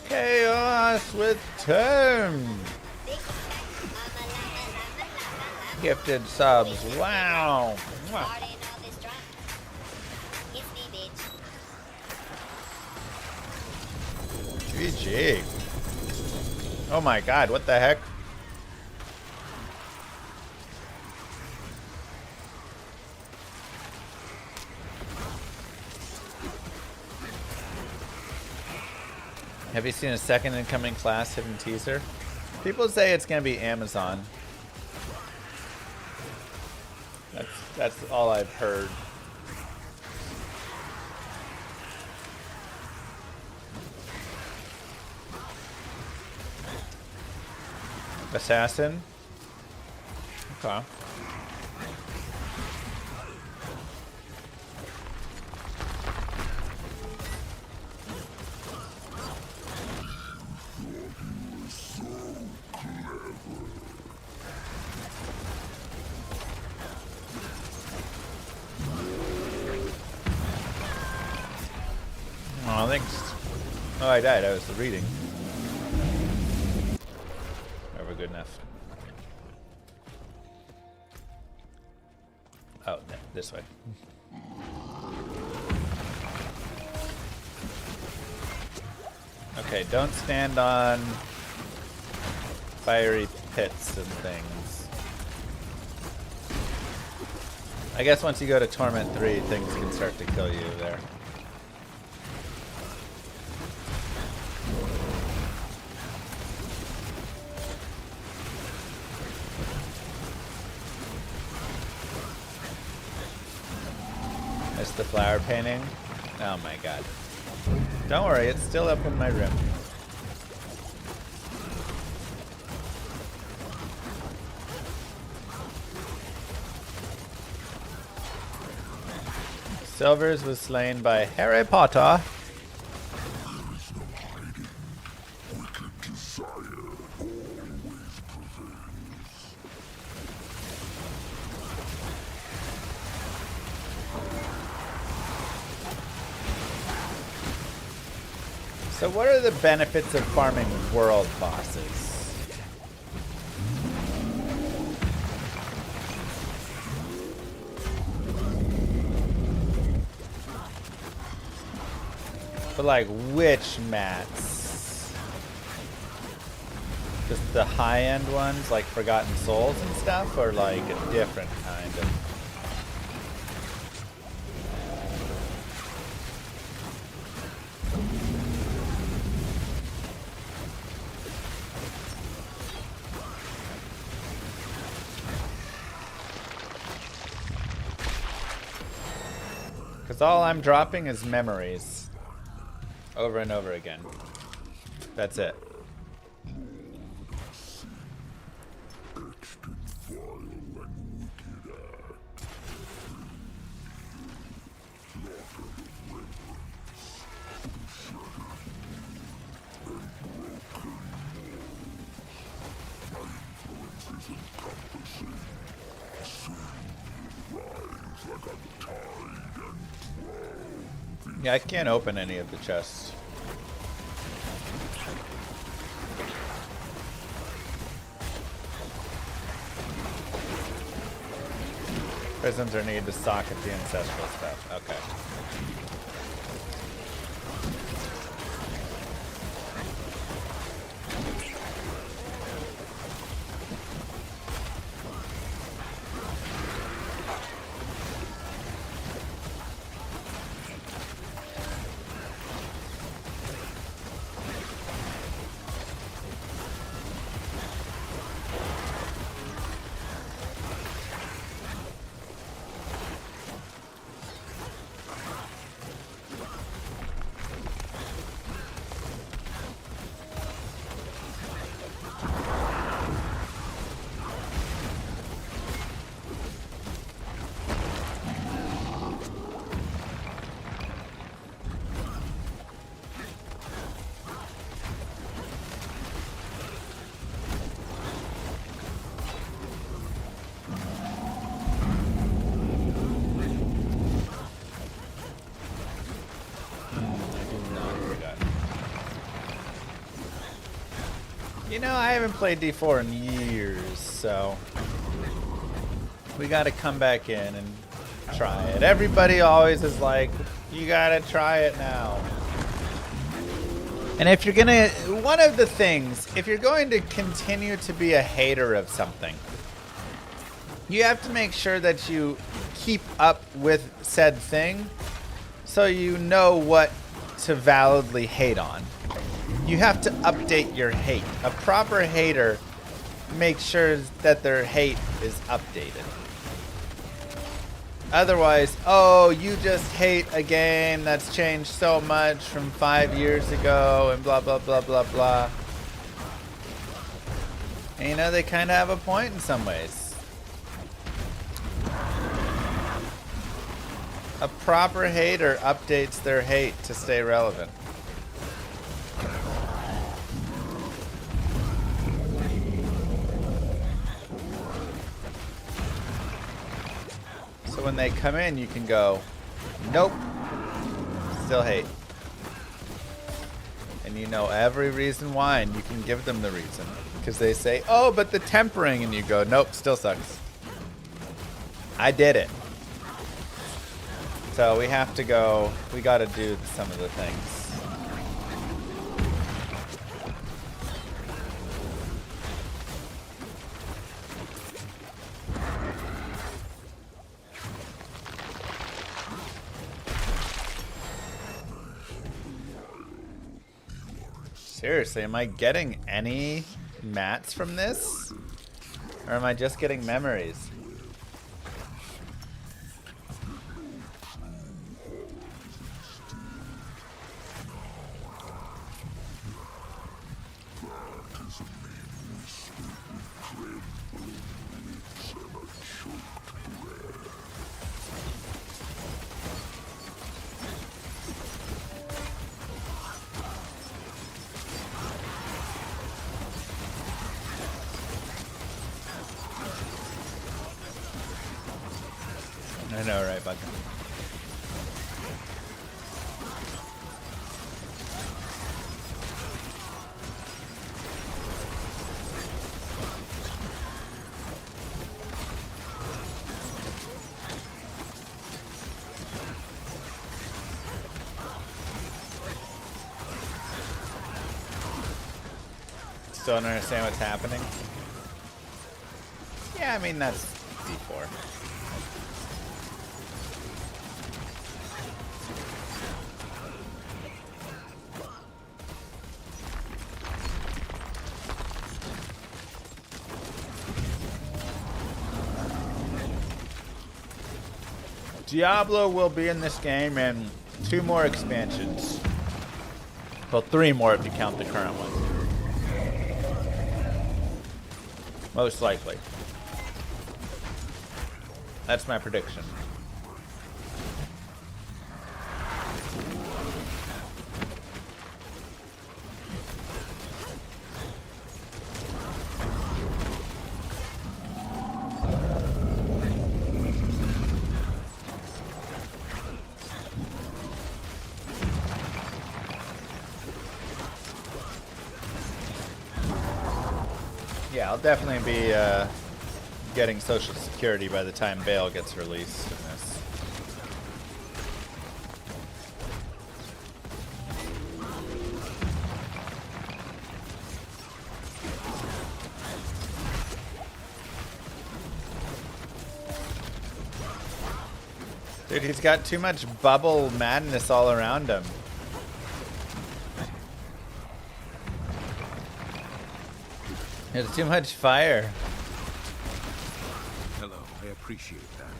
Speaker 2: Chaos with 10. Gifted subs. Wow. Mwah. GG. Oh my god, what the heck? Have you seen a second incoming class hidden teaser? People say it's gonna be Amazon. That's all I've heard. Assassin? Okay. Oh, thanks. Oh, I died. I was reading. Never good enough. Oh, no, this way. Okay, don't stand on fiery pits and things. I guess once you go to Torment 3, things can start to kill you there. Missed the flower painting. Oh my god. Don't worry, it's still up in my room. Silvers was slain by Harry Potter. So what are the benefits of farming world bosses? But like which mats? Just the high-end ones like Forgotten Souls and stuff, or like a different kind of? Because all I'm dropping is memories. Over and over again. That's it. Yeah, I can't open any of the chests. Prisms are needed to socket the ancestral stuff. Okay. You know, I haven't played D4 in years, so we gotta come back in and try it. Everybody always is like, you gotta try it now. And if you're gonna, one of the things, if you're going to continue to be a hater of something, you have to make sure that you keep up with said thing so you know what to validly hate on. You have to update your hate. A proper hater makes sure that their hate is updated. Otherwise, oh, you just hate a game that's changed so much from 5 years ago and blah, blah, blah, blah, blah. And you know, they kind of have a point in some ways. A proper hater updates their hate to stay relevant. So when they come in, you can go, nope, still hate. And you know every reason why, and you can give them the reason. Because they say, oh, but the tempering, and you go, nope, still sucks. I did it. So we have to go, we gotta do some of the things. Seriously, am I getting any mats from this? Or am I just getting memories? I know, right, Buck? Still don't understand what's happening? Yeah, I mean, that's D4. Diablo will be in this game in 2 more expansions. Well, 3 more if you count the current one. Most likely. That's my prediction. Yeah, I'll definitely be getting Social Security by the time bail gets released in this. Dude, he's got too much bubble madness all around him. There's too much fire.
Speaker 3: Hello, I appreciate that.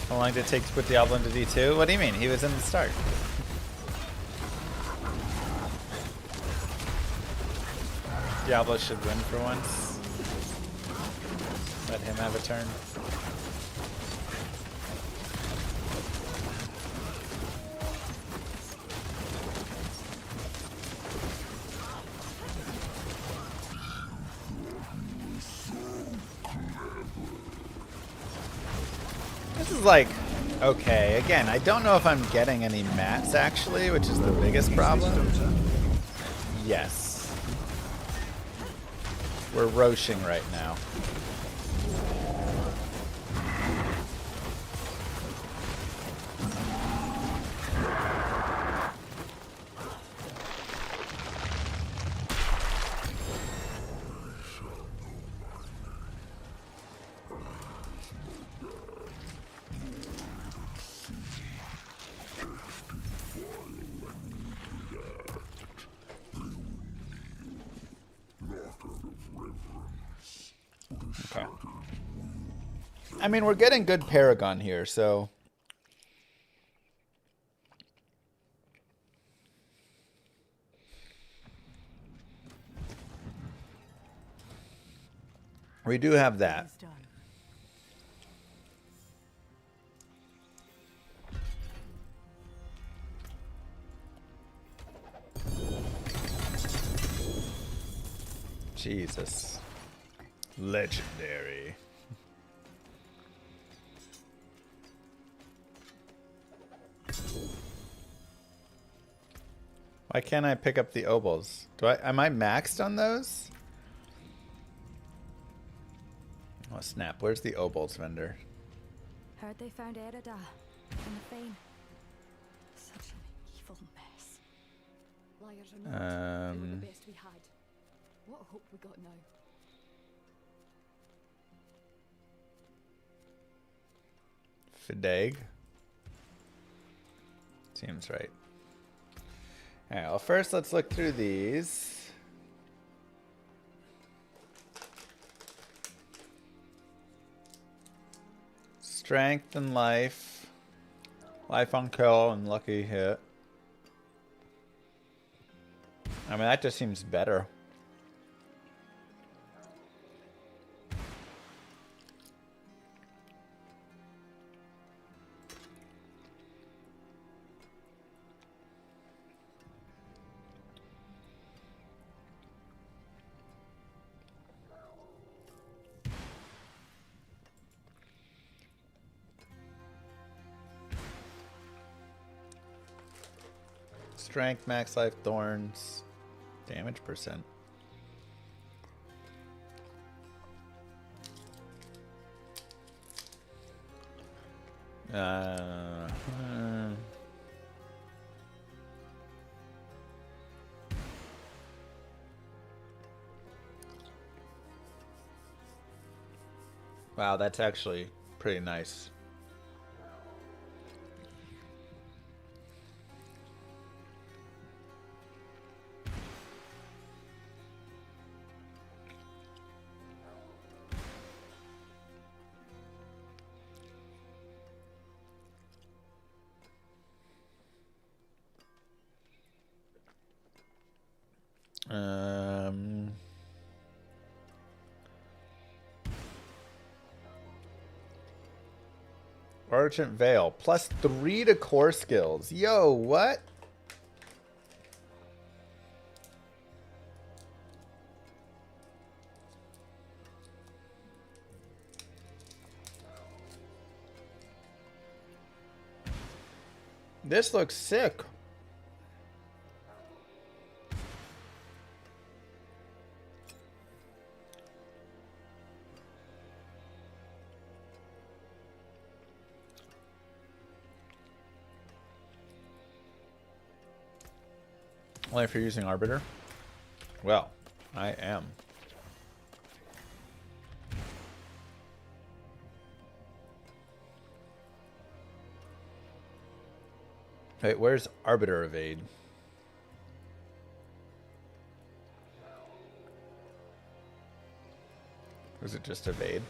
Speaker 2: How long did it take to put Diablo into D2? What do you mean? He was in the start. Diablo should win for once. Let him have a turn. This is like Okay, again, I don't know if I'm getting any mats actually, which is the biggest problem. Yes. We're roaching right now. Okay. I mean, we're getting good Paragon here, so... We do have that.
Speaker 7: It's done.
Speaker 2: Jesus. Legendary. Why can't I pick up the obols? Am I maxed on those? Oh snap, where's the obols vendor?
Speaker 7: Heard they found Erida in the Fane. Such an evil mess.
Speaker 5: Liars or not, they were the best we had. What a hope we got now.
Speaker 2: Fideg. Seems right. Alright, well first let's look through these. Strength and life. Life on kill and lucky hit. I mean, that just seems better. Strength, max life, thorns, damage percent. Wow, that's actually pretty nice. Argent Veil, +3 to core skills. Yo, what? This looks sick. Only if you're using Arbiter? Well, I am. Wait, where's Arbiter Evade? Or is it just Evade?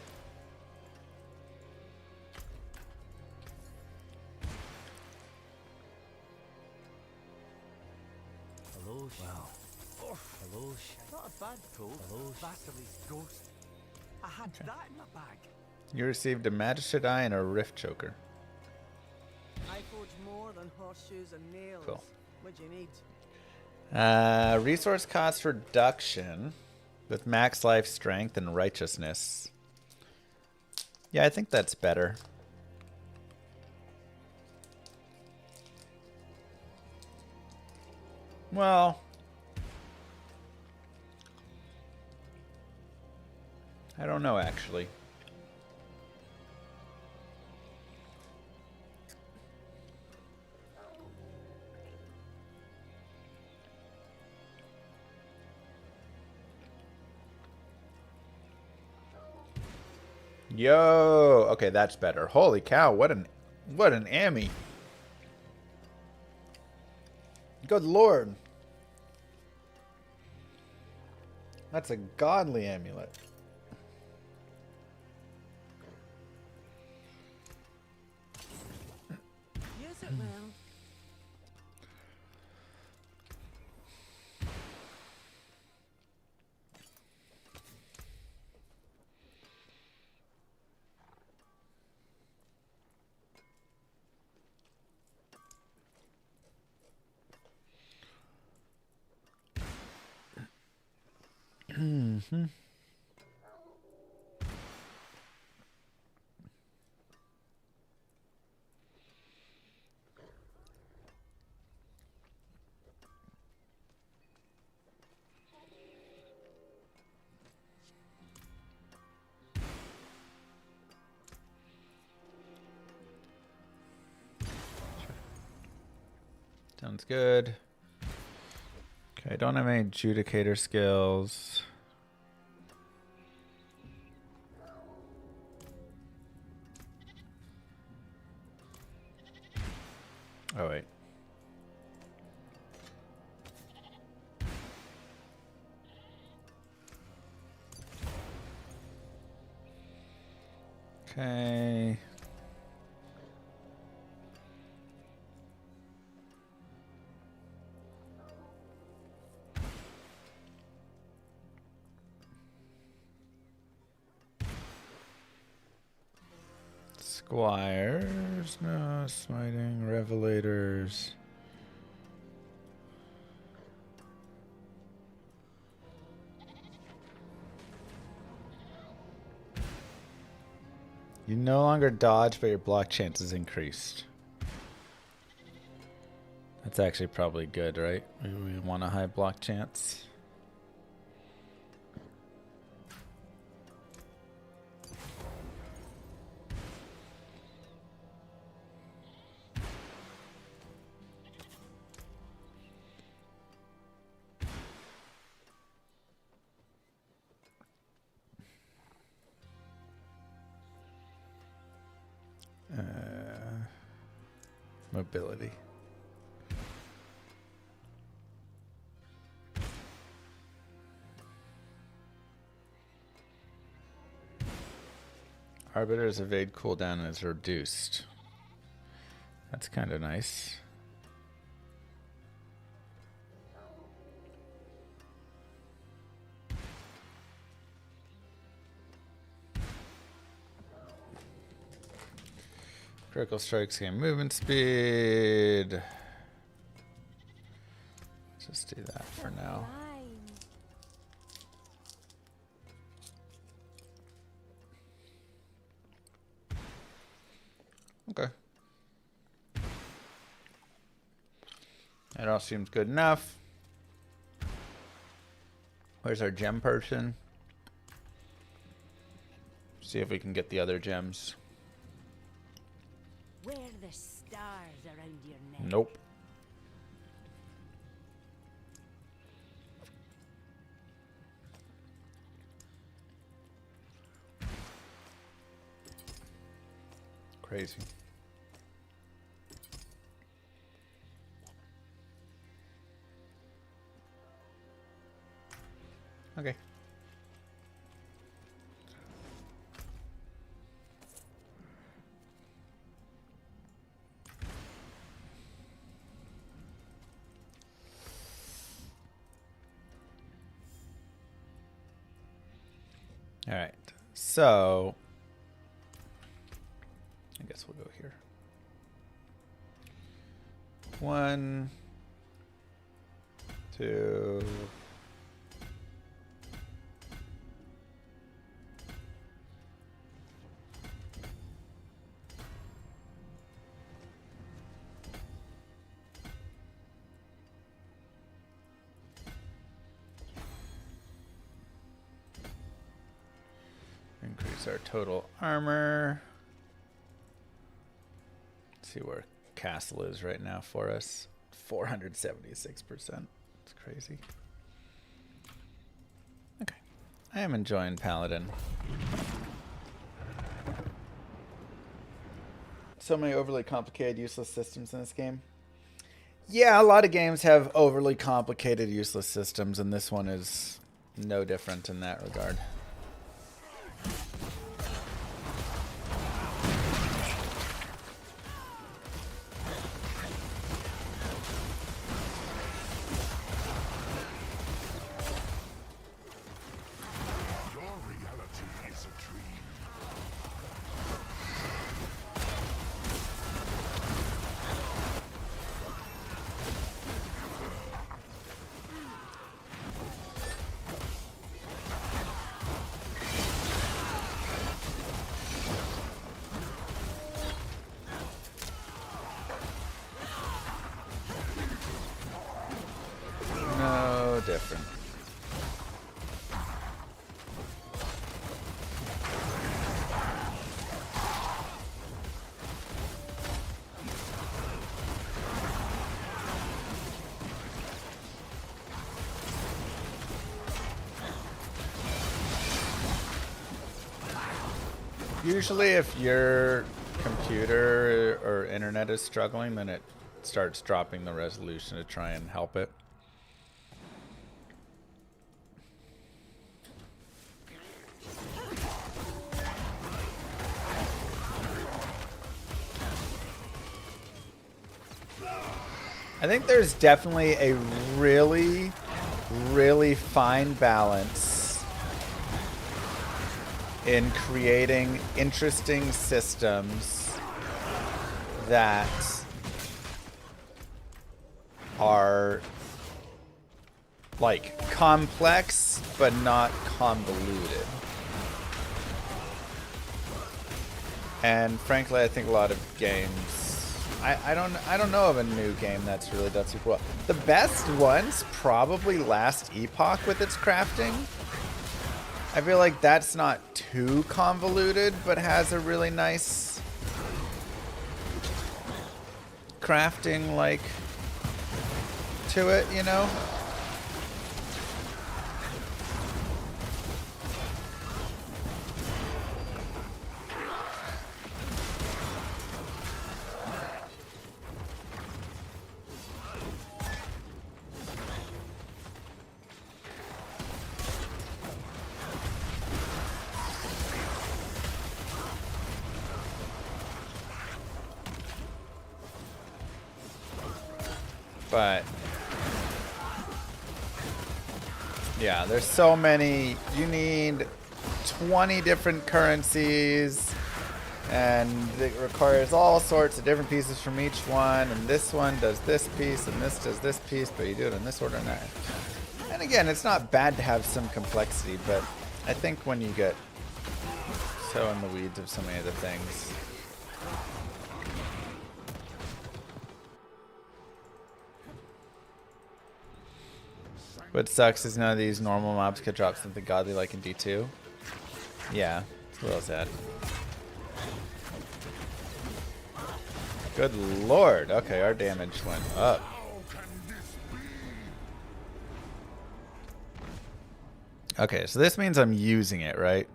Speaker 8: Wow. Hello, not a bad pull. Hello, Vasily's ghost. I had that in my bag.
Speaker 2: You received a Magistrate Eye and a Rift Choker.
Speaker 9: I forge more than horseshoes and nails.
Speaker 2: Cool.
Speaker 9: What do you need?
Speaker 2: Resource cost reduction with max life, strength, and righteousness. Yeah, I think that's better. Well, I don't know actually. Yo, okay, that's better. Holy cow, what an Ammy. Good lord. That's a godly amulet.
Speaker 9: Use it well.
Speaker 2: Sounds good. Okay, I don't have any adjudicator skills. Oh, wait. Okay. Squires, no, smiting, revelators. You no longer dodge, but your block chance is increased. That's actually probably good, right? We want a high block chance. Mobility. Arbiter's evade cooldown is reduced. That's kind of nice. Critical strikes gain movement speed. Let's just do that for now. Okay. That all seems good enough. Where's our gem person? See if we can get the other gems.
Speaker 4: Wear the stars around your neck.
Speaker 2: Nope. Crazy. Okay. All right. So I guess we'll go here. 1, 2. What's our total armor? Let's see where castle is right now for us. 476%. It's crazy. Okay. I am enjoying Paladin. So many overly complicated, useless systems in this game. Yeah, a lot of games have overly complicated, useless systems, and this one is no different in that regard.
Speaker 3: Your reality is a dream.
Speaker 2: No different. Usually if your computer or internet is struggling, then it starts dropping the resolution to try and help it. I think there's definitely a really, really fine balance in creating interesting systems that are like complex but not convoluted. And frankly, I think a lot of games, I don't know of a new game that's really done super well. The best ones probably Last Epoch with its crafting. I feel like that's not too convoluted, but has a really nice crafting like to it, you know? But yeah, there's so many. You need 20 different currencies, and it requires all sorts of different pieces from each one. And this one does this piece, and this does this piece, but you do it in this order and that. And again, it's not bad to have some complexity, but I think when you get so in the weeds of so many of the things. What sucks is none of these normal mobs could drop something godly like in D2. Yeah, it's a little sad. Good lord. Okay, our damage went up. Okay, so this means I'm using it, right?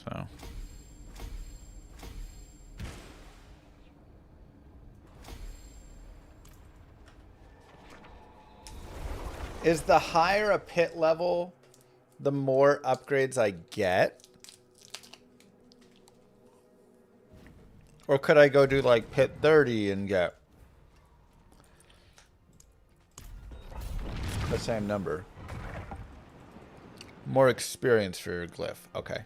Speaker 2: So. Is the higher a pit level, the more upgrades I get? Or could I go do like pit 30 and get the same number? More experience for your glyph. Okay.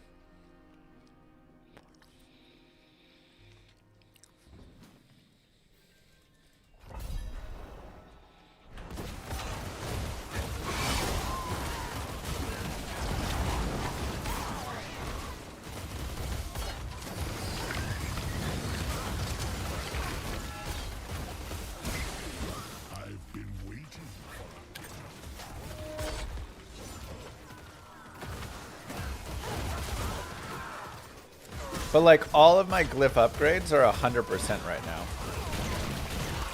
Speaker 2: But like all of my glyph upgrades are 100% right now.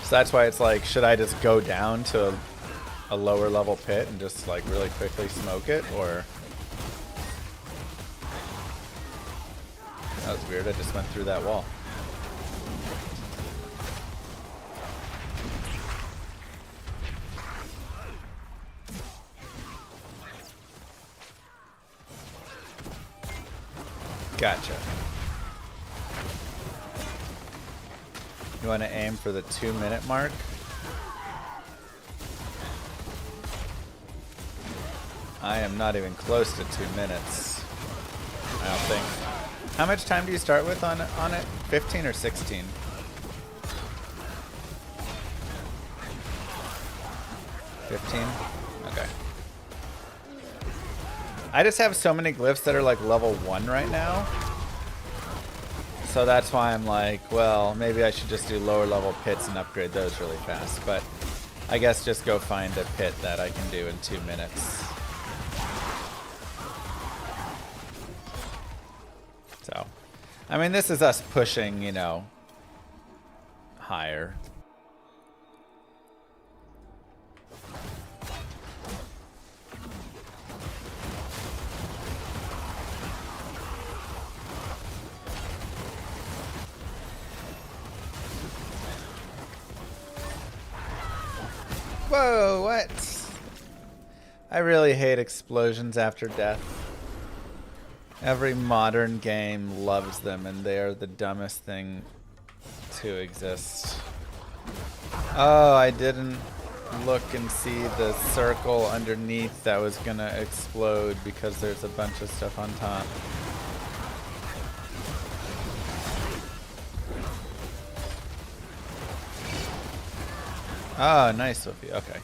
Speaker 2: So that's why it's like, should I just go down to a lower level pit and just like really quickly smoke it, or... That was weird, I just went through that wall. Gotcha. You want to aim for the 2-minute mark? I am not even close to 2 minutes, I don't think. How much time do you start with on it? 15 or 16? 15? Okay. I just have so many glyphs that are like level 1 right now. So that's why I'm like, well, maybe I should just do lower level pits and upgrade those really fast. But I guess just go find a pit that I can do in 2 minutes. So, I mean, this is us pushing, you know, higher. Whoa, what? I really hate explosions after death. Every modern game loves them, and they are the dumbest thing to exist. Oh, I didn't look and see the circle underneath that was gonna explode because there's a bunch of stuff on top. Oh, nice, Sophie. Okay.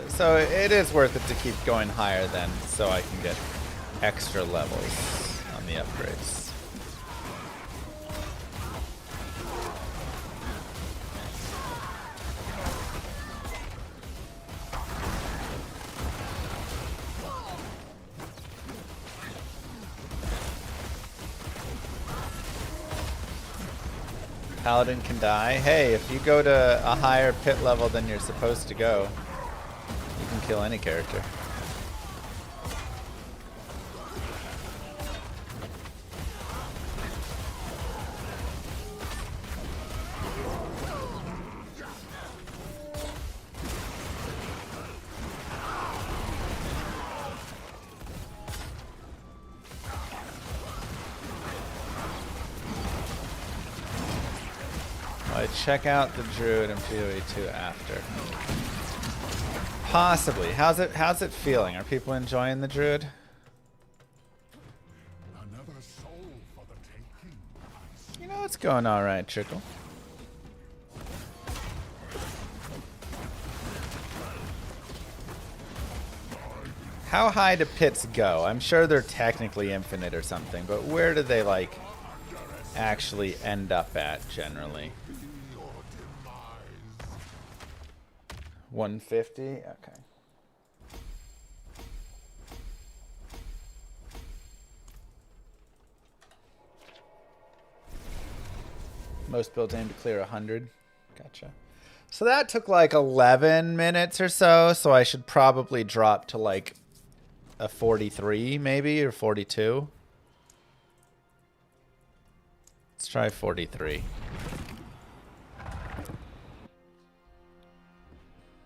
Speaker 2: So it is worth it to keep going higher then, so I can get extra levels on the upgrades. Paladin can die. Hey, if you go to a higher pit level than you're supposed to go, you can kill any character. I check out the druid and PoE 2 after. Possibly. How's it feeling? Are people enjoying the druid?
Speaker 3: Another soul for the taking.
Speaker 2: You know, it's going all right, Trickle. How high do pits go? I'm sure they're technically infinite or something, but where do they like actually end up at generally? 150? Okay. Most builds aim to clear 100. Gotcha. So that took like 11 minutes or so, so I should probably drop to like a 43 maybe, or 42. Let's try 43.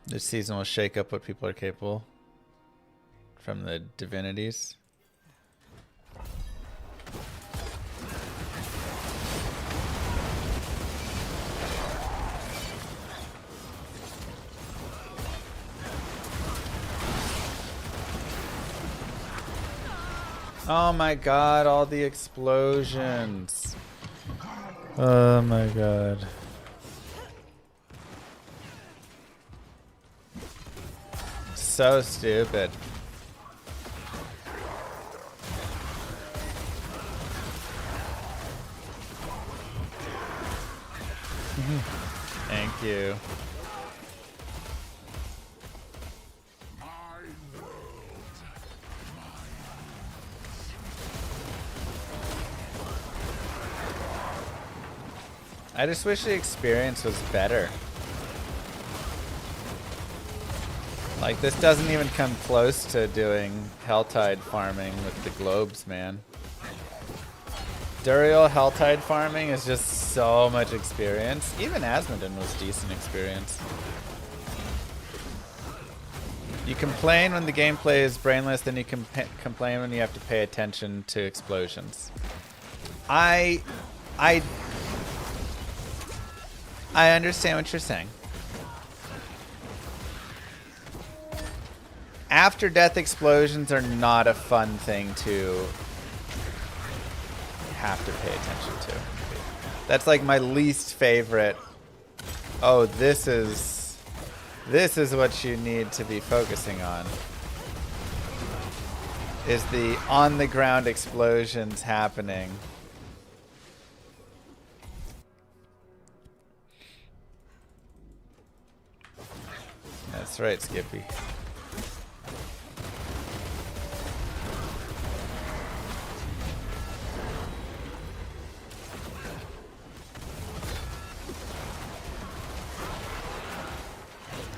Speaker 2: This season will shake up what people are capable from the divinities. Oh my god, all the explosions. Oh my god. So stupid. Thank you.
Speaker 3: My world
Speaker 2: I just wish the experience was better. Like, this doesn't even come close to doing Helltide farming with the globes, man. Duriel Helltide farming is just so much experience. Even Asmodin was decent experience. You complain when the gameplay is brainless, then you complain when you have to pay attention to explosions. I understand what you're saying. After death explosions are not a fun thing to have to pay attention to. That's like my least favorite. Oh, this is what you need to be focusing on. Is the on the ground explosions happening. That's right, Skippy.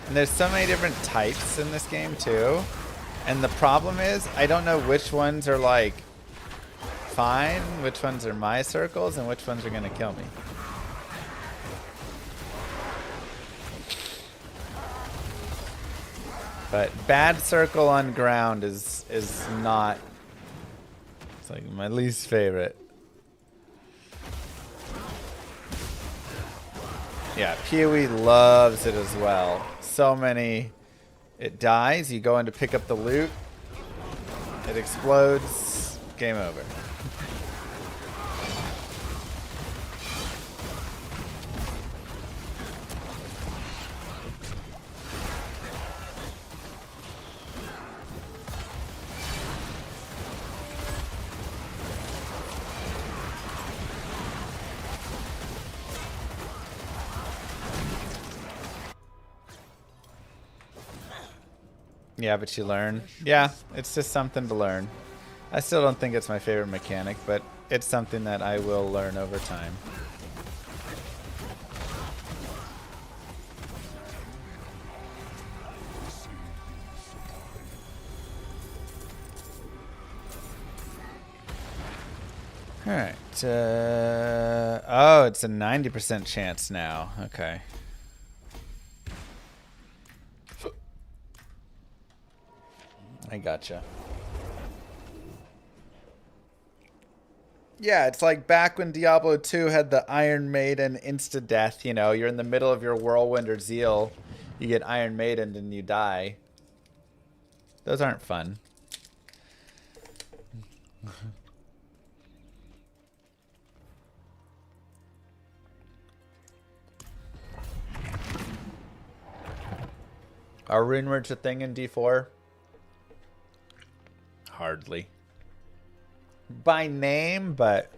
Speaker 2: And there's so many different types in this game too. And the problem is, I don't know which ones are like fine, which ones are my circles, and which ones are gonna kill me. But bad circle on ground is not, it's like my least favorite. Yeah, PoE loves it as well. So many, it dies, you go in to pick up the loot, it explodes, game over. Yeah, but you learn. Yeah, it's just something to learn. I still don't think it's my favorite mechanic, but it's something that I will learn over time. Alright. Oh, it's a 90% chance now. Okay. I gotcha. Yeah, it's like back when Diablo 2 had the Iron Maiden insta-death, you know, you're in the middle of your whirlwind or zeal, you get Iron Maiden and you die. Those aren't fun. Are rune words a thing in D4? Hardly. By name, but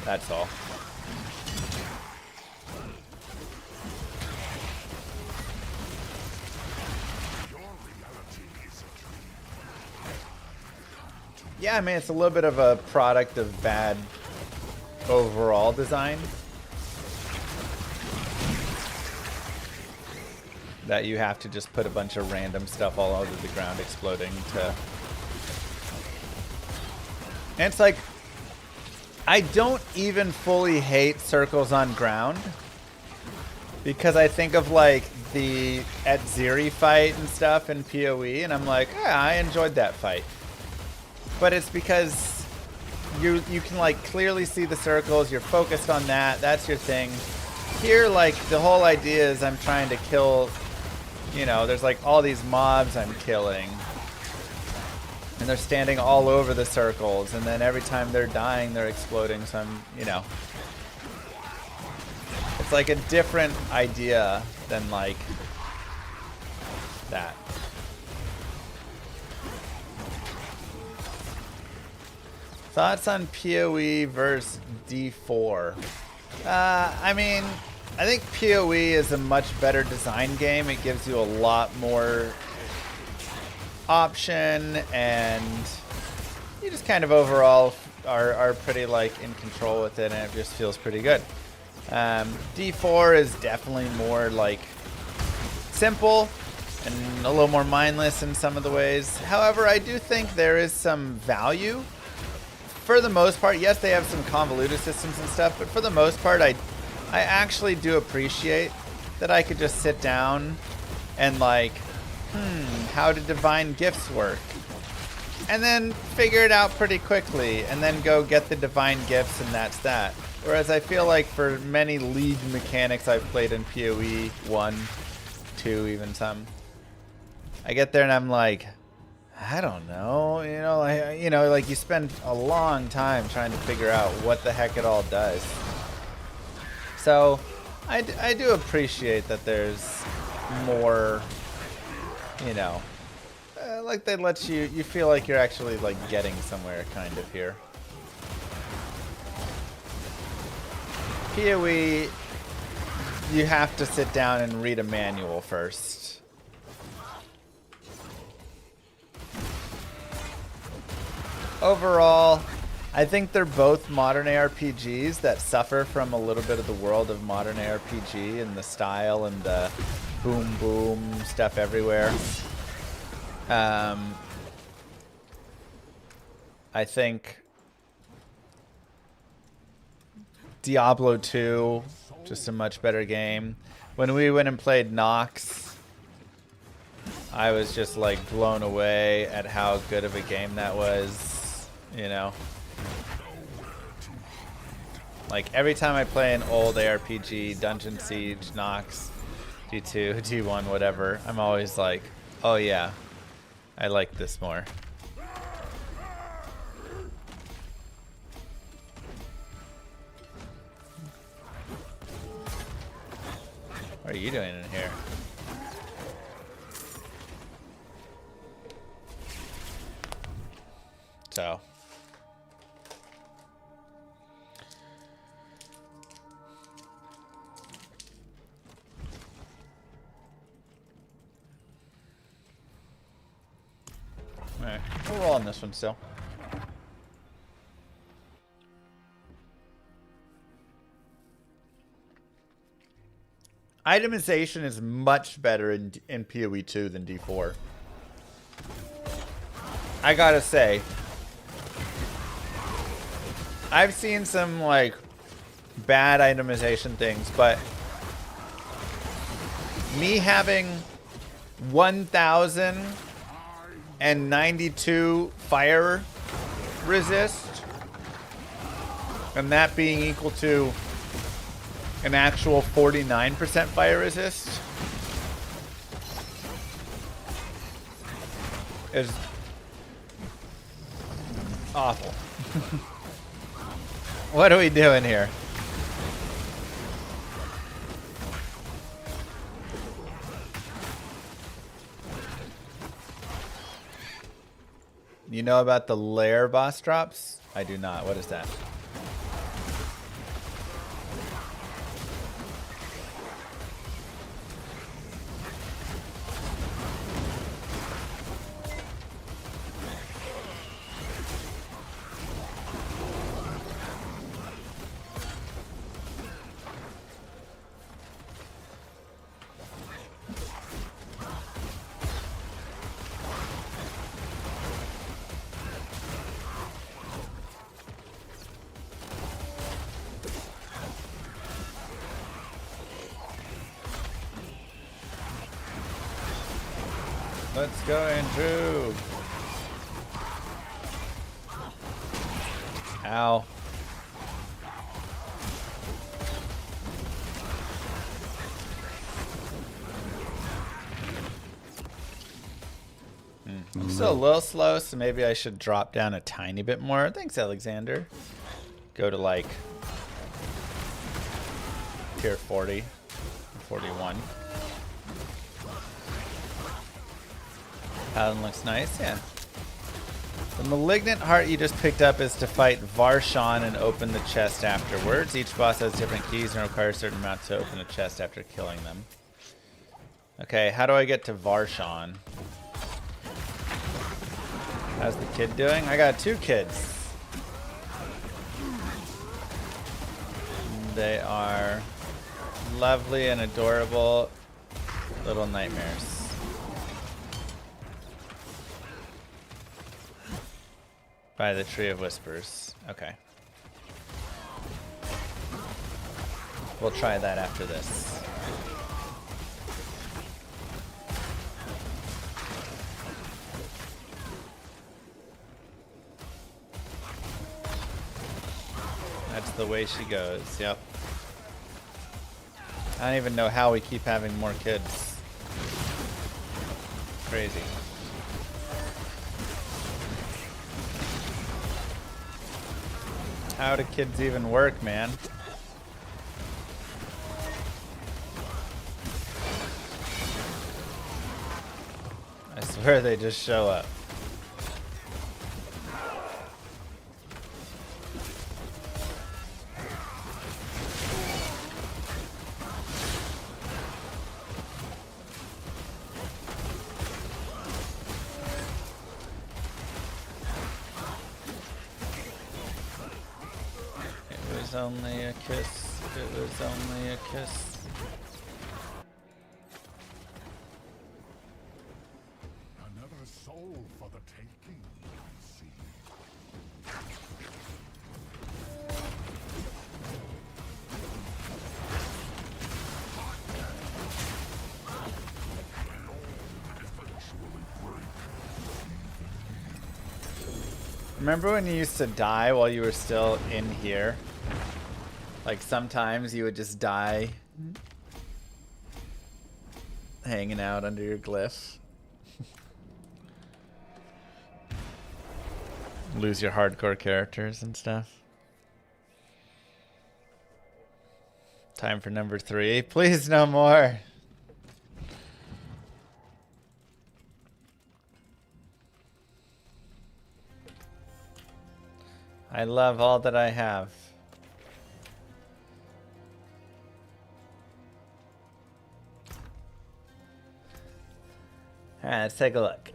Speaker 2: that's all. Yeah, I mean, it's a little bit of a product of bad overall design. That you have to just put a bunch of random stuff all over the ground exploding to... And it's like, I don't even fully hate circles on ground. Because I think of like the Etziri fight and stuff in PoE, and I'm like, yeah, I enjoyed that fight. But it's because you can like clearly see the circles, you're focused on that, that's your thing. Here, like, the whole idea is I'm trying to kill, you know, there's like all these mobs I'm killing. And they're standing all over the circles, and then every time they're dying, they're exploding, so I'm, you know. It's like a different idea than like that. Thoughts on PoE versus D4? I mean, I think PoE is a much better design game. It gives you a lot more option, and you just kind of overall are pretty like in control with it, and it just feels pretty good. D4 is definitely more like simple and a little more mindless in some of the ways. However, I do think there is some value. For the most part, yes, they have some convoluted systems and stuff, but for the most part, I actually do appreciate that I could just sit down and like, how do divine gifts work? And then figure it out pretty quickly, and then go get the divine gifts, and that's that. Whereas I feel like for many league mechanics I've played in PoE 1, 2, even some, I get there and I'm like, I don't know, like you spend a long time trying to figure out what the heck it all does. So I do appreciate that there's more, like they let you feel like you're actually like getting somewhere kind of here. PoE, you have to sit down and read a manual first. Overall, I think they're both modern ARPGs that suffer from a little bit of the world of modern ARPG and the style and the boom boom stuff everywhere. I think Diablo 2, just a much better game. When we went and played Nox, I was just like blown away at how good of a game that was, Like every time I play an old ARPG, Dungeon Siege, Nox, D2, D1, whatever, I'm always like, oh yeah, I like this more. What are you doing in here? So. Alright, we'll roll on this one still. Itemization is much better in PoE 2 than D4. I gotta say, I've seen some like bad itemization things, but me having 1,092 fire resist, and that being equal to an actual 49% fire resist, is awful. What are we doing here? You know about the Laire Boss drops? I do not. What is that? Let's go, Andrew. Ow. I'm still a little slow, so maybe I should drop down a tiny bit more. Thanks, Alexander. Go to like tier 40, 41. Paladin looks nice, yeah. The The malignant heart you just picked up is to fight Varshan and open the chest afterwards. Each boss has different keys and requires a certain amount to open a chest after killing them. Okay, how do I get to Varshan? How's the kid doing? I got 2 kids. They are lovely and adorable little nightmares. By the Tree of Whispers. Okay. We'll try that after this. That's the way she goes, yep. I don't even know how we keep having more kids. Crazy. How do kids even work, man? I swear they just show up. Only a kiss. It was only a kiss.
Speaker 3: Another soul for the taking, I see.
Speaker 2: Remember when you used to die while you were still in here? Like sometimes you would just die hanging out under your glyph. Lose your hardcore characters and stuff. Time for number 3. Please no more. I love all that I have. Alright, let's take a look.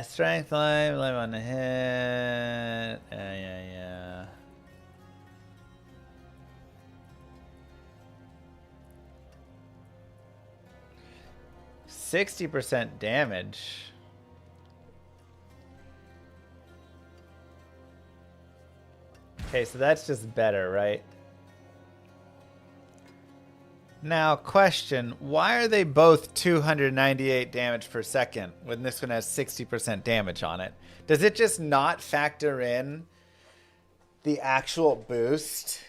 Speaker 2: Strength line on the hit. Yeah. 60% damage. Okay, so that's just better, right? Now, question, why are they both 298 damage per second when this one has 60% damage on it? Does it just not factor in the actual boost?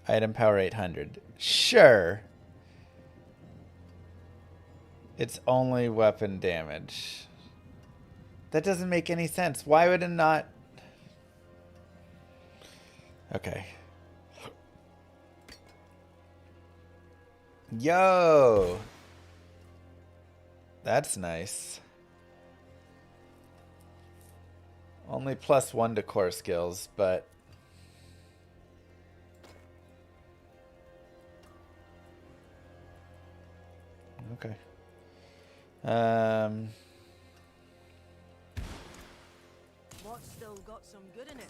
Speaker 2: Item power 800. Sure. It's only weapon damage. That doesn't make any sense. Why would it not... Okay. Yo! That's nice. Only +1 to core skills, but... Okay.
Speaker 9: What's still got some good in it?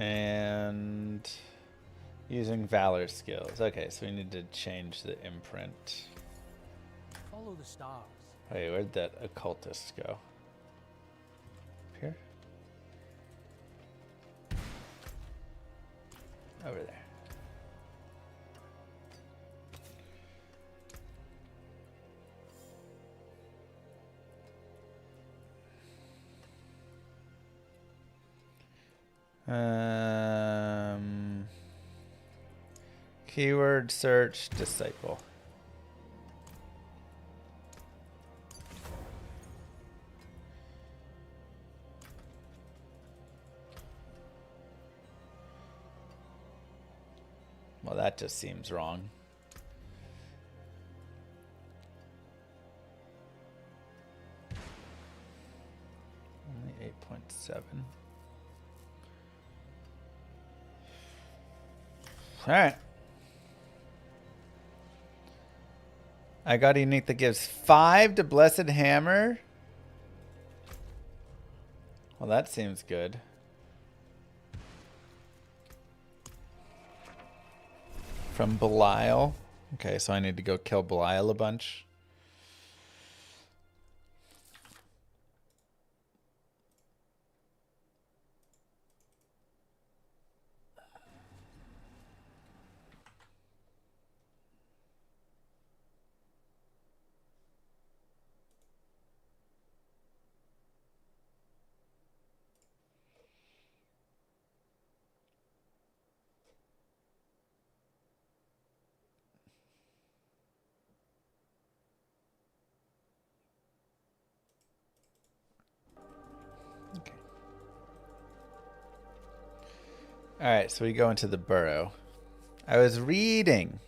Speaker 2: And using Valor skills. Okay, so we need to change the imprint.
Speaker 8: Follow the stars.
Speaker 2: Wait, where'd that occultist go? Up here? Over there. Keyword search disciple. Well, that just seems wrong. Only 8.7. All right. I got a unique that gives 5 to Blessed Hammer. Well, that seems good. From Belial. Okay, so I need to go kill Belial a bunch. Okay. All right, so we go into the burrow. I was reading.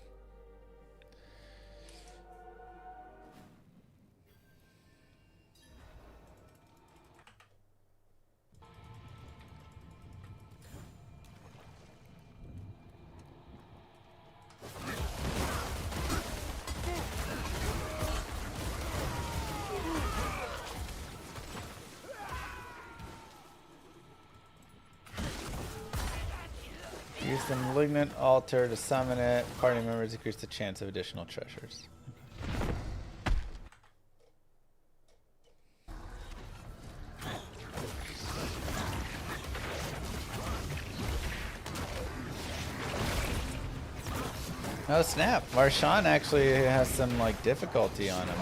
Speaker 2: Use the malignant altar to summon it. Party members increase the chance of additional treasures. Oh snap! Marshawn actually has some like difficulty on him.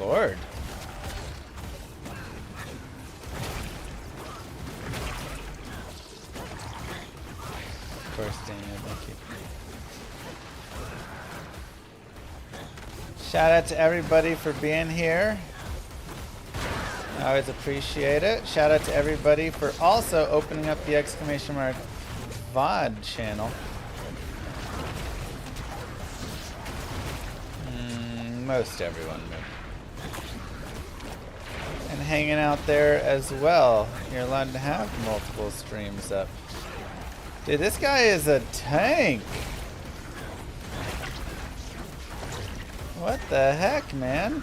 Speaker 2: Lord. Of course, Daniel, thank you. Shout out to everybody for being here. I always appreciate it. Shout out to everybody for also opening up the exclamation mark VOD channel. Most everyone maybe. And hanging out there as well. You're allowed to have multiple streams up. Dude, this guy is a tank. What the heck, man?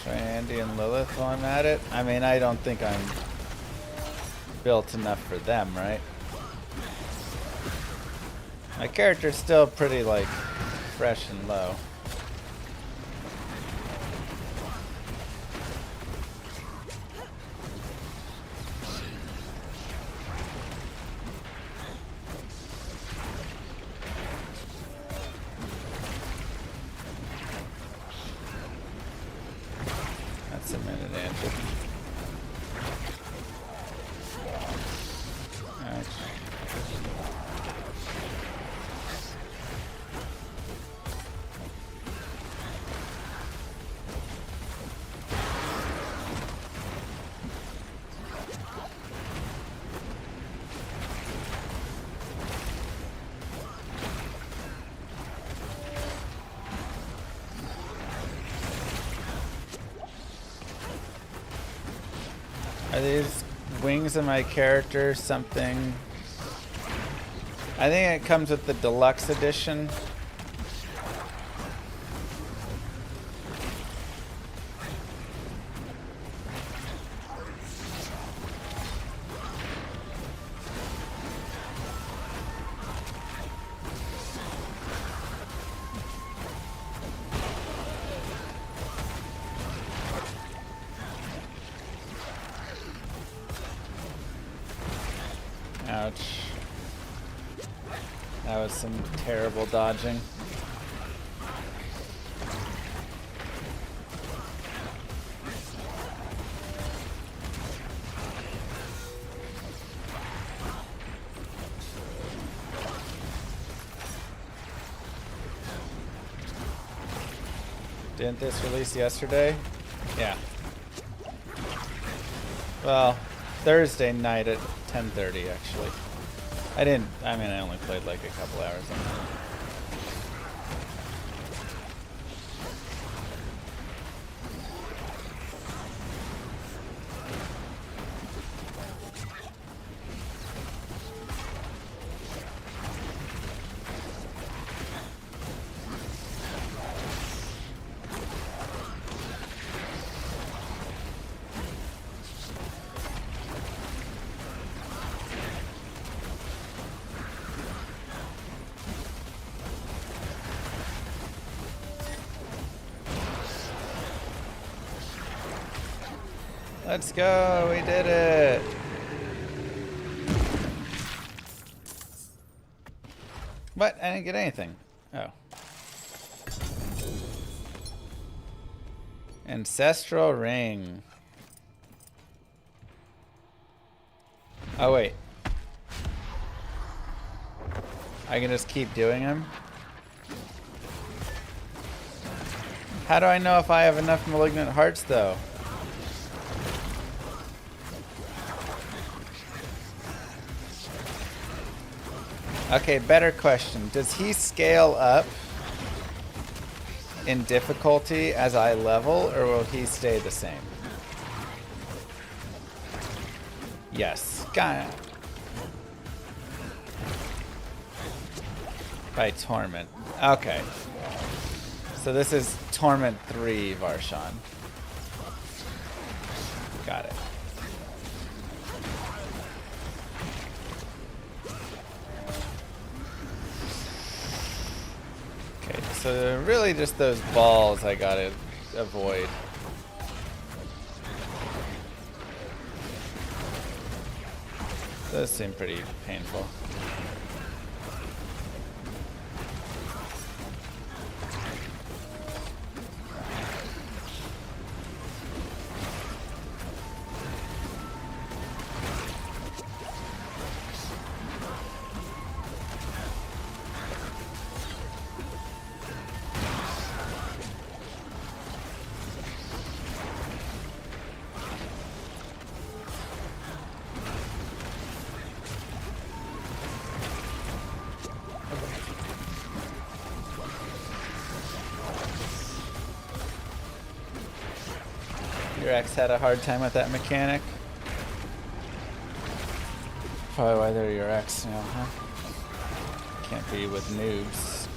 Speaker 2: Andy and Lilith while I'm at it. I mean, I don't think I'm built enough for them, right? My character's still pretty, like, fresh and low. Are these wings of my character something I think it comes with the deluxe edition. Ouch. That was some terrible dodging. Didn't this release yesterday? Yeah. Well, Thursday night at 10:30 actually. I only played like a couple hours on that. Let's go, we did it. What? I didn't get anything. Oh. Ancestral ring. Oh wait. I can just keep doing them? How do I know if I have enough malignant hearts though? Okay, better question. Does he scale up in difficulty as I level, or will he stay the same? Yes. Got it. By Torment. Okay. So this is Torment 3 Varshan. Got it. Okay, so really just those balls I gotta avoid. Those seem pretty painful. Your ex had a hard time with that mechanic. Probably why they're your ex, you know, huh? Can't be with noobs.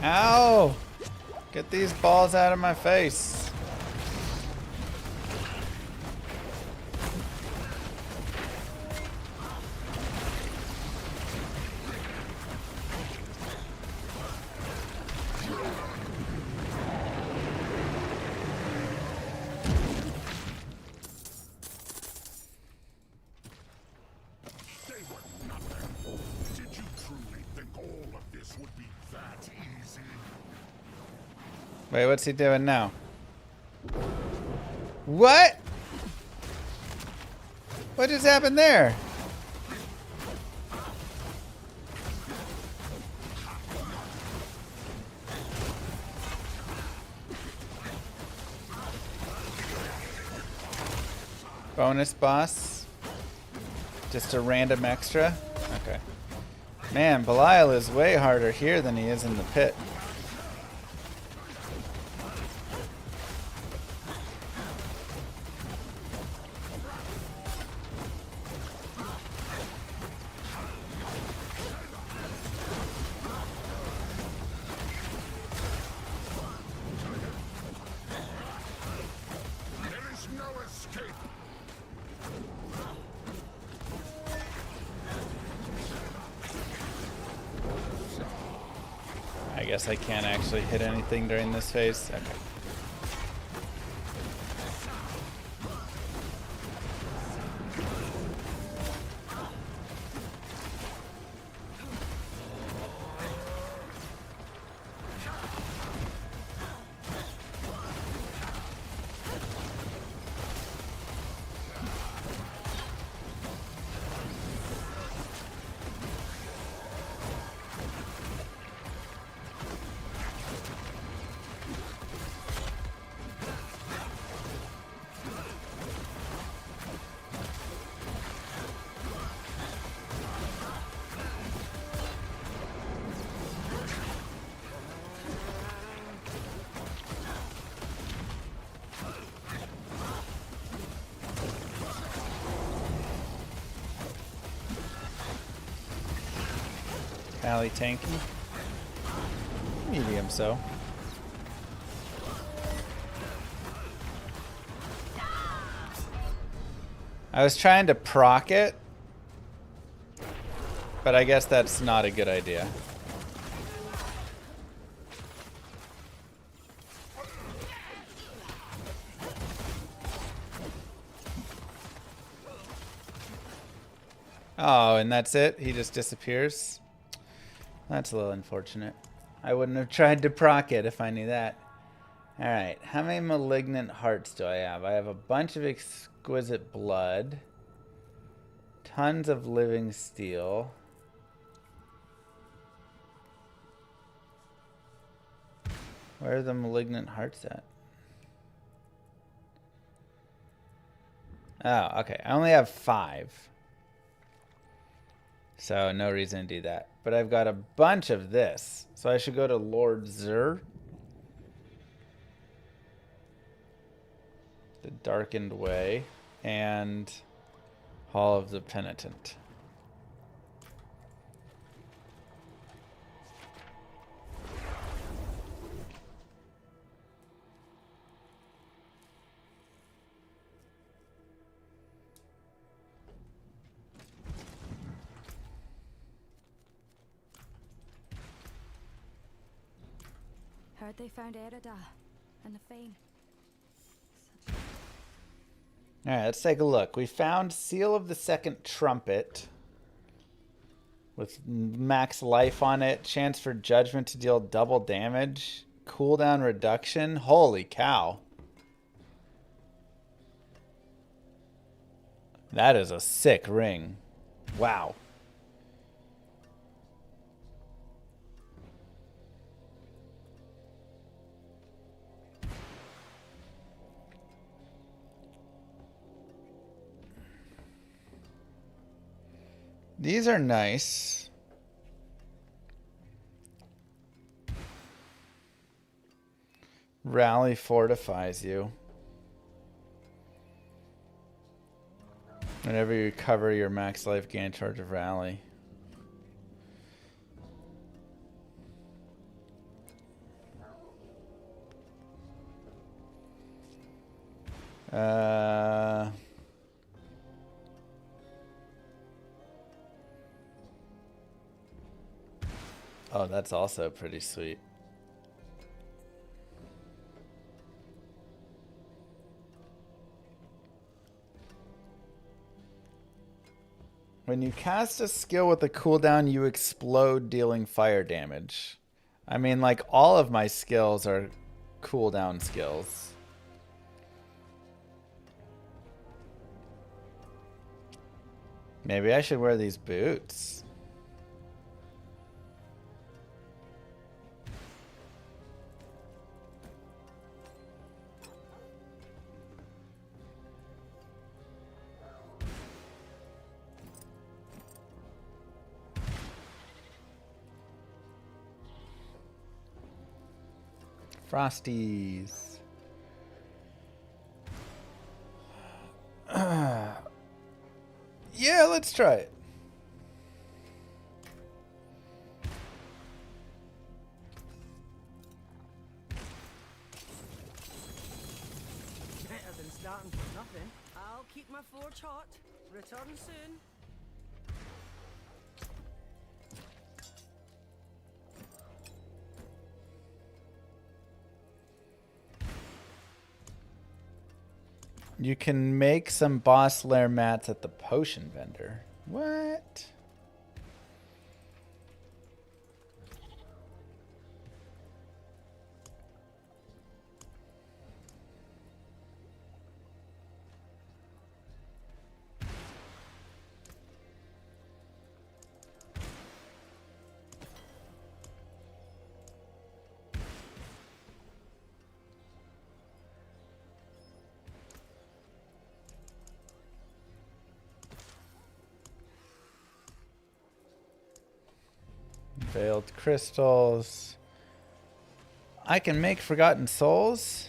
Speaker 2: Ow! Get these balls out of my face. Wait, what's he doing now? What? What just happened there? Bonus boss? Just a random extra? Okay. Man, Belial is way harder here than he is in the pit.
Speaker 3: There is no escape.
Speaker 2: I guess I can't actually hit anything during this phase. Okay. Pally tanky. Medium so. I was trying to proc it, but I guess that's not a good idea. Oh, and that's it? He just disappears? That's a little unfortunate. I wouldn't have tried to proc it if I knew that. Alright, how many malignant hearts do I have? I have a bunch of exquisite blood. Tons of living steel. Where are the malignant hearts at? Oh, okay. I only have 5. So no reason to do that. But I've got a bunch of this. So I should go to Lord Zur. The Darkened Way. And Hall of the Penitent.
Speaker 7: Heard they found Erida and the Fane.
Speaker 2: Alright, let's take a look. We found Seal of the Second Trumpet. With max life on it. Chance for Judgment to deal double damage. Cooldown reduction. Holy cow. That is a sick ring. Wow. These are nice. Rally fortifies you. Whenever you recover your max life, gain charge of rally. Oh, that's also pretty sweet. When you cast a skill with a cooldown, you explode, dealing fire damage. I mean, like, all of my skills are cooldown skills. Maybe I should wear these boots. Frosties. Yeah, let's try it.
Speaker 9: Better than starting from nothing. I'll keep my forge hot. Return soon.
Speaker 2: You can make some boss lair mats at the potion vendor. What? Veiled crystals. I can make forgotten souls.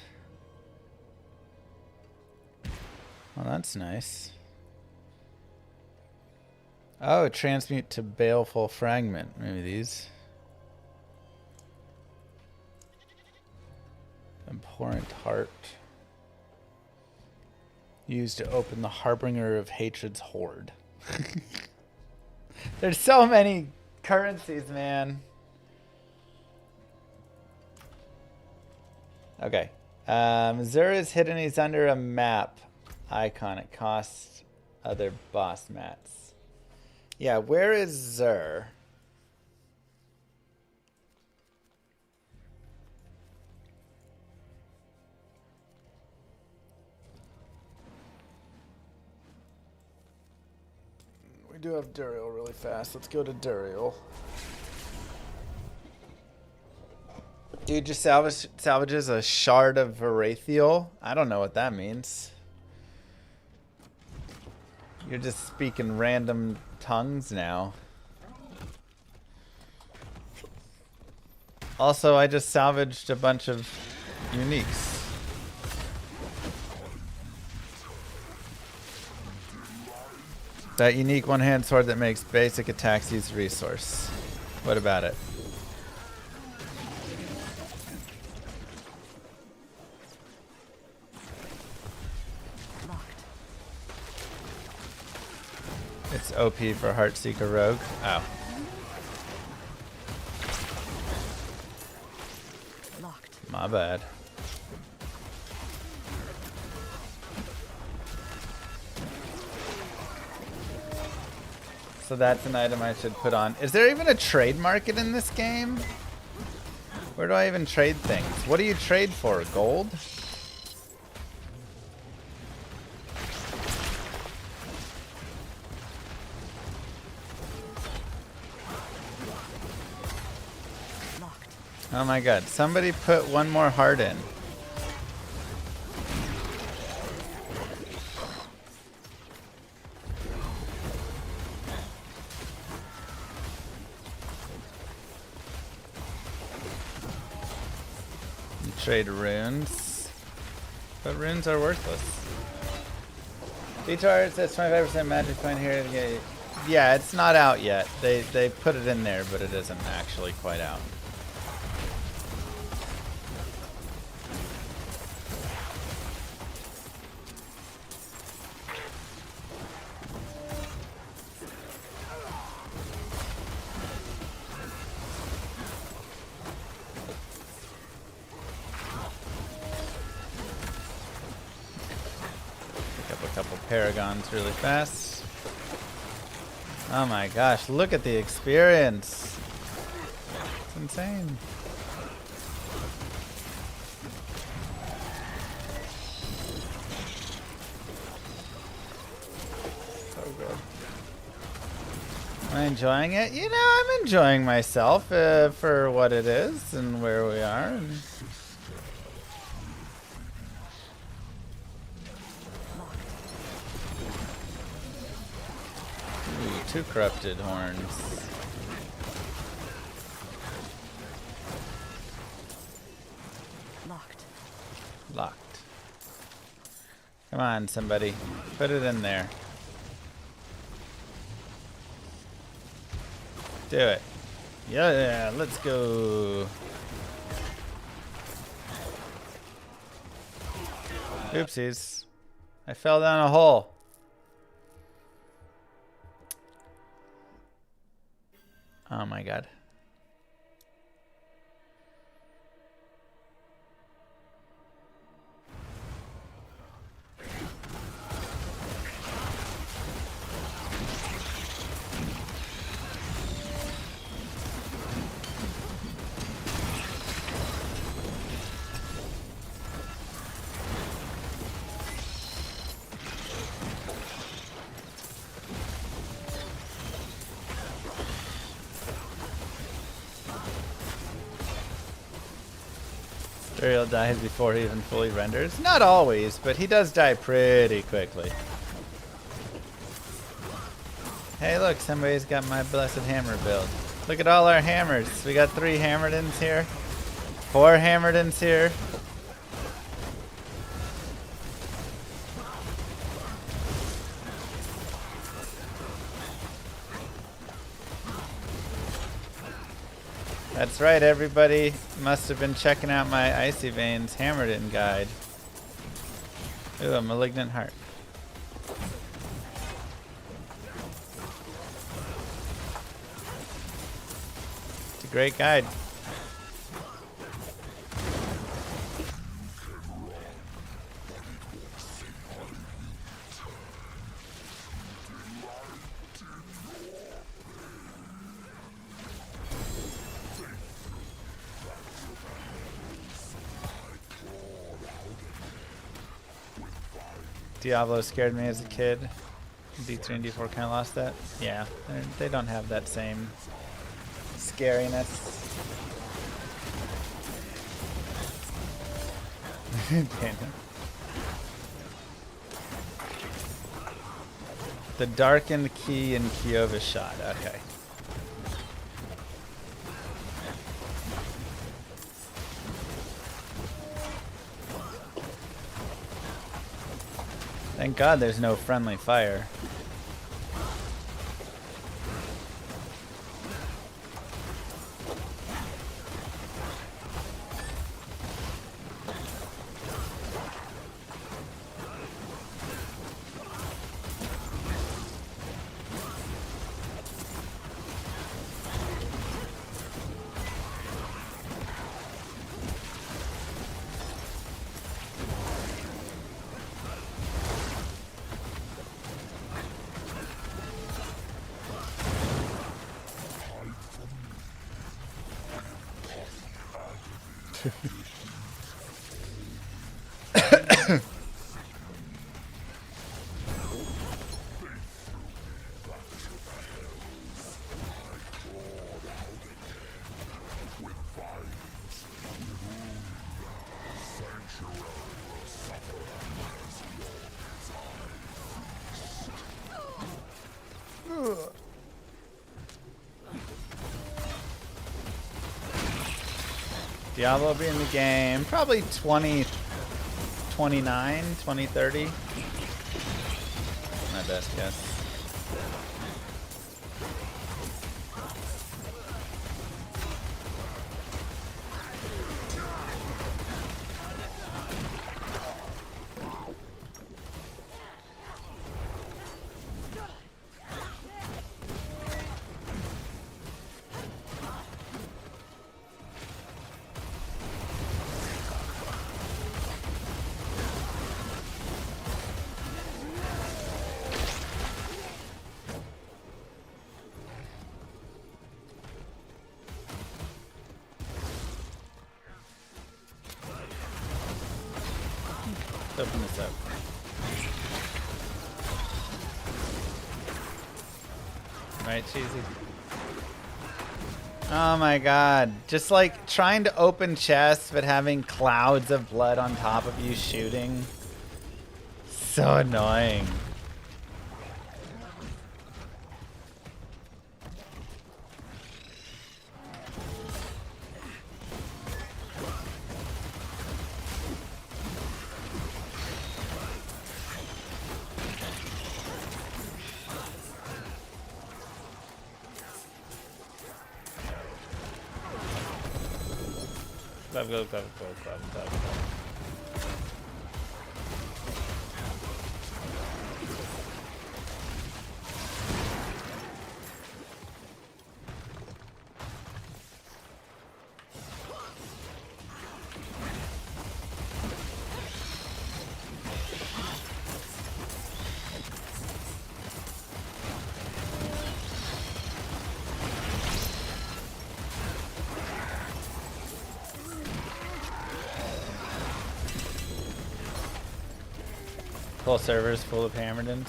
Speaker 2: Oh, that's nice. Oh, transmute to baleful fragment. Maybe these. Abhorrent heart. Used to open the harbinger of hatred's horde. There's so many currencies, man. Okay. Zur is hidden. He's under a map icon. It costs other boss mats. Yeah, where is Zur? We do have Duriel really fast. Let's go to Duriel. Dude just salvages a shard of Varathiel. I don't know what that means. You're just speaking random tongues now. Also, I just salvaged a bunch of uniques. That unique one-hand sword that makes basic attacks use resource. What about it? It's OP for Heartseeker Rogue. Oh. My bad. So that's an item I should put on. Is there even a trade market in this game? Where do I even trade things? What do you trade for? Gold? Oh my god, somebody put one more heart in. You trade runes, but runes are worthless. Detour says 25% magic point here. Yeah, it's not out yet. They put it in there, but it isn't actually quite out. Paragons really fast. Oh my gosh, look at the experience. It's insane. enjoying it? You know, I'm enjoying myself for what it is and where we are. And ooh, 2 corrupted horns.
Speaker 7: Locked.
Speaker 2: Locked. Come on, somebody. Put it in there. Do it. Yeah, let's go. Oopsies. I fell down a hole. Oh my god. Ariel dies before he even fully renders. Not always, but he does die pretty quickly. Hey look, somebody's got my blessed hammer build. Look at all our hammers. We got 3 Hammerdins here. 4 Hammerdins here. That's right, everybody must have been checking out my Icy Veins Hammerdin guide. Ooh, a malignant heart. It's a great guide. Diablo scared me as a kid. D3 and D4 kind of lost that. Yeah, they don't have that same scariness. The darkened key in Kiova's shot. Okay. Thank God there's no friendly fire. Diablo will be in the game probably 2029, 2030. My best guess. Open this up. Right, Cheesy? Oh my god. Just like trying to open chests but having clouds of blood on top of you shooting. So annoying. Go. Full servers full of Hammerdins.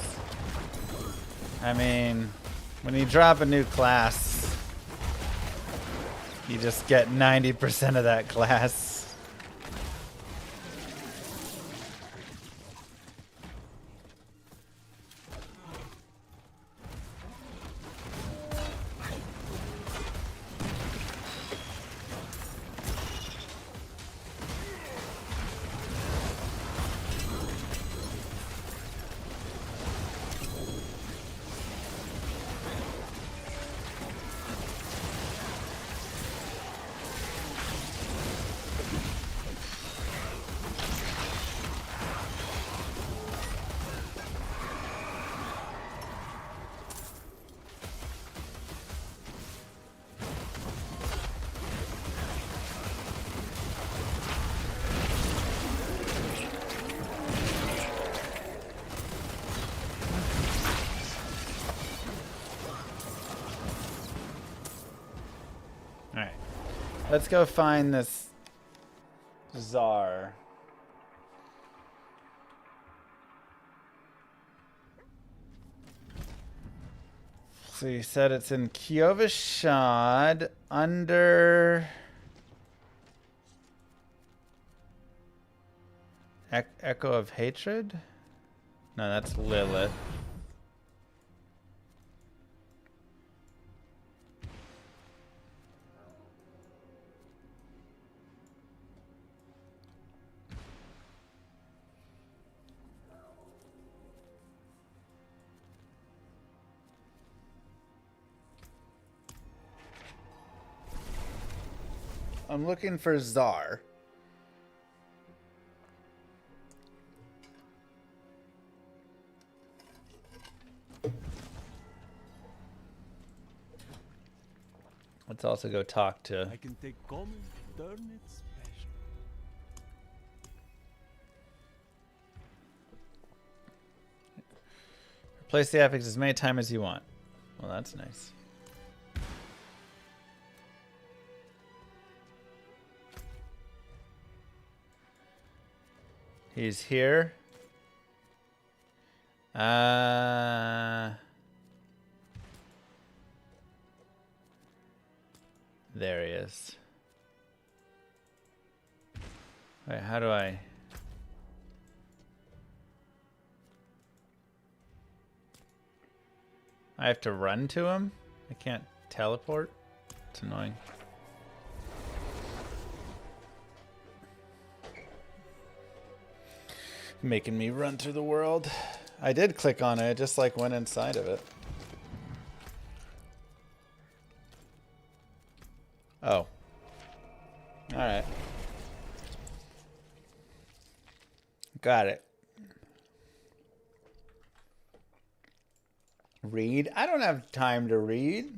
Speaker 2: I mean, when you drop a new class, you just get 90% of that class. Let's go find this Czar. So you said it's in Kiovashad under Echo of Hatred? No, that's Lilith. I'm looking for Czar. Let's also go talk to.
Speaker 8: I can take common, turn it special.
Speaker 2: Replace the affix as many times as you want. Well, that's nice. He's here. There he is. Wait, how do I... I have to run to him? I can't teleport? It's annoying. Making me run through the world. I did click on it, just like went inside of it. Oh. Alright. Got it. Read? I don't have time to read.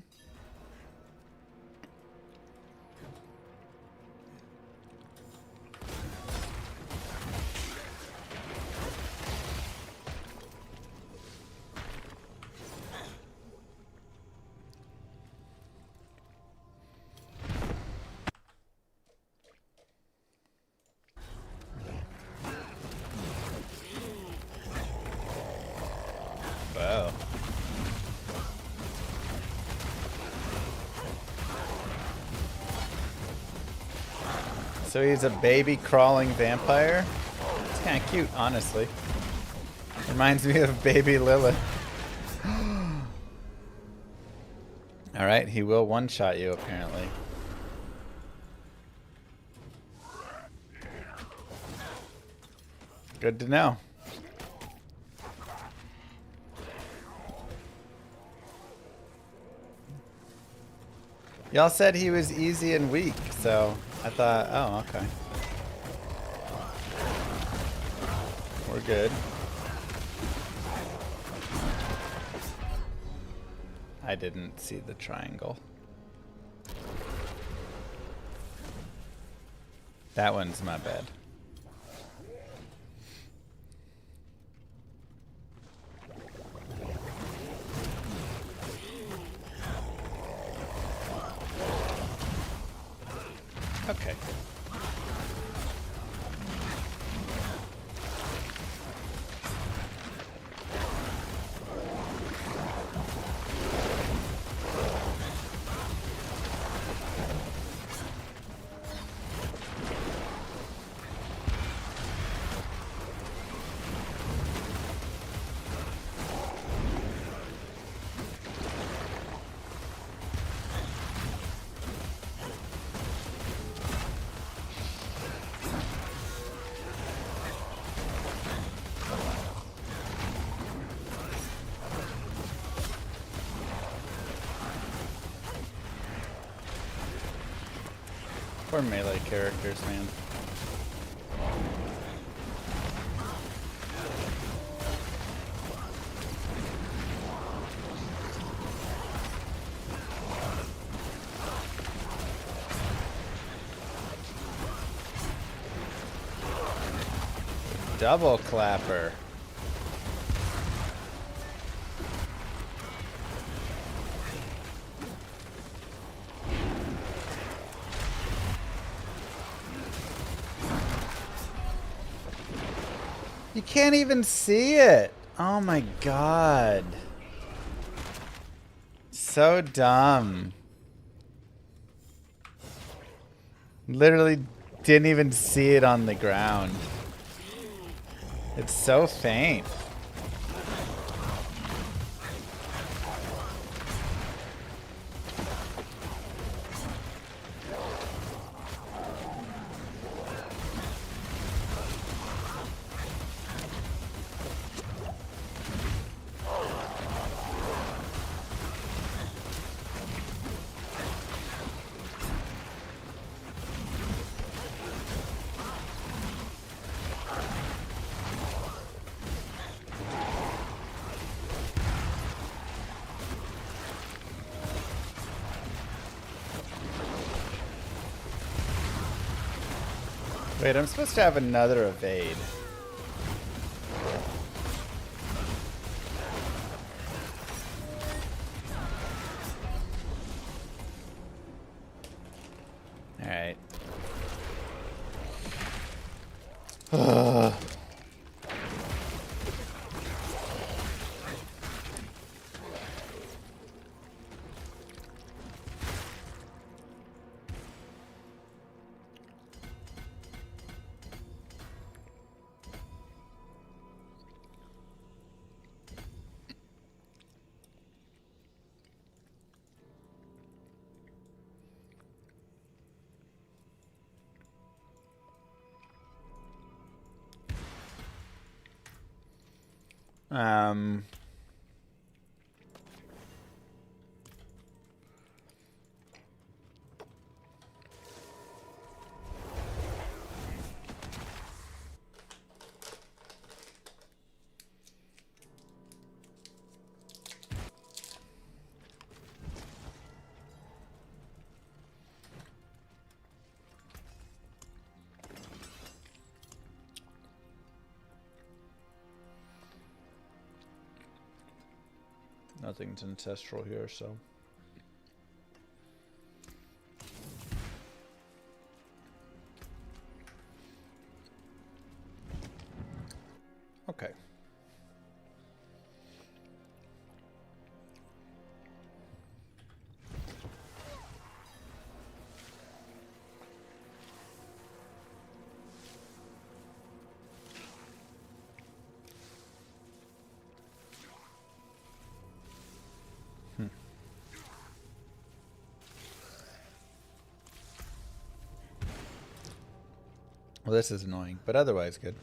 Speaker 2: So he's a baby crawling vampire? It's kind of cute, honestly. Reminds me of baby Lilith. Alright, he will one-shot you, apparently. Good to know. Y'all said he was easy and weak, so I thought, oh, okay. We're good. I didn't see the triangle. That one's my bad. Okay. Poor melee characters, man. Double clapper. You can't even see it. Oh my god. So dumb. Literally didn't even see it on the ground. It's so faint. Wait, I'm supposed to have another evade. Alright. Um, nothing's ancestral here, so. Okay. Well, this is annoying, but otherwise good.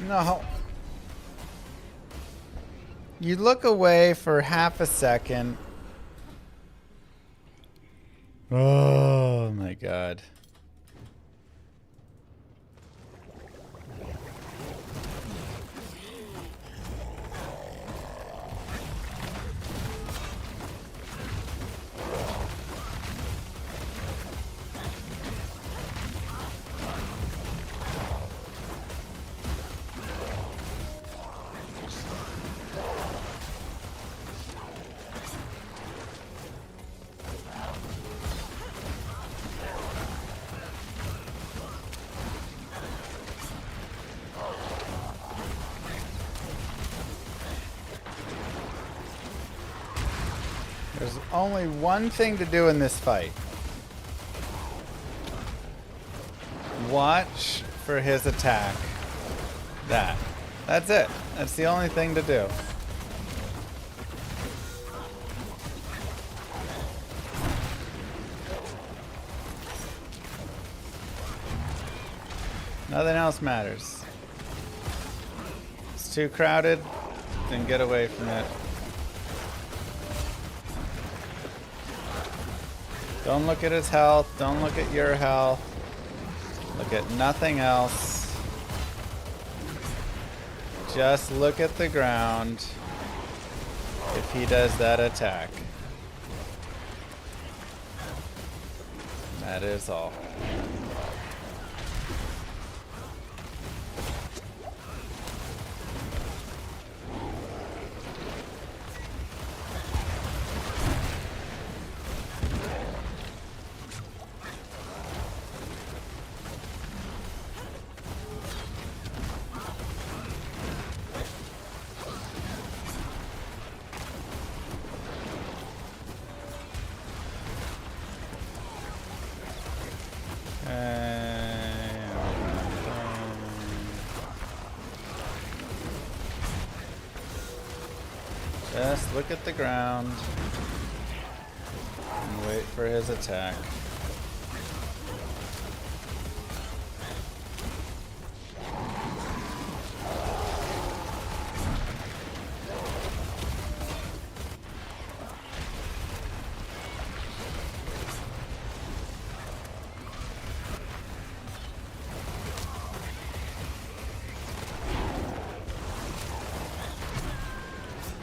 Speaker 2: No. You look away for half a second. Oh my god. There's only one thing to do in this fight. Watch for his attack. That's it. That's the only thing to do. Nothing else matters. It's too crowded, then get away from it. Don't look at his health. Don't look at your health. Look at nothing else. Just look at the ground if he does that attack. That is all. Just look at the ground and wait for his attack.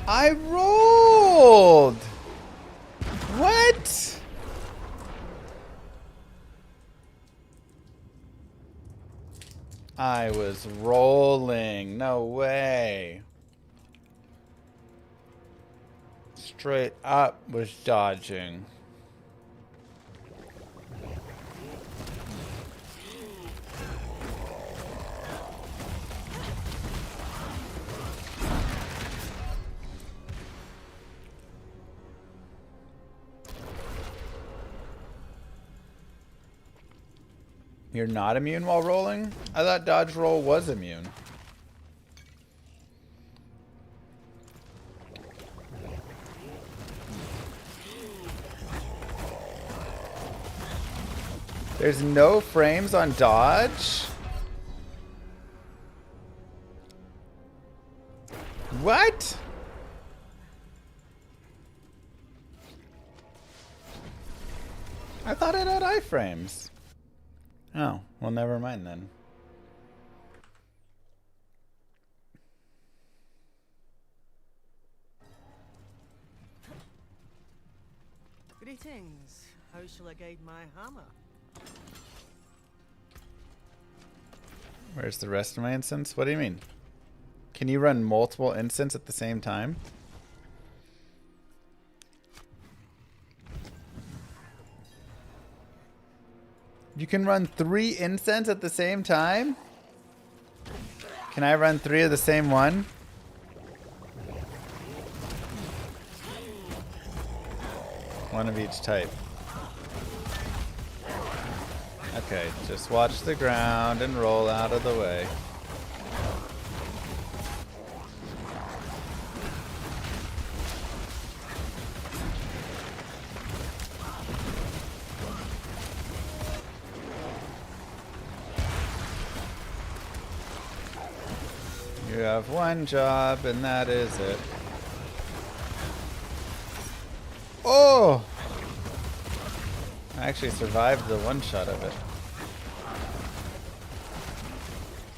Speaker 2: I rolled! What? I was rolling. No way. Straight up was dodging. You're not immune while rolling? I thought dodge roll was immune. There's no frames on dodge? What? I thought it had iframes. Oh, well, never mind then.
Speaker 9: Greetings. How shall I guide my hammer?
Speaker 2: Where's the rest of my instance? What do you mean? Can you run multiple instances at the same time? You can run 3 incense at the same time? Can I run 3 of the same one? One of each type. Okay, just watch the ground and roll out of the way. You have one job, and that is it. Oh! I actually survived the one shot of it.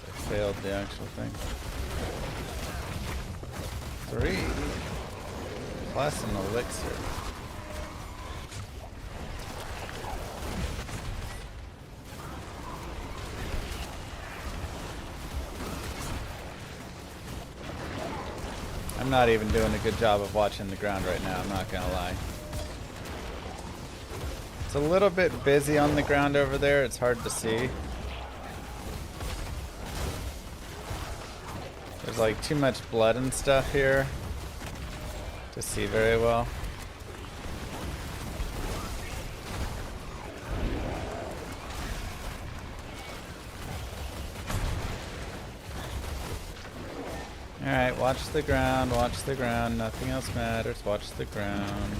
Speaker 2: I failed the actual thing. 3 plus an elixir. I'm not even doing a good job of watching the ground right now, I'm not gonna lie. It's a little bit busy on the ground over there, it's hard to see. There's like too much blood and stuff here to see very well. Alright, watch the ground, nothing else matters, watch the ground.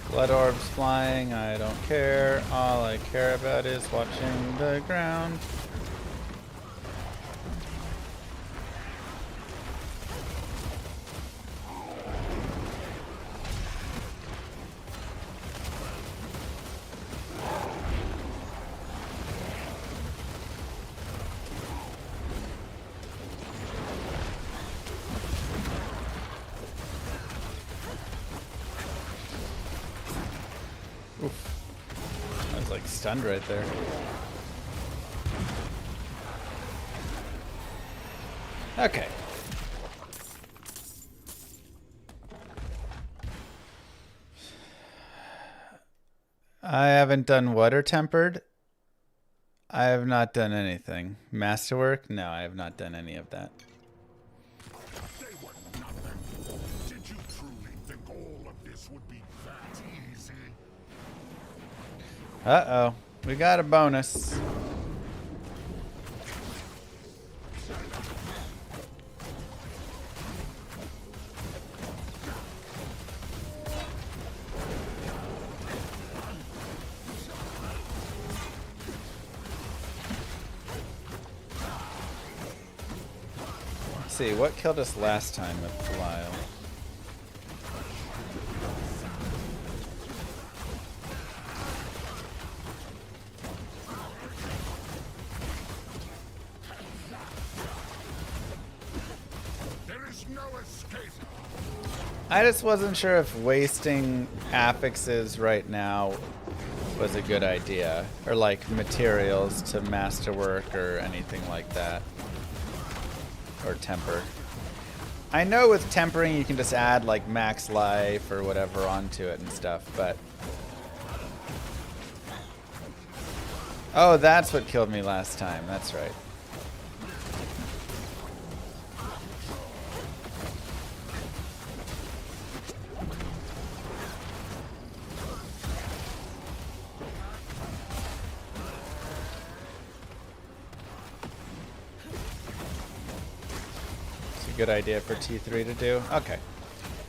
Speaker 2: Blood orbs flying, I don't care. All I care about is watching the ground. Stunned right there. Okay. I haven't done water tempered. I have not done anything. Masterwork? No, I have not done any of that.
Speaker 3: They were nothing. Did you truly think all of this would be that easy?
Speaker 2: Uh-oh. We got a bonus. Let's see, what killed us last time with Belial? I just wasn't sure if wasting affixes right now was a good idea. Or like materials to masterwork or anything like that. Or temper. I know with tempering you can just add like max life or whatever onto it and stuff, but... Oh, that's what killed me last time. That's right. Good idea for T3 to do. Okay.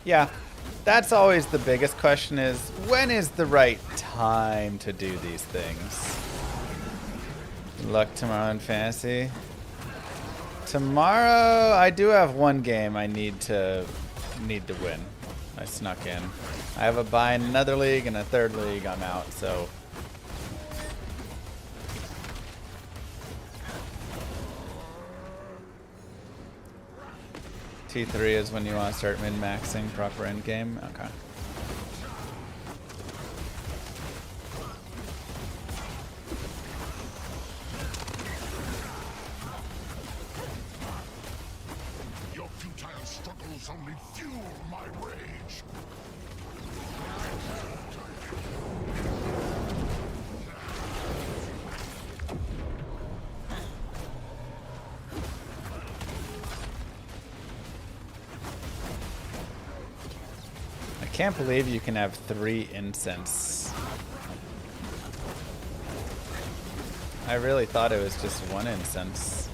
Speaker 2: Yeah, That's always the biggest question is, when is the right time to do these things? Good luck tomorrow in fantasy. Tomorrow, I do have one game I need to win. I snuck in. I have a bye in another league and a third league. I'm out, so. T3 is when you want to start min-maxing proper endgame? Okay.
Speaker 3: Your futile struggles only fuel my rage.
Speaker 2: I can't believe you can have 3 incense. I really thought it was just 1 incense.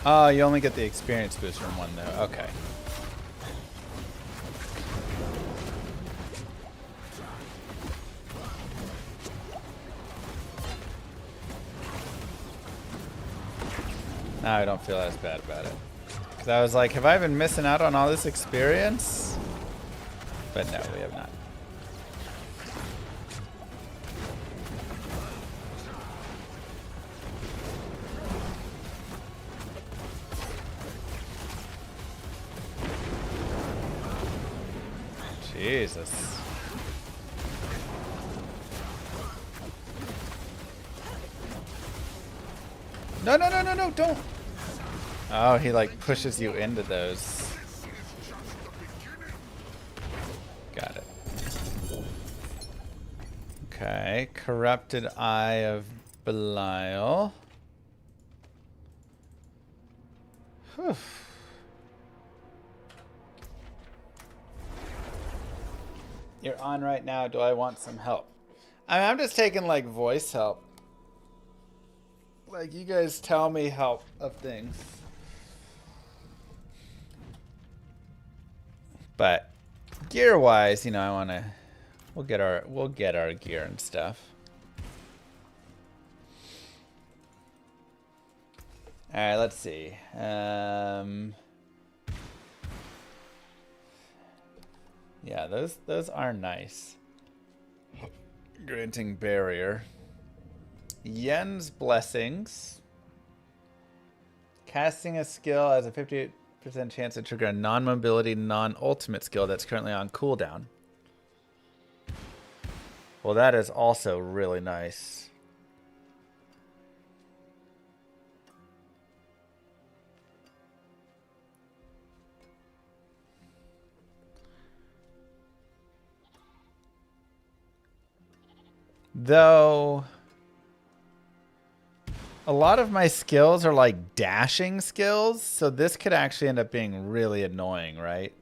Speaker 2: Oh, you only get the experience boost from 1 though. Okay. Now I don't feel as bad about it. Because I was like, have I been missing out on all this experience? But no, we have not. Jesus. No, no, no, no, no, don't. Oh, he like pushes you into those. Got it. Okay, Corrupted Eye of Belial. Whew. You're on right now. Do I want some help? I'm just taking like voice help. Like, you guys tell me help of things. But gear wise, you know, I wanna we'll get our gear and stuff. Alright, let's see. Yeah, those are nice. Granting barrier. Yen's Blessings. Casting a skill has a 58% chance to trigger a non-mobility, non-ultimate skill that's currently on cooldown. Well, that is also really nice. Though a lot of my skills are like dashing skills, so this could actually end up being really annoying, right?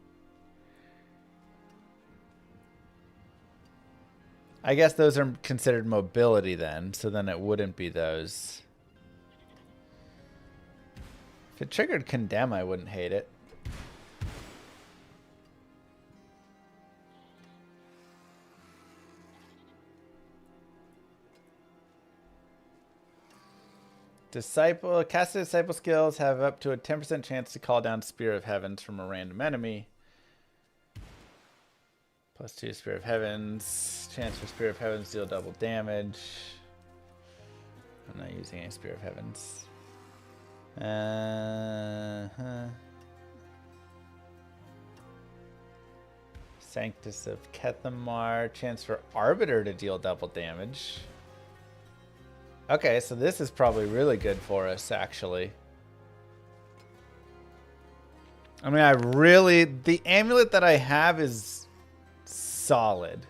Speaker 2: I guess those are considered mobility then, so then it wouldn't be those. If it triggered Condemn, I wouldn't hate it. Casted Disciple skills have up to a 10% chance to call down Spear of Heavens from a random enemy. +2 Spear of Heavens. Chance for Spear of Heavens to deal double damage. I'm not using any Spear of Heavens. Sanctus of Kethamar. Chance for Arbiter to deal double damage. Okay, so this is probably really good for us, actually. I mean, the amulet that I have is solid.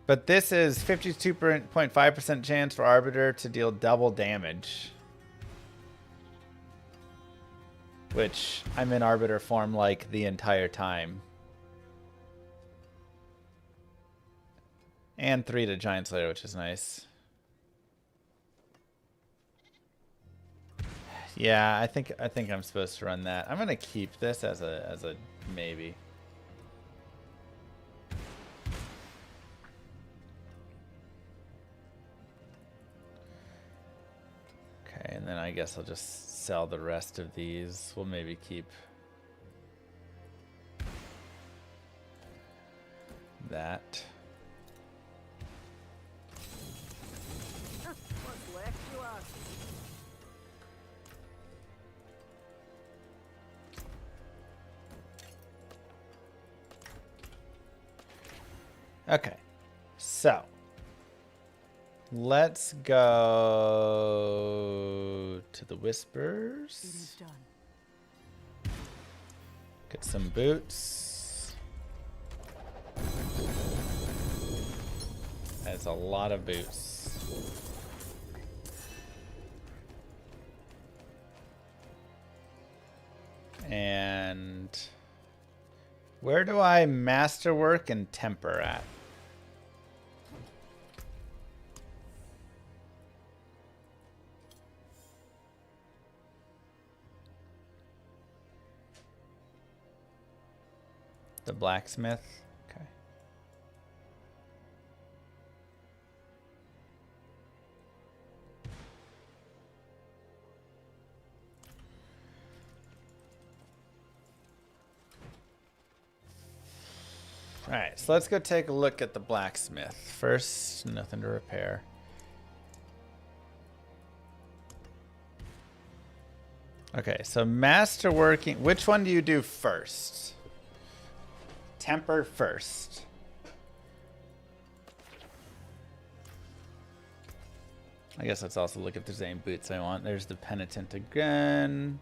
Speaker 2: But this is 52.5% chance for Arbiter to deal double damage. which I'm in Arbiter form like the entire time. And 3 to Giant Slayer, which is nice. Yeah, I think I'm supposed to run that. I'm gonna keep this as a maybe. Okay, and then I guess I'll just sell the rest of these. We'll maybe keep that.
Speaker 9: What's left, you ask?
Speaker 2: Okay, so let's go to the Whispers. Get some boots. That's a lot of boots. And where do I masterwork and temper at? The blacksmith. Okay. All right, so let's go take a look at the blacksmith. First, nothing to repair. Okay, so masterworking. Which one do you do first? Temper first. I guess let's also look if there's any boots I want. There's the penitent again.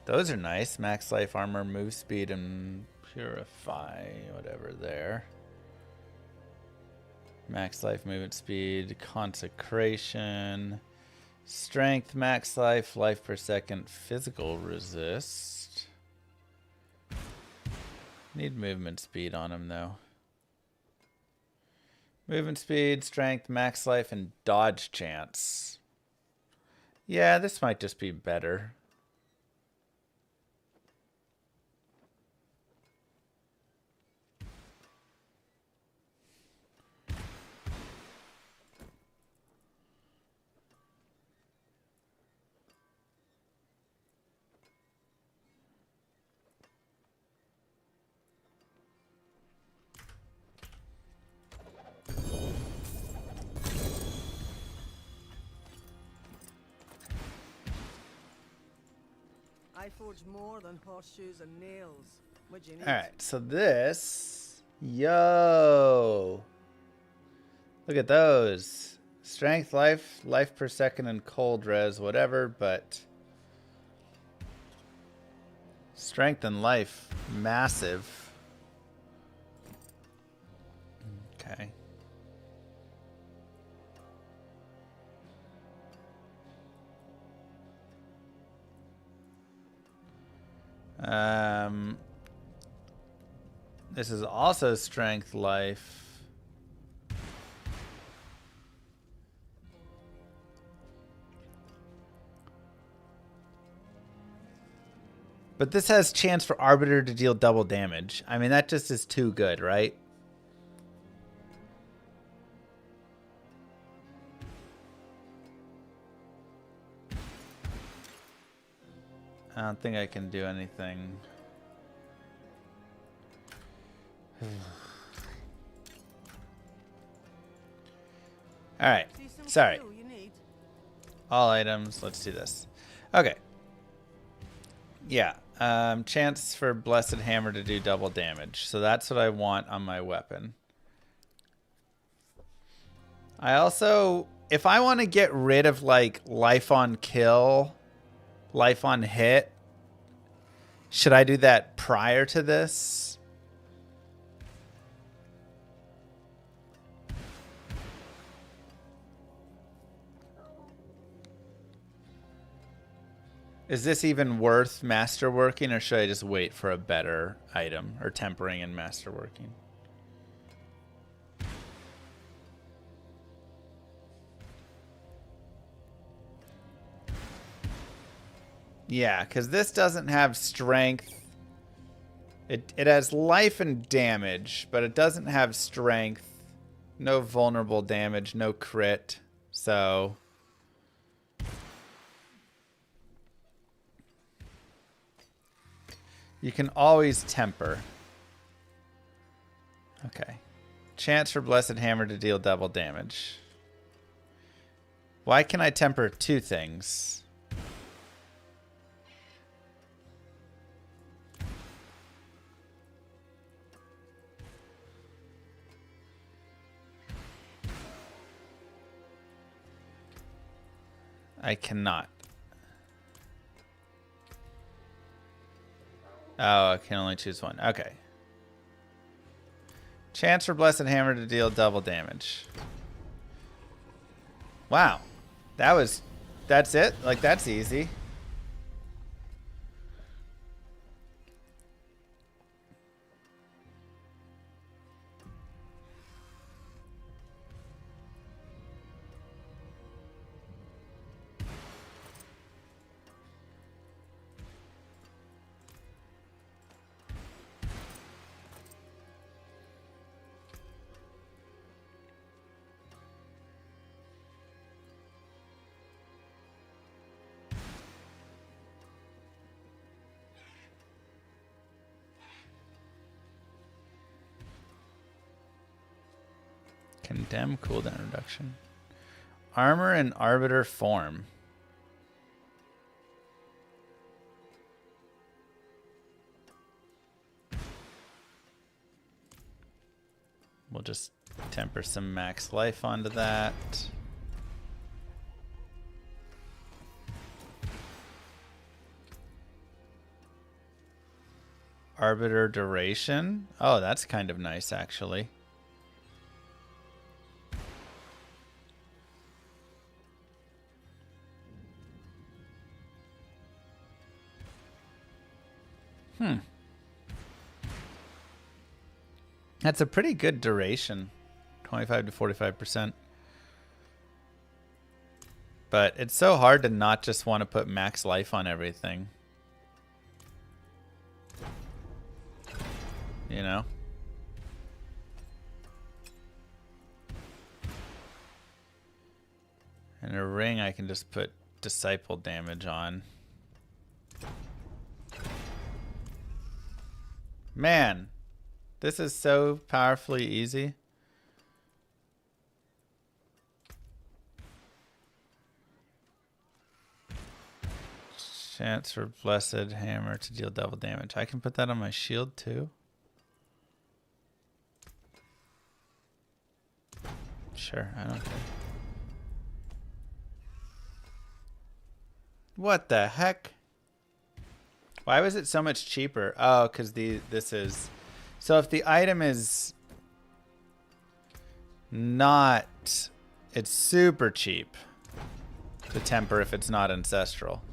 Speaker 2: Those are nice. Max life, armor, move speed, and purify, whatever there. Max life, movement speed, consecration, strength, max life, life per second, physical resist. Need movement speed on him though. Movement speed, strength, max life, and dodge chance. Yeah, this might just be better.
Speaker 9: I forge more than horseshoes and nails. What'd you need?
Speaker 2: All right, so this, yo, look at those. Strength, life, life per second, and cold res, whatever, but strength and life, massive. Okay. This is also strength, life. But this has chance for Arbiter to deal double damage. I mean, that just is too good, right? I don't think I can do anything. All right. Sorry. All items. Let's do this. Okay. Yeah. Chance for Blessed Hammer to do double damage. So that's what I want on my weapon. I also, if I want to get rid of like life on kill, life on hit, should I do that prior to this? Is this even worth masterworking, or should I just wait for a better item or tempering and masterworking? Yeah, because this doesn't have strength. It has life and damage, but it doesn't have strength. No vulnerable damage, no crit. So you can always temper. Okay. Chance for Blessed Hammer to deal double damage. Why can I temper two things? I cannot. Oh, I can only choose one. Okay. Chance for Blessed Hammer to deal double damage. Wow. That's it? Like, that's easy. Condemn cooldown reduction. Armor in Arbiter form. We'll just temper some max life onto that. Arbiter duration. Oh, that's kind of nice, actually. That's a pretty good duration. 25 to 45%. But it's so hard to not just want to put max life on everything. You know? And a ring I can just put disciple damage on. Man, this is so powerfully easy. Chance for Blessed Hammer to deal double damage. I can put that on my shield too. Sure, I don't care. What the heck? Why was it so much cheaper? Oh, because this is... So if the item is not... It's super cheap to temper if it's not ancestral.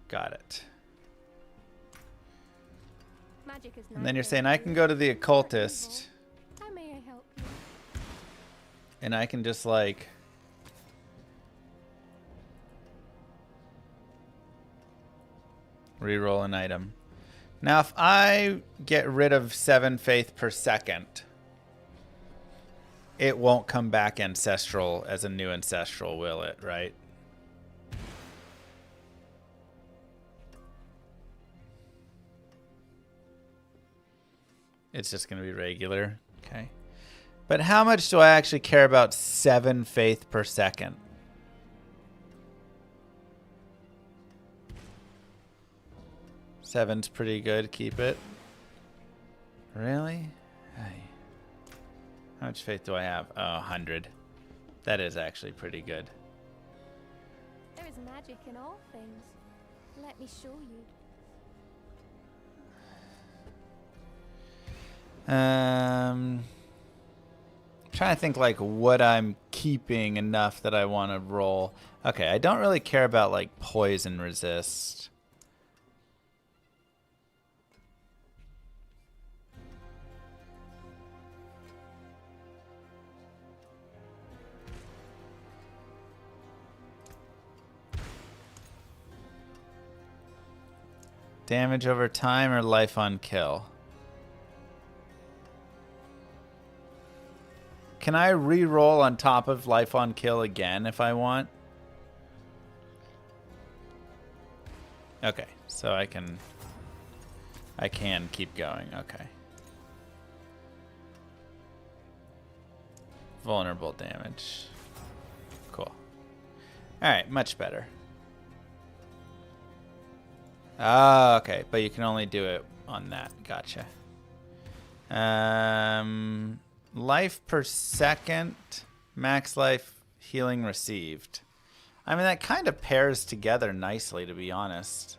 Speaker 2: Got it.
Speaker 7: Magic is
Speaker 2: And then you're saying I can go to the occultist
Speaker 7: How may I help you?
Speaker 2: and I can just like... reroll an item. Now, if I get rid of 7 faith per second, it won't come back ancestral as a new ancestral, will it? Right? It's just going to be regular. Okay. But how much do I actually care about 7 faith per second? Seven's pretty good. Keep it. Really? Hey. How much faith do I have? Oh, 100. That is actually pretty good.
Speaker 7: There is magic in all things. Let me show you.
Speaker 2: Trying to think like what I'm keeping enough that I want to roll. Okay, I don't really care about like poison resist. Damage over time or life on kill? Can I re-roll on top of life on kill again if I want? Okay, so I can keep going. Okay. Vulnerable damage. Cool. Alright, much better. Oh, okay, but you can only do it on that. Gotcha. Life per second, max life healing received. I mean, that kind of pairs together nicely, to be honest.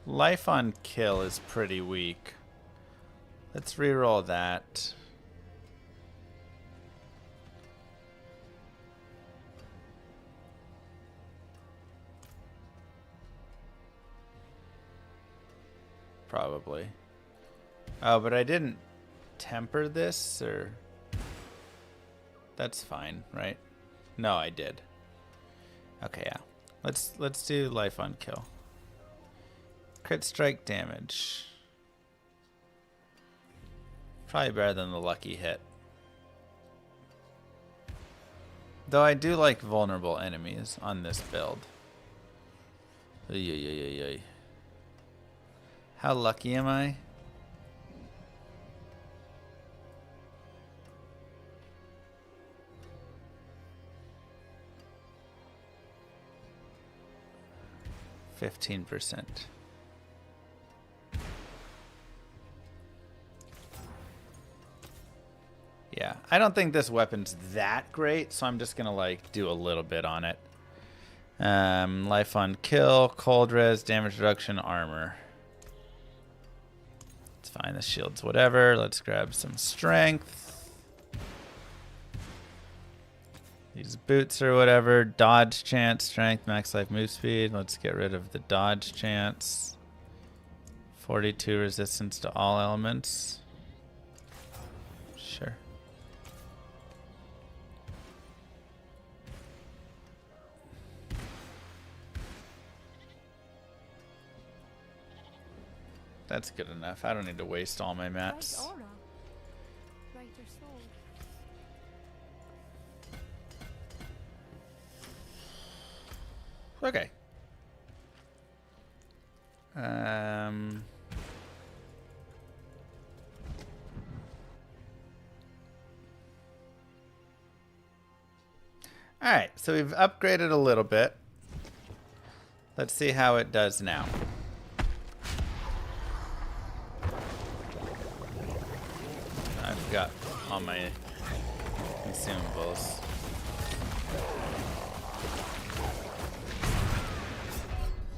Speaker 2: Life on kill is pretty weak. Let's re-roll that. Probably. Oh, but I didn't temper this, or... That's fine, right? No, I did. Okay, yeah. Let's do life on kill. Crit strike damage. Probably better than the lucky hit. Though I do like vulnerable enemies on this build. Ay. How lucky am I? %. Yeah, I don't think this weapon's that great, so I'm just gonna like do a little bit on it. Life on kill, cold res, damage reduction, armor. It's fine, the shield's whatever. Let's grab some strength. These boots or whatever. Dodge chance, strength, max life move speed. Let's get rid of the dodge chance. 42 resistance to all elements. Sure. That's good enough. I don't need to waste all my mats.
Speaker 7: Right aura. Brighter soul.
Speaker 2: Okay. All right, so we've upgraded a little bit. Let's see how it does now. I've got all my consumables.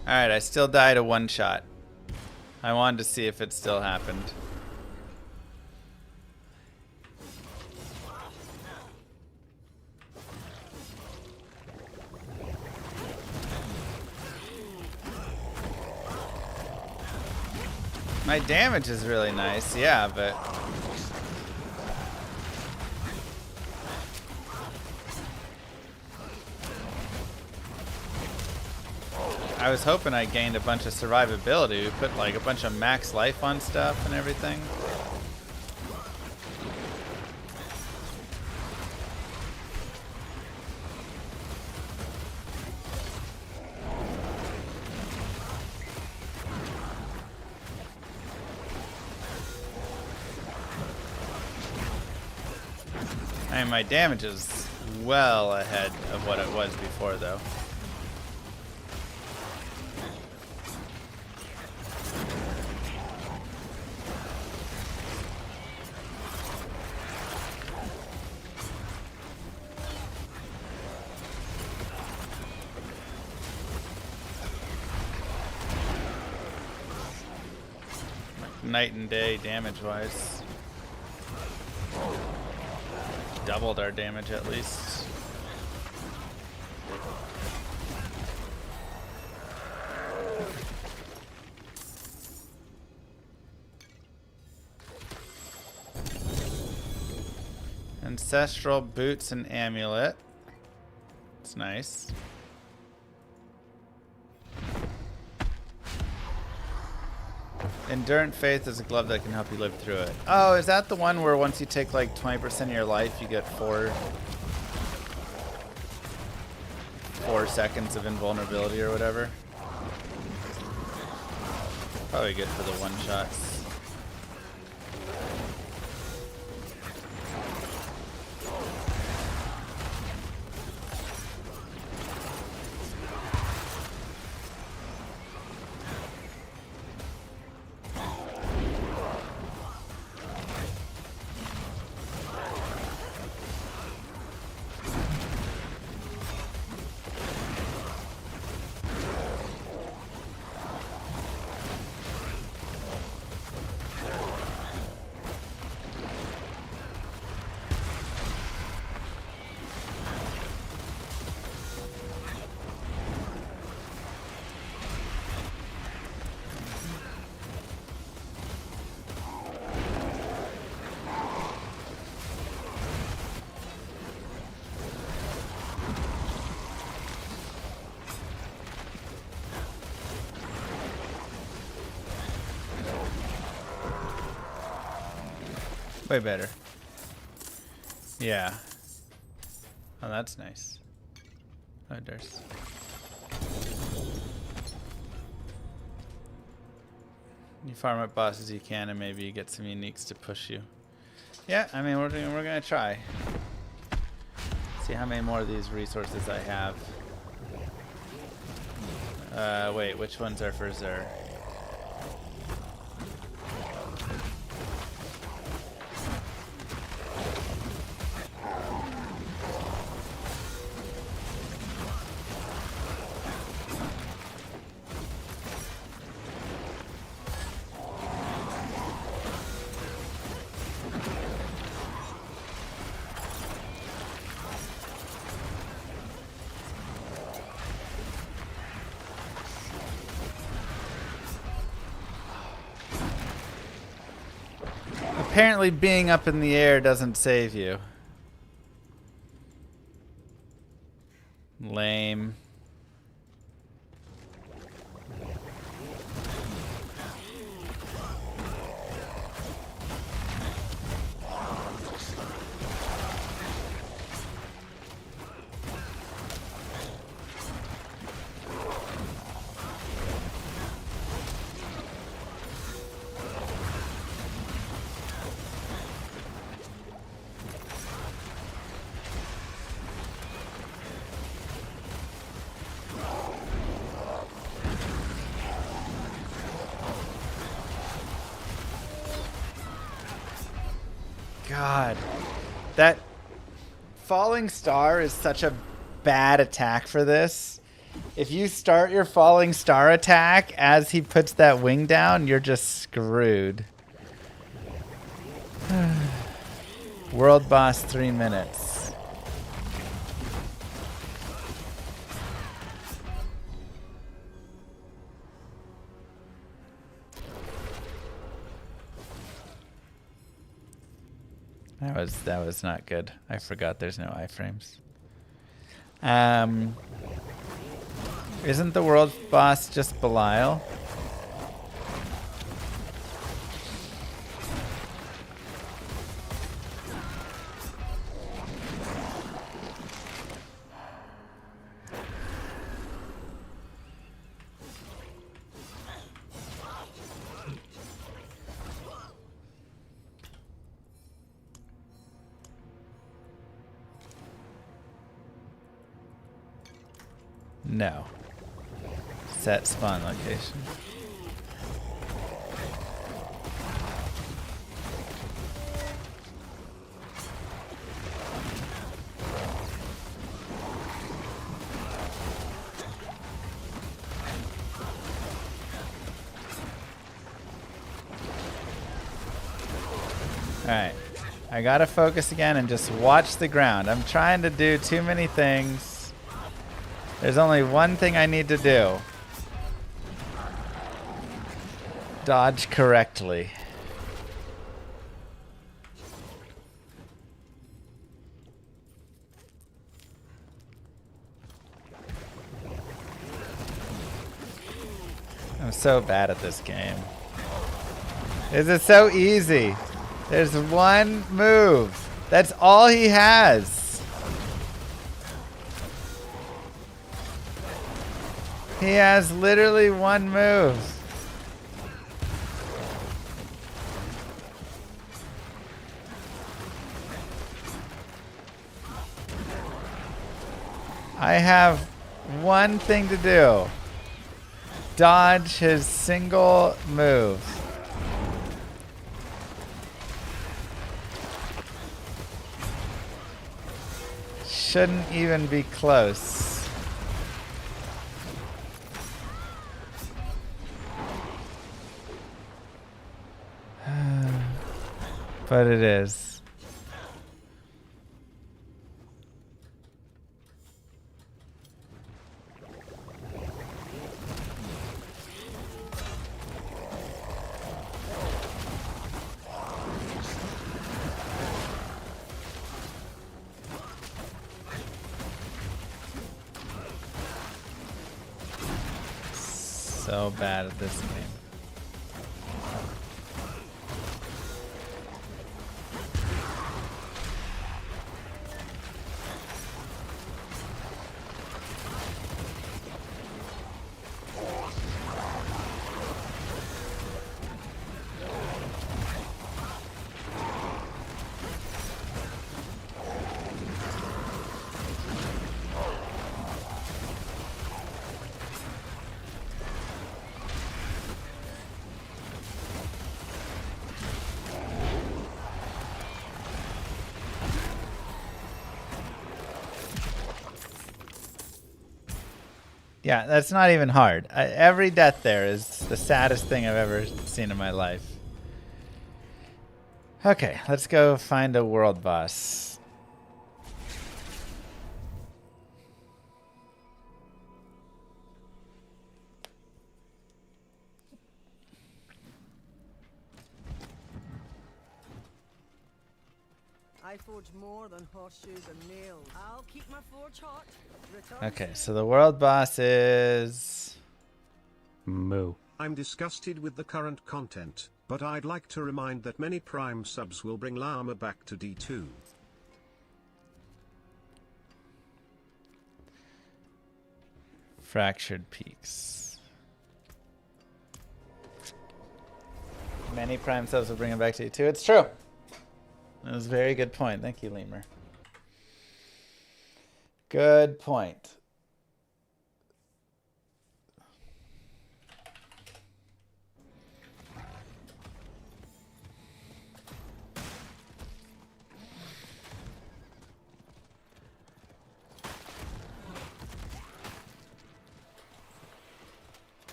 Speaker 2: Alright, I still died a one shot. I wanted to see if it still happened. My damage is really nice, yeah, but... I was hoping I gained a bunch of survivability. We put like a bunch of max life on stuff and everything. I mean, my damage is well ahead of what it was before, though. night and day damage-wise. Doubled our damage at least. Ancestral boots and amulet. It's nice. Endurant Faith is a glove that can help you live through it. Oh, is that the one where once you take like 20% of your life, you get 4 seconds of invulnerability or whatever? Probably good for the one-shots. Way better. Yeah. Oh, that's nice. Oh, there's. You farm up bosses you can, and maybe you get some uniques to push you. Yeah, I mean, we're gonna try. See how many more of these resources I have. Wait, which ones are for Zur? Apparently being up in the air doesn't save you. Lame. God, that falling star is such a bad attack for this. If you start your falling star attack as he puts that wing down, you're just screwed. World boss 3 minutes. That was not good. I forgot there's no iframes. Isn't the world boss just Belial? No. Set spawn location. Alright. I gotta focus again and just watch the ground. I'm trying to do too many things. There's only one thing I need to do. Dodge correctly. I'm so bad at this game. This is so easy. There's one move. That's all he has. He has literally one move. I have one thing to do. Dodge his single move. Shouldn't even be close. But it is. So bad at this game. Yeah, that's not even hard. Every death there is the saddest thing I've ever seen in my life. Okay, let's go find a world boss.
Speaker 9: I forge more than horseshoes and nails. I'll keep my forge hot. Return
Speaker 2: Okay, so the world boss is...
Speaker 10: Moo. I'm disgusted with the current content, but I'd like to remind that many Prime subs will bring Llama back to D2.
Speaker 2: Fractured Peaks. Many Prime subs will bring him back to D2. It's true. That was a very good point. Thank you, Lemur. Good point.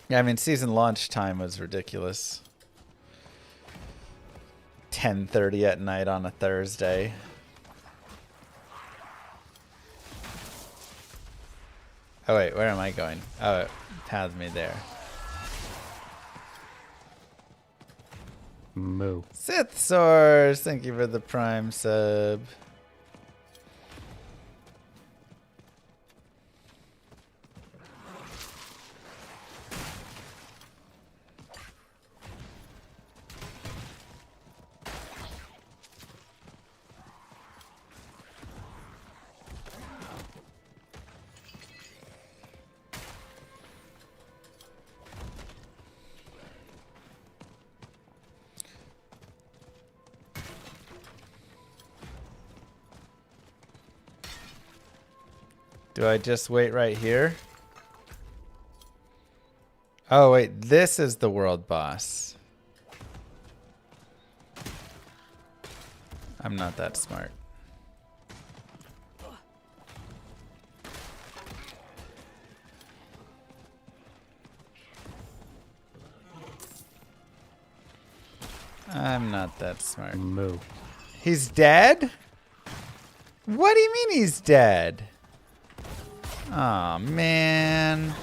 Speaker 2: Yeah, I mean, season launch time was ridiculous. 10:30 at night on a Thursday. Oh wait, where am I going? Oh, it has me there.
Speaker 10: Moo.
Speaker 2: Sith Source, thank you for the Prime sub. Do I just wait right here? Oh, wait. This is the world boss. I'm not that smart. I'm not that smart.
Speaker 10: Moo.
Speaker 2: He's dead? What do you mean he's dead? Aw, man.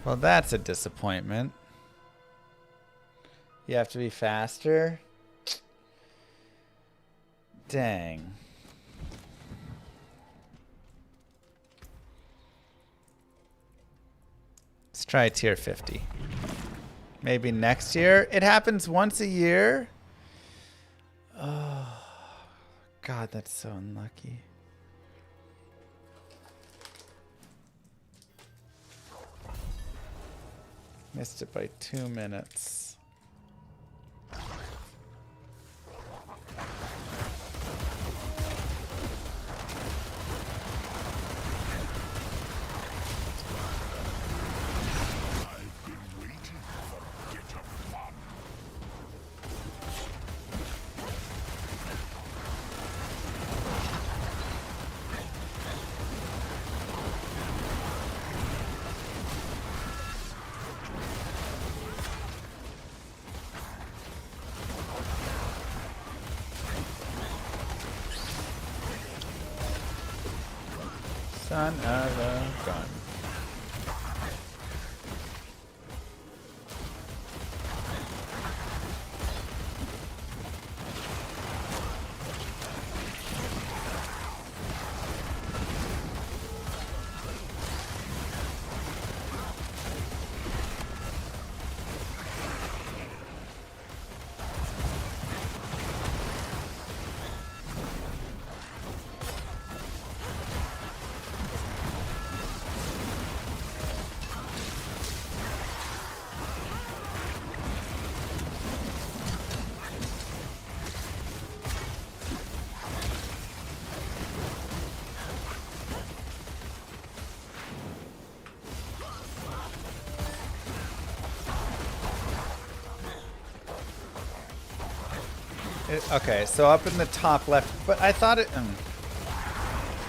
Speaker 2: Well, that's a disappointment. You have to be faster? Dang. Let's try tier 50. Maybe next year? It happens once a year? Oh, God, that's so unlucky. Missed it by 2 minutes. Son of a gun. Okay, so up in the top left, but I thought it...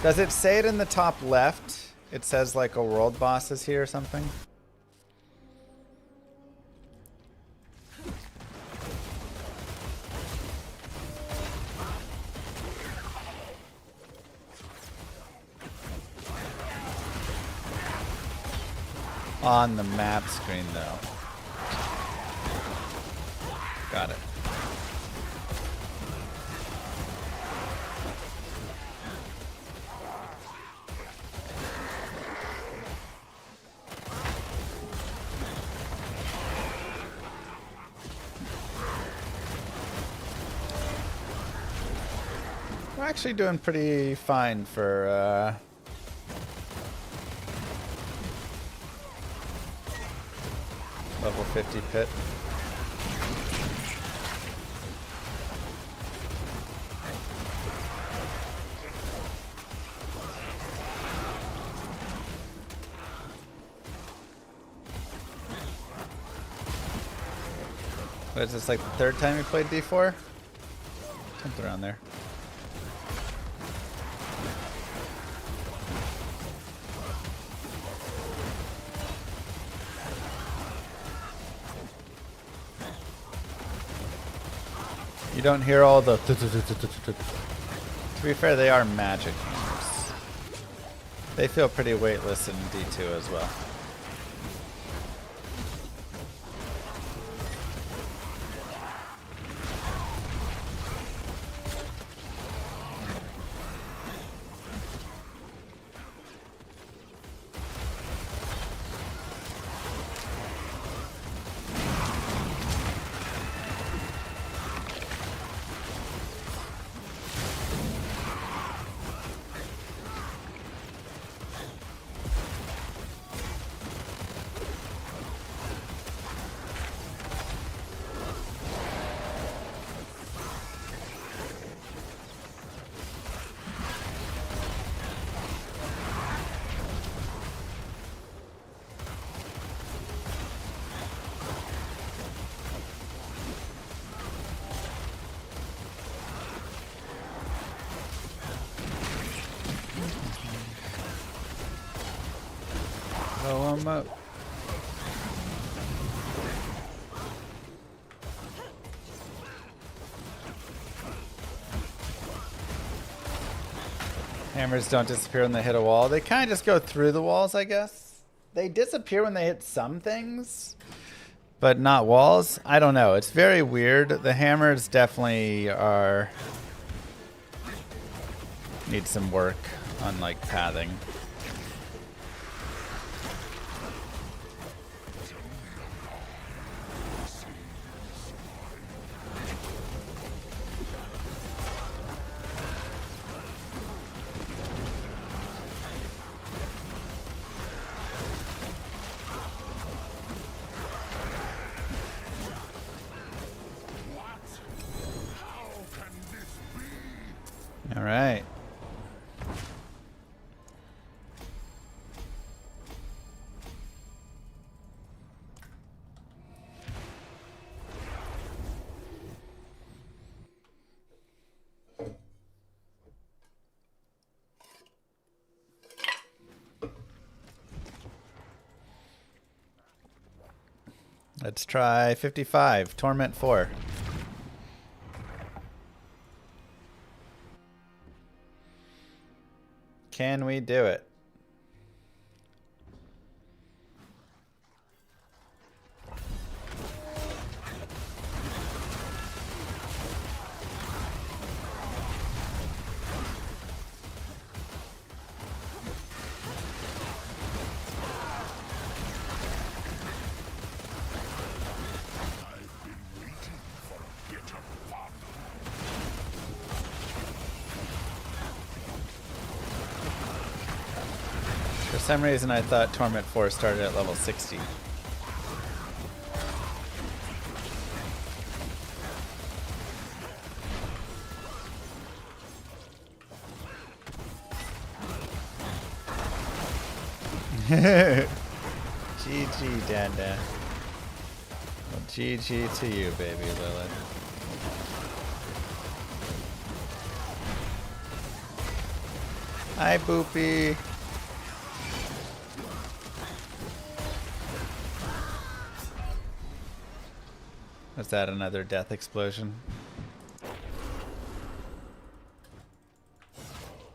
Speaker 2: does it say it in the top left? It says like a world boss is here or something? On the map screen though. Got it. We're actually doing pretty fine for level 50 pit. What is this, like the third time you played D4? Something around there. You don't hear all the... To be fair, they are magic games. They feel pretty weightless in D2 as well. Blow him up. Hammers don't disappear when they hit a wall. They kind of just go through the walls, I guess. They disappear when they hit some things, but not walls. I don't know. It's very weird. The hammers definitely are... need some work on, like, pathing. All right. Let's try 55, Torment 4. Can we do it? For some reason I thought Torment 4 started at level 60. GG, Danda. Well, GG to you, baby Lilith. Hi, Boopy. Was that another death explosion?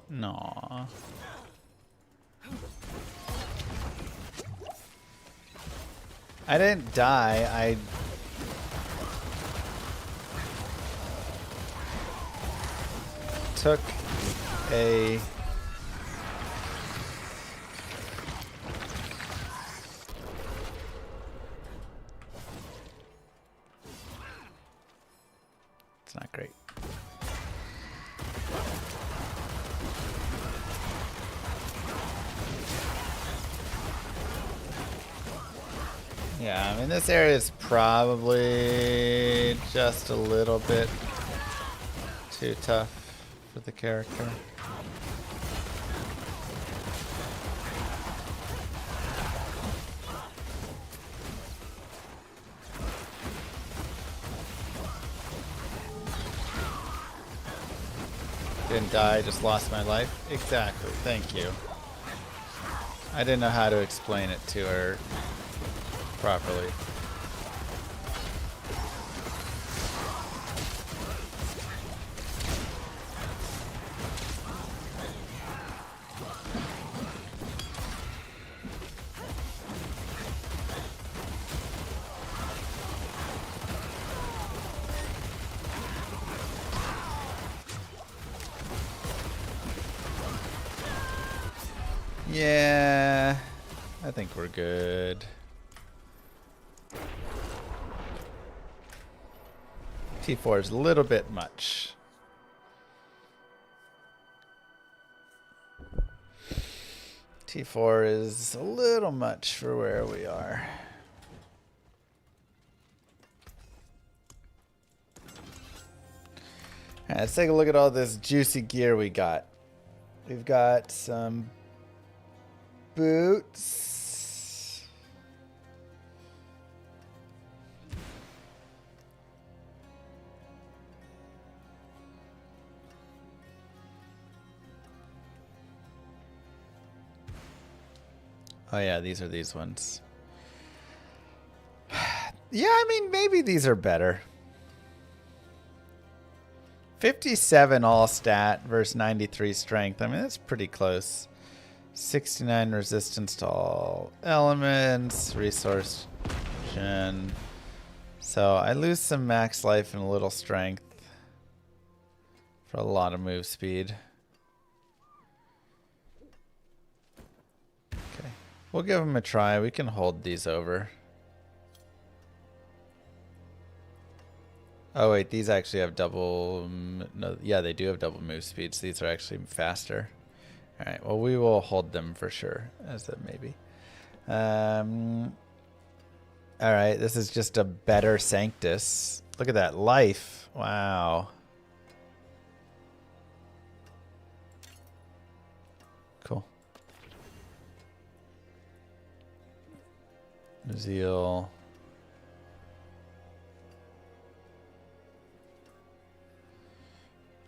Speaker 2: No. I didn't die. I took a not great. Yeah, I mean this area is probably just a little bit too tough for the character. Didn't die, just lost my life. Exactly, thank you. I didn't know how to explain it to her properly. Yeah, I think we're good. T4 is a little bit much. T4 is a little much for where we are. Alright, let's take a look at all this juicy gear we got. We've got some boots. Oh yeah, these are these ones. Yeah, I mean, maybe these are better. 57 all stat versus 93 strength. I mean, that's pretty close. 69 resistance to all elements. Resource gen. So I lose some max life and a little strength for a lot of move speed. Okay. We'll give them a try. We can hold these over. Oh wait, these actually have double... No, yeah, they do have double move speed, so these are actually faster. Alright, well we will hold them for sure, as a maybe. Alright, this is just a better Sanctus. Look at that life. Wow. Cool. Zeal.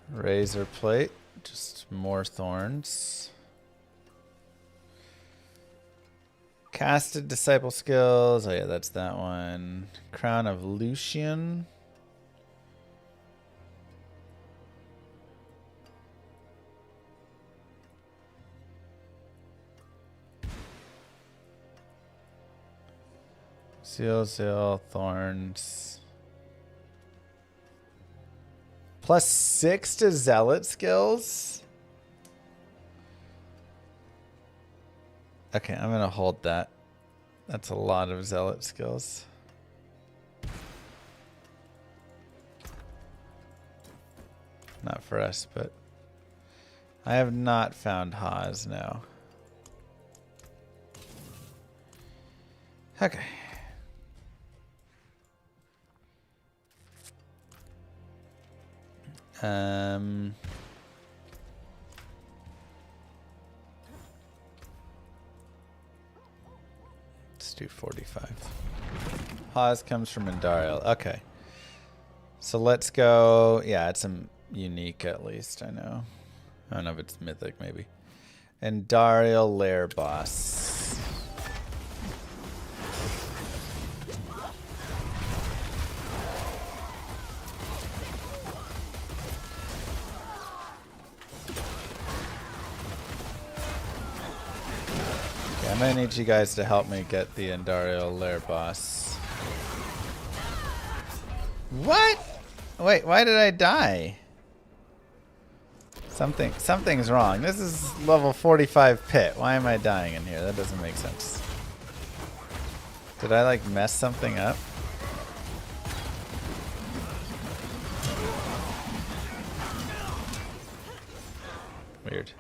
Speaker 2: Razor plate, just more thorns. Casted disciple skills. Oh yeah, that's that one. Crown of Lucian. Zeal, thorns. +6 to zealot skills. Okay, I'm gonna hold that. That's a lot of zealot skills. Not for us, but I have not found Haas now. Okay. Let's do 45. Haas comes from Endariel. Okay. So let's go. Yeah, it's a unique at least, I know. I don't know if it's mythic, maybe. Endariel Laire Boss. I'm gonna need you guys to help me get the Endariel Laire Boss. What? Wait, why did I die? Something's wrong. This is level 45 pit. Why am I dying in here? That doesn't make sense. Did I like mess something up? Weird.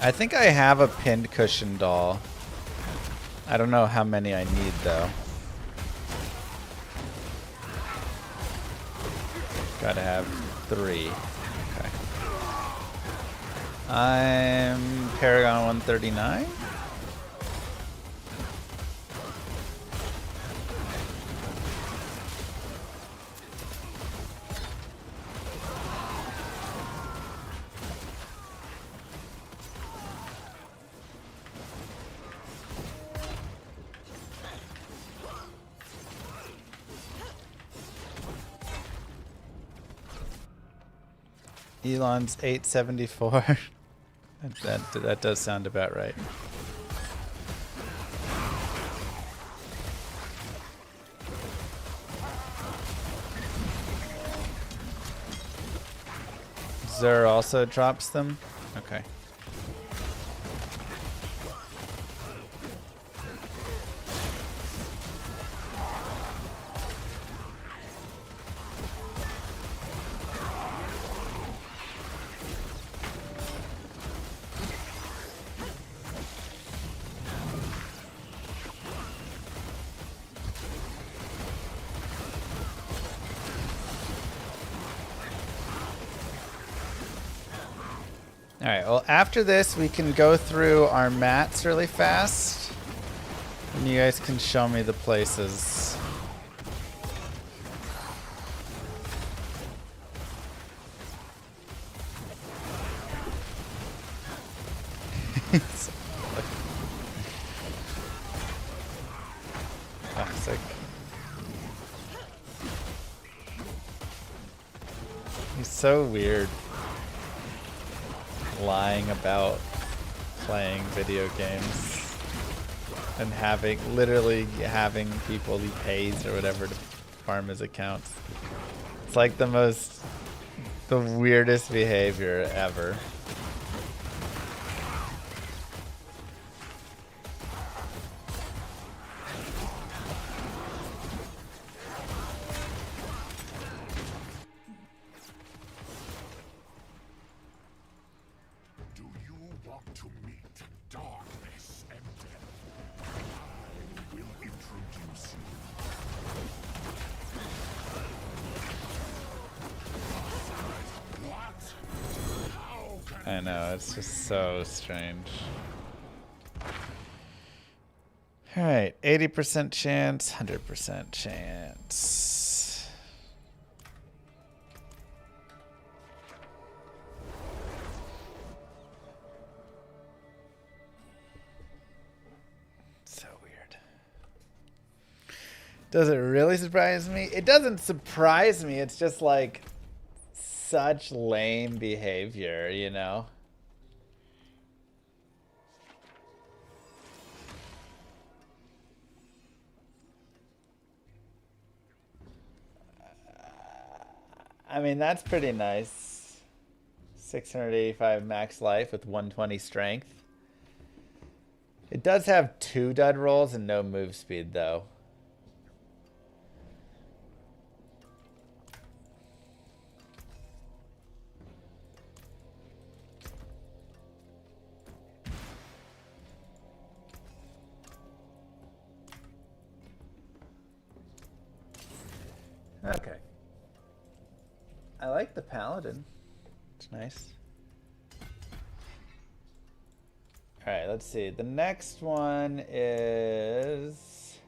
Speaker 2: I think I have a pinned cushion doll. I don't know how many I need though. Gotta have 3. Okay. I'm Paragon 139. Elon's 874. that does sound about right. Zur also drops them? Okay. Alright, well after this we can go through our mats really fast. You guys can show me the places. Classic. He's so weird. Lying about playing video games. And literally having people he pays or whatever to farm his accounts. It's like the weirdest behavior ever.
Speaker 3: Do you want to meet darkness and death? I will introduce you. What? How can
Speaker 2: I know, it's just so strange. Alright, 80% chance, 100% chance. So weird. Does it really surprise me? It doesn't surprise me, it's just like such lame behavior, you know? I mean, that's pretty nice. 685 max life with 120 strength. It does have 2 dud rolls and no move speed, though. Okay. I like the paladin. It's nice. Alright, let's see. The next one is...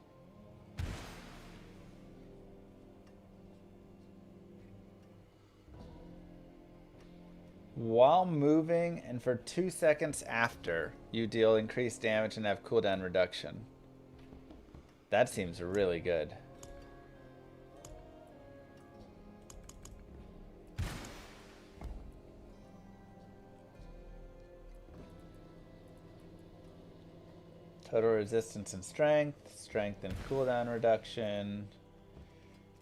Speaker 2: while moving and for 2 seconds after, you deal increased damage and have cooldown reduction. That seems really good. Total resistance and strength, strength and cooldown reduction,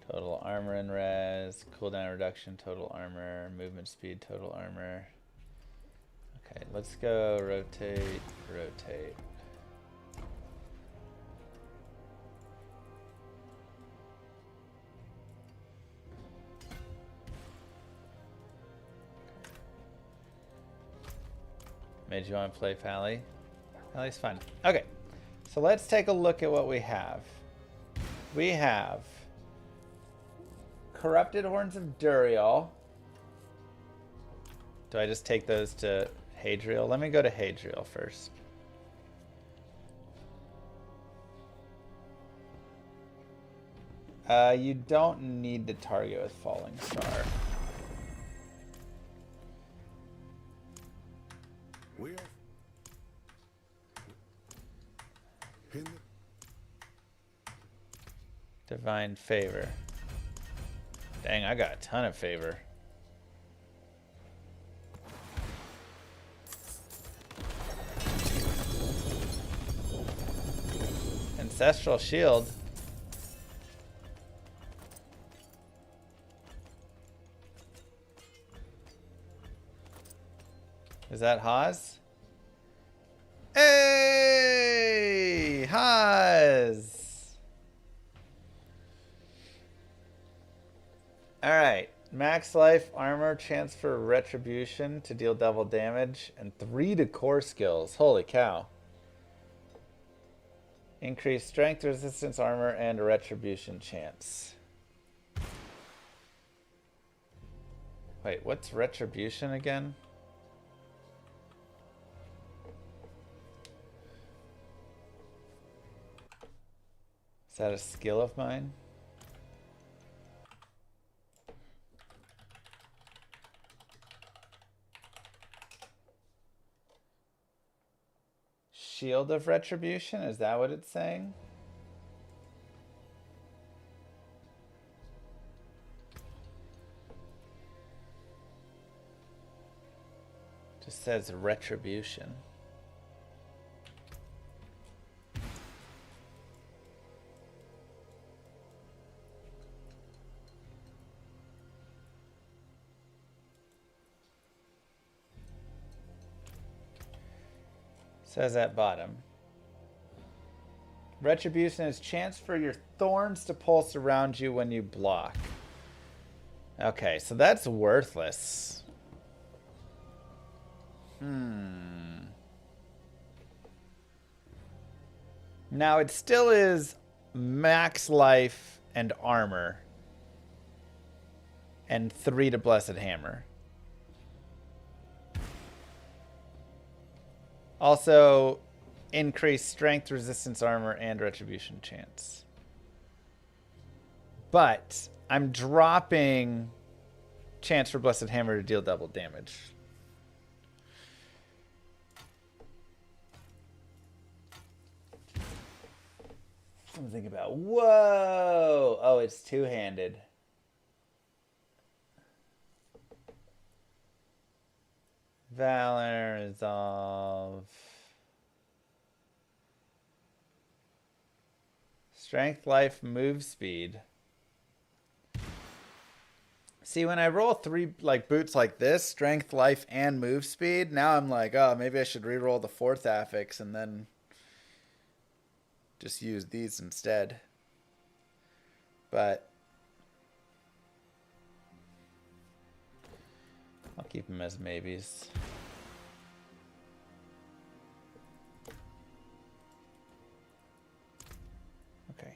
Speaker 2: total armor and res, cooldown reduction, total armor, movement speed, total armor. Okay, let's go rotate, rotate. Made you want to play Pally? Pally's fun. Okay, so let's take a look at what we have. We have Corrupted Horns of Duriel. Do I just take those to Hadriel? Let me go to Hadriel first. You don't need to target with Falling Star.
Speaker 3: We're in
Speaker 2: Divine Favor. Dang, I got a ton of favor. Ancestral Shield. Is that Haas? Hey! Haas! Alright. Max life, armor, chance for retribution to deal double damage, and 3 to core skills. Holy cow. Increased strength, resistance, armor, and a retribution chance. Wait, what's retribution again? Is that a skill of mine? Shield of Retribution? Is that what it's saying? Just says Retribution. Says at bottom. Retribution is chance for your thorns to pulse around you when you block. Okay, so that's worthless. Now it still is max life and armor. And 3 to Blessed Hammer. Also, increase strength, resistance, armor, and retribution chance. But I'm dropping chance for Blessed Hammer to deal double damage. Something about, whoa! Oh, it's two-handed. Valor, resolve. Strength, life, move speed. See, when I roll 3 like boots like this, strength, life, and move speed, now I'm like, oh, maybe I should re-roll the 4th affix and then just use these instead. But I'll keep them as maybes. Okay.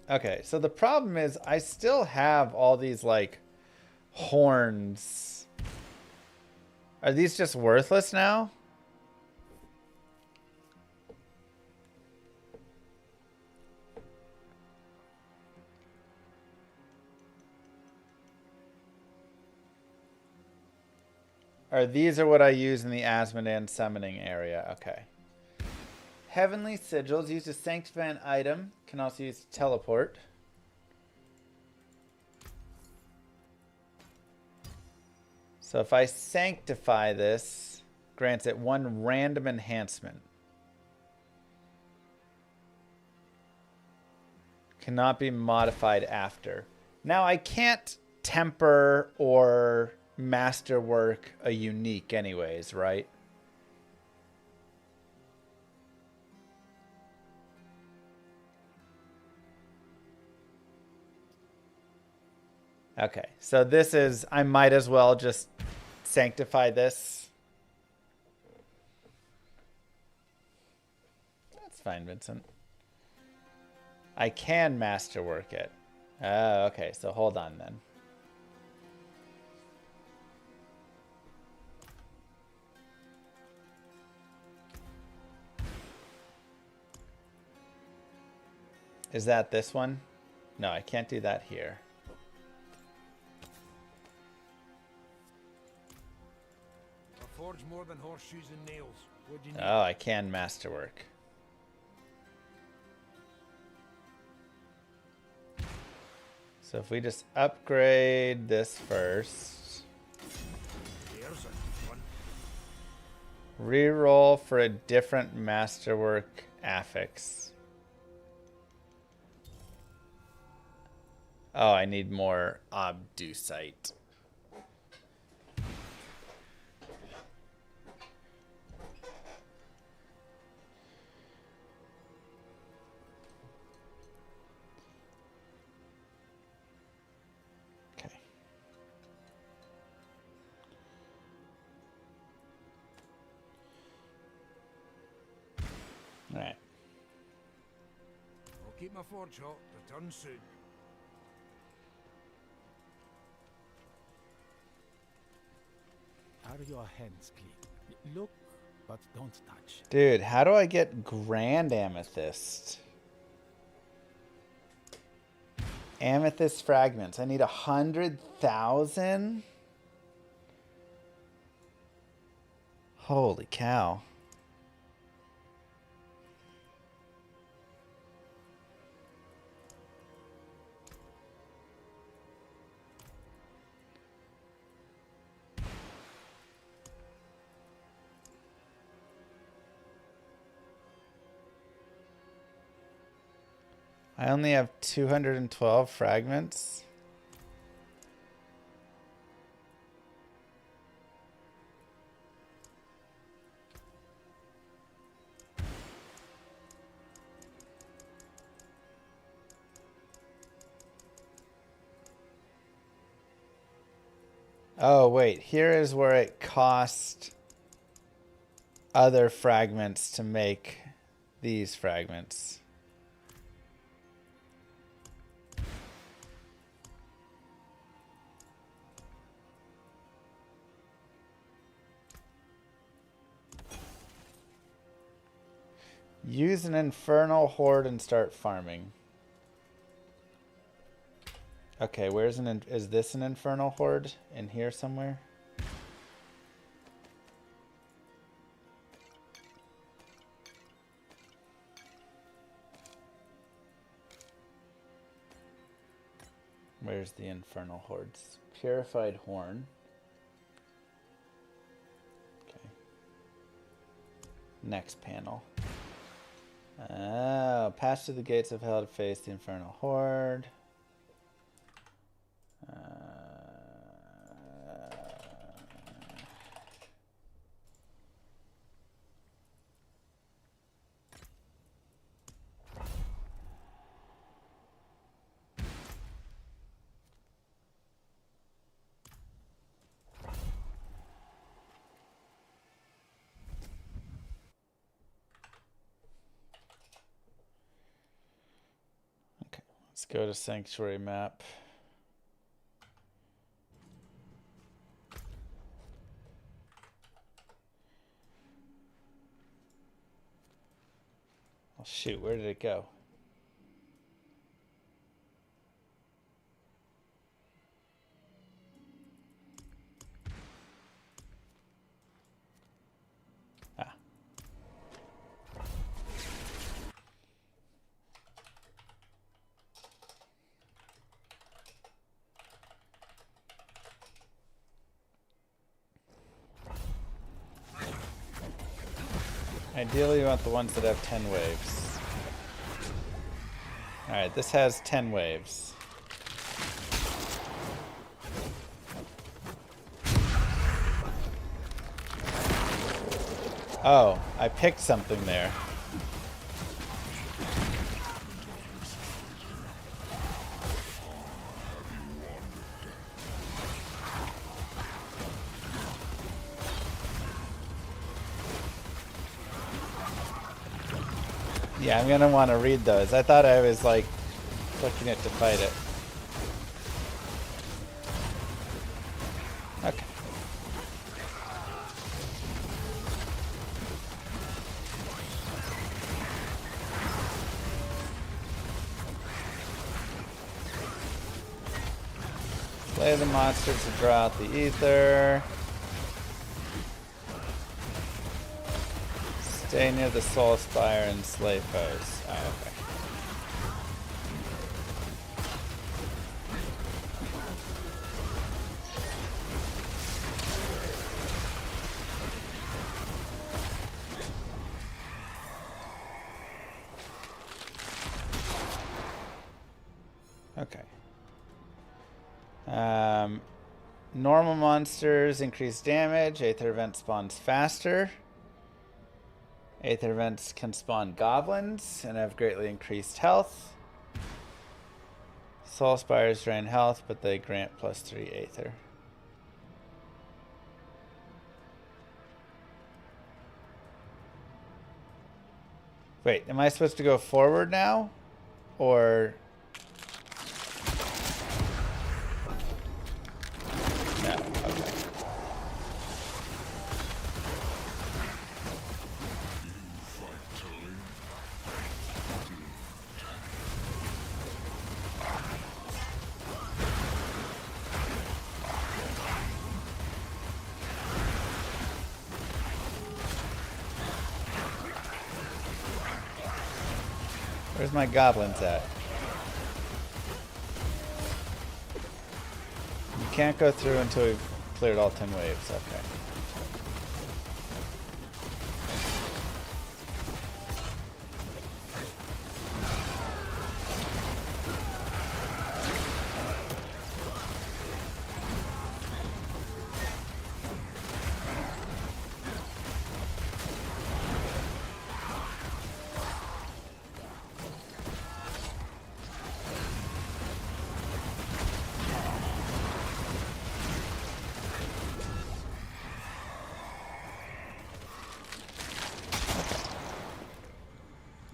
Speaker 2: Okay, so the problem is I still have all these like horns. Are these just worthless now? These are what I use in the Asmodan summoning area. Okay. Heavenly Sigils. Use to sanctify an item. Can also use to teleport. So if I sanctify this, grants it 1 random enhancement. Cannot be modified after. Now I can't temper or masterwork a unique anyways, right? Okay, so this is, I might as well just sanctify this. That's fine, Vincent. I can masterwork it. Oh, okay, so hold on then. Is that this one? No, I can't do that here.
Speaker 6: Forge more than horseshoes and nails. What do you need?
Speaker 2: Oh, I can masterwork. So if we just upgrade this first.
Speaker 6: There's a good one.
Speaker 2: Reroll for a different masterwork affix. Oh, I need more obducite. Alright.
Speaker 6: I'll keep my forge hot. Return soon.
Speaker 8: Are your hands clean? Look, but don't touch.
Speaker 2: Dude, how do I get Grand Amethyst? Amethyst fragments. I need 100,000? Holy cow. I only have 212 fragments. Oh, wait. Here is where it cost other fragments to make these fragments. Use an Infernal Horde and start farming. Okay, where's is this an Infernal Horde? In here somewhere? Where's the Infernal Hordes? Purified Horn. Okay. Next panel. Oh, pass through the gates of hell to face the Infernal Horde. Let's go to Sanctuary map. Oh shoot, where did it go? Ah. Ideally, you want the ones that have 10 waves. Alright, this has 10 waves. Oh, I picked something there. Yeah, I'm gonna want to read those. I thought I was like clicking it to fight it. Okay. Play the monster to draw out the ether. Stay near the Soul Spire and slay foes. Oh, okay. Okay. Normal monsters increase damage. Aether Event spawns faster. Aether Events can spawn goblins and have greatly increased health. Soul Spires drain health, but they grant +3 Aether. Wait, am I supposed to go forward now? Or... no, okay. Where's my goblins at? You can't go through until we've cleared all 10 waves. Okay.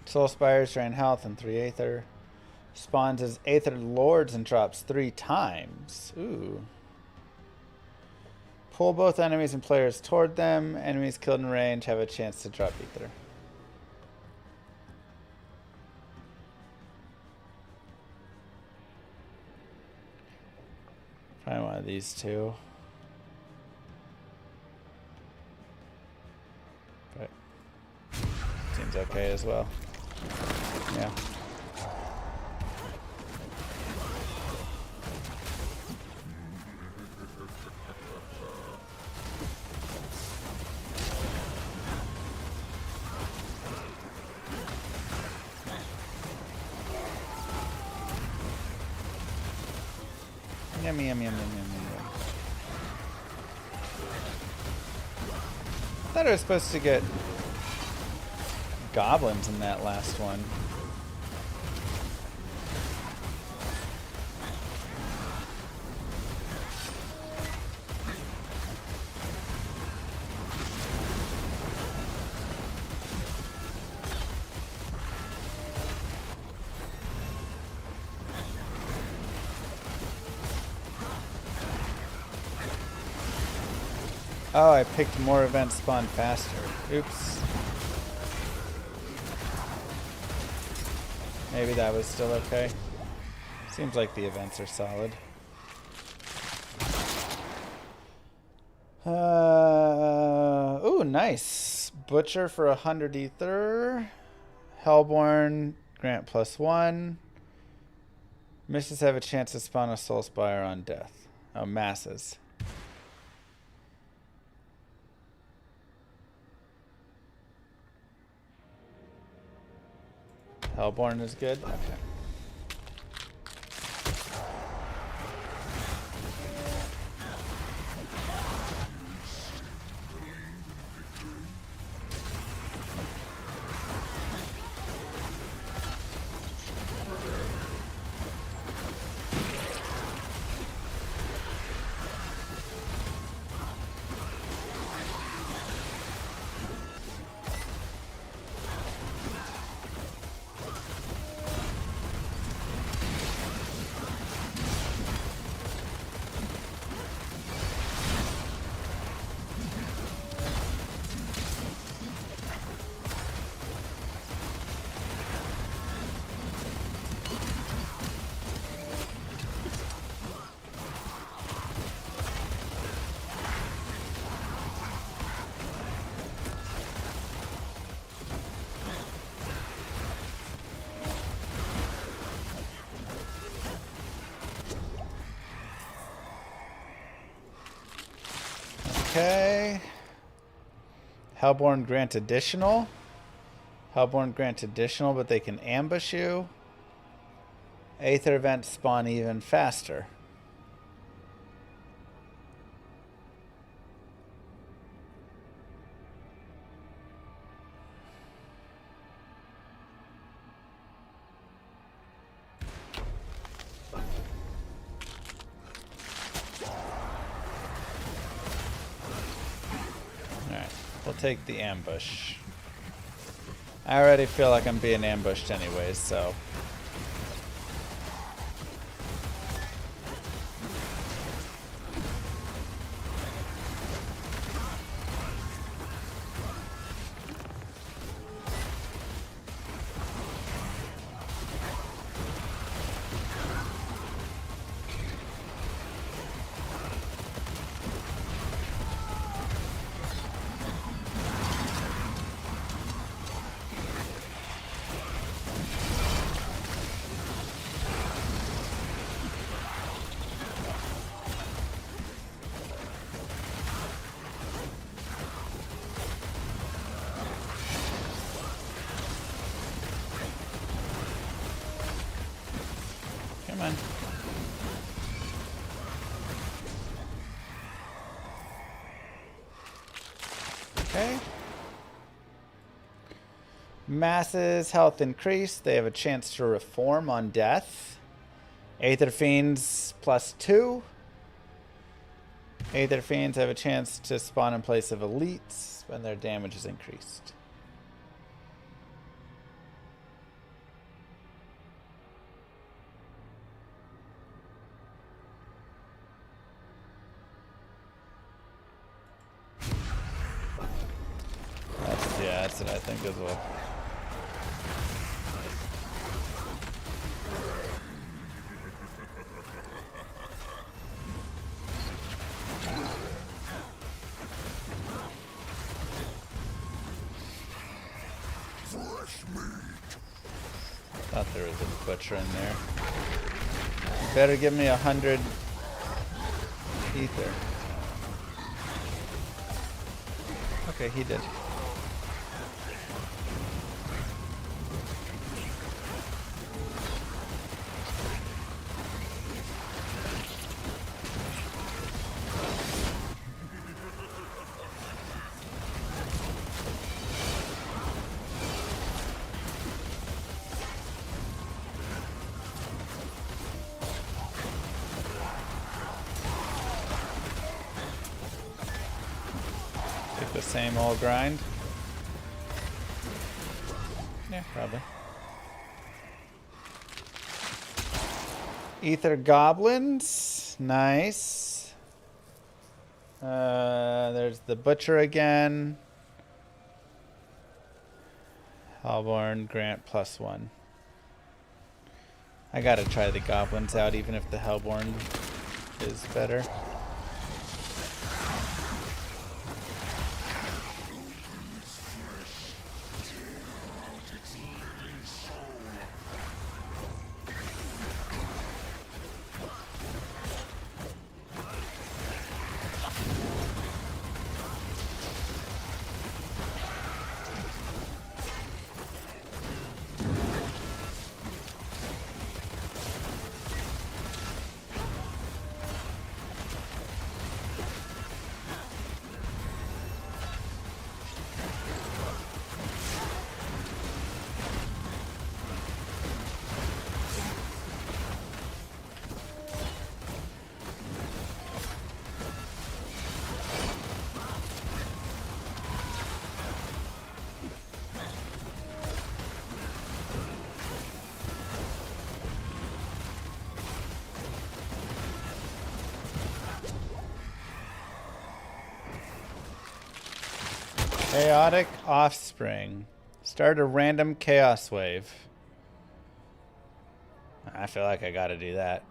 Speaker 2: Soul Spires drain health and 3 Aether. Spawns as Aether Lords and drops 3 times. Ooh. Pull both enemies and players toward them. Enemies killed in range have a chance to drop Aether. Probably one of these two. But seems okay as well. Yeah. Yummy, yummy, yummy, yummy, yummy. I thought I was supposed to get goblins in that last one. Oh, I picked more events spawn faster. Oops. Maybe that was still okay. Seems like the events are solid. Ooh, nice. Butcher for 100 Ether. Hellborn, grant +1. Missions have a chance to spawn a Soul Spire on death. Oh, masses. Hellborn is good? Okay. Okay. Hellborn grant additional. Hellborn grant additional, but they can ambush you. Aether events spawn even faster. Take the ambush. I already feel like I'm being ambushed anyways, so. Come on. Okay. Masses health increase. They have a chance to reform on death. Aether Fiends +2. Aether Fiends have a chance to spawn in place of elites when their damage is increased. That's what I think as well. Thought there was a butcher in there. Better give me 100 ether. Okay, he did. The same old grind. Yeah, probably. Ether goblins. Nice. There's the butcher again. Hellborn grant +1. I gotta try the goblins out even if the Hellborn is better. Chaotic Offspring. Start a random chaos wave. I feel like I gotta do that.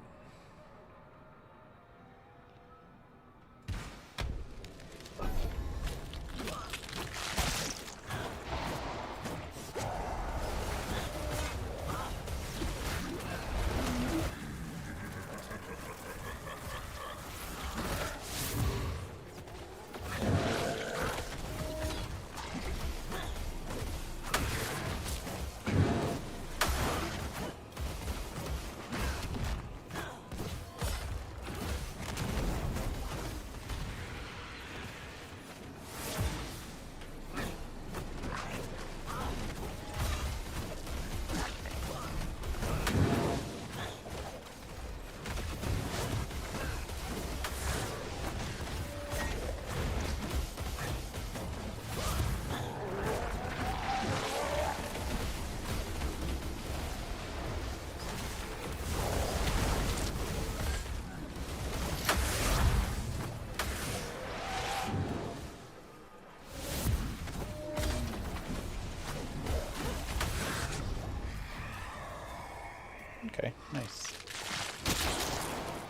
Speaker 2: Okay, nice.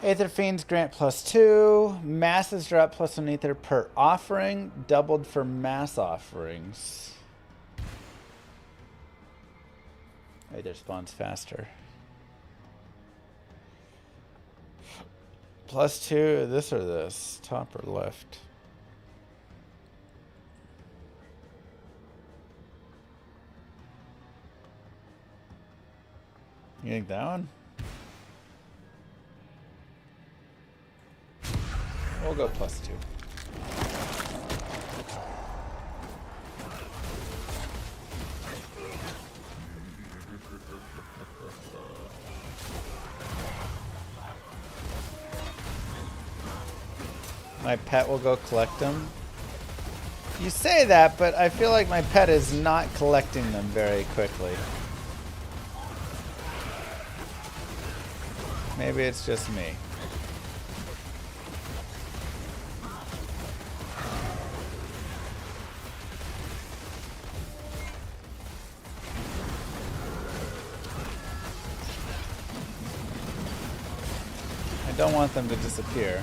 Speaker 2: Aether Fiends grant +2. Masses drop +1 ether per offering. Doubled for mass offerings. Aether spawns faster. +2, this or this? Top or left? You think that one? We'll go +2. My pet will go collect them. You say that, but I feel like my pet is not collecting them very quickly. Maybe it's just me. I don't want them to disappear.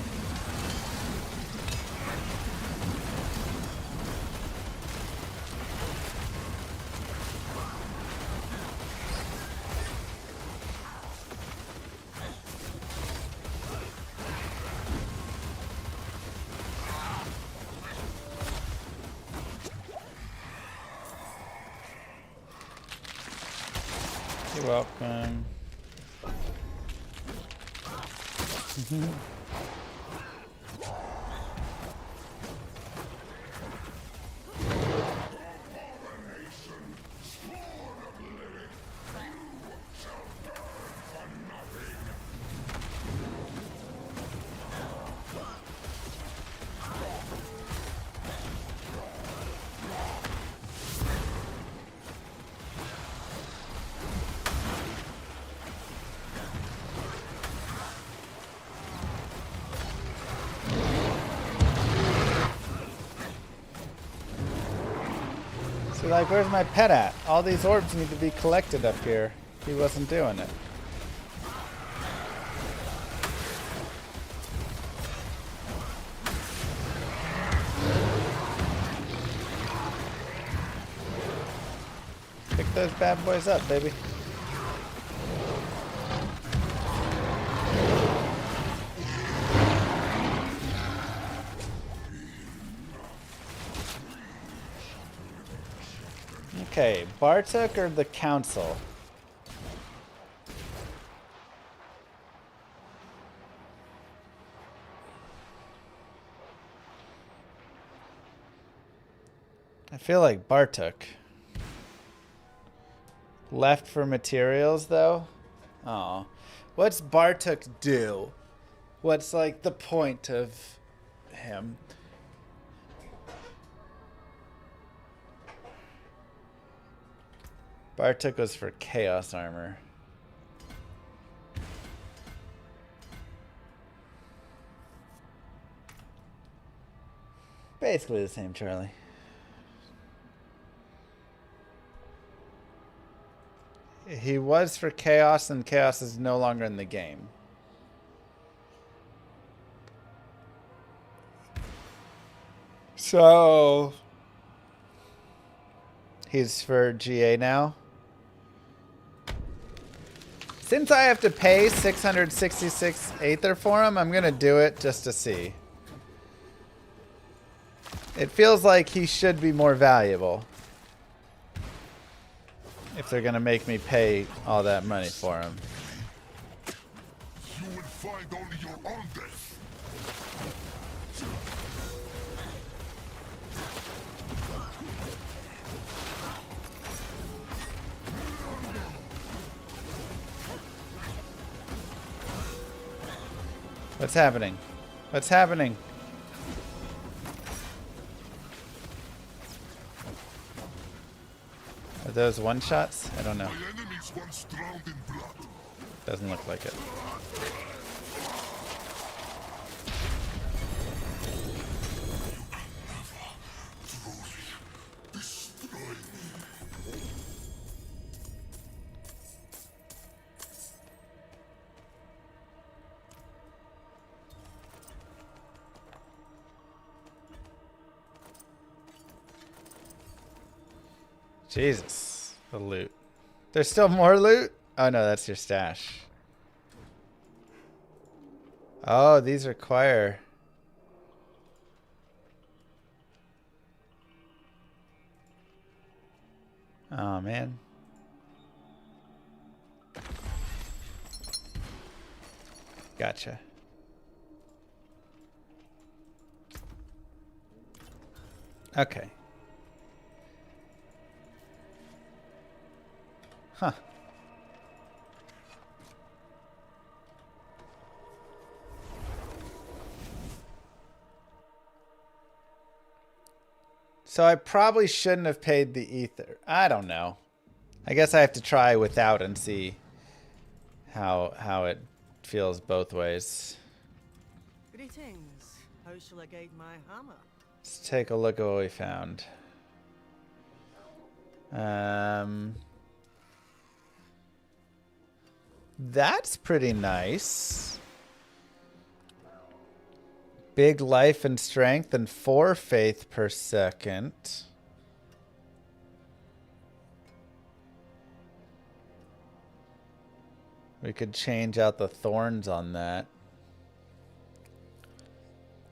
Speaker 2: You're welcome. So like, where's my pet at? All these orbs need to be collected up here. He wasn't doing it. Pick those bad boys up, baby. Okay, Bartok or the Council? I feel like Bartok. Left for materials, though? Oh. What's Bartok do? What's, like, the point of him? Bartok was for Chaos Armor. Basically the same, Charlie. He was for Chaos, and Chaos is no longer in the game. So he's for GA now. Since I have to pay 666 Aether for him, I'm gonna do it just to see. It feels like he should be more valuable if they're gonna make me pay all that money for him.
Speaker 3: You will find only your own death.
Speaker 2: What's happening? What's happening? Are those one-shots? I don't know.
Speaker 3: My enemies once drowned in blood.
Speaker 2: Doesn't look like it. Jesus, the loot. There's still more loot? Oh no, that's your stash. Oh, these require... Oh man. Gotcha. Okay. Huh. So I probably shouldn't have paid the ether. I don't know. I guess I have to try without and see how it feels both ways.
Speaker 9: Greetings. How shall I guide my hammer?
Speaker 2: Let's take a look at what we found. That's pretty nice. Big life and strength and 4 faith per second. We could change out the thorns on that.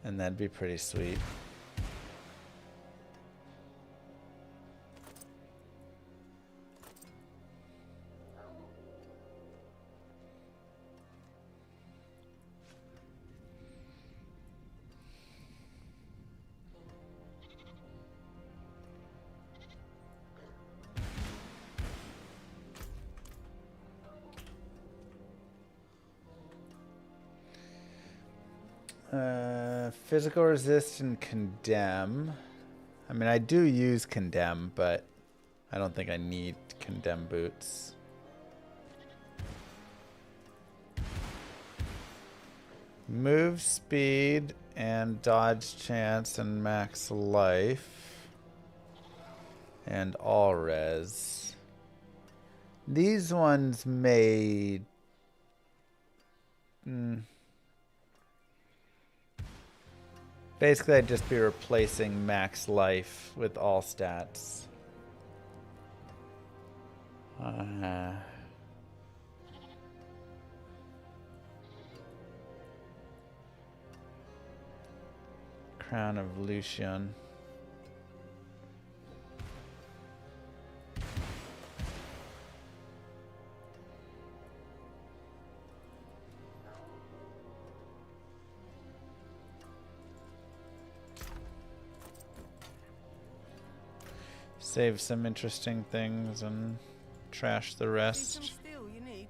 Speaker 2: And that'd be pretty sweet. Physical resist and condemn. I mean, I do use condemn, but I don't think I need condemn boots. Move speed and dodge chance and max life. And all res. These ones may... Basically, I'd just be replacing max life with all stats. Crown of Lucian. Save some interesting things and trash the rest.
Speaker 9: Some steel you need.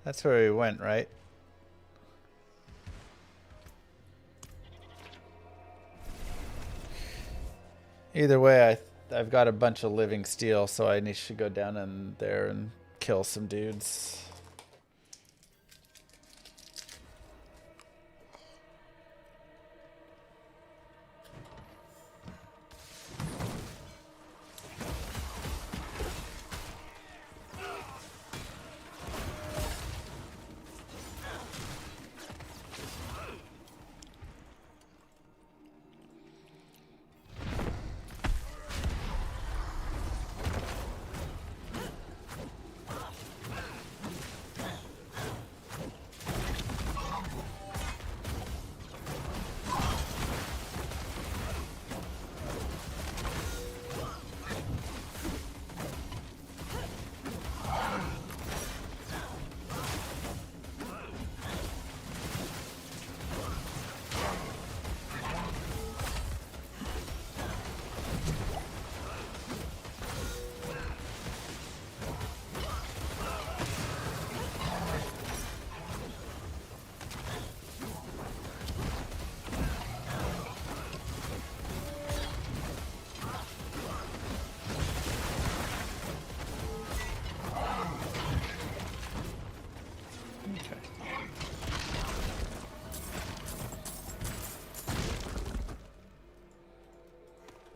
Speaker 2: That's where we went, right? Either way, I've got a bunch of living steel, so I should go down in there and kill some dudes.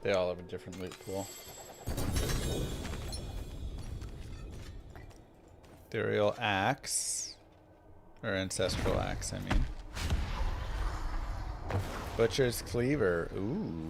Speaker 2: They all have a different loot pool. Ethereal Axe. Or Ancestral Axe, I mean. Butcher's Cleaver. Ooh.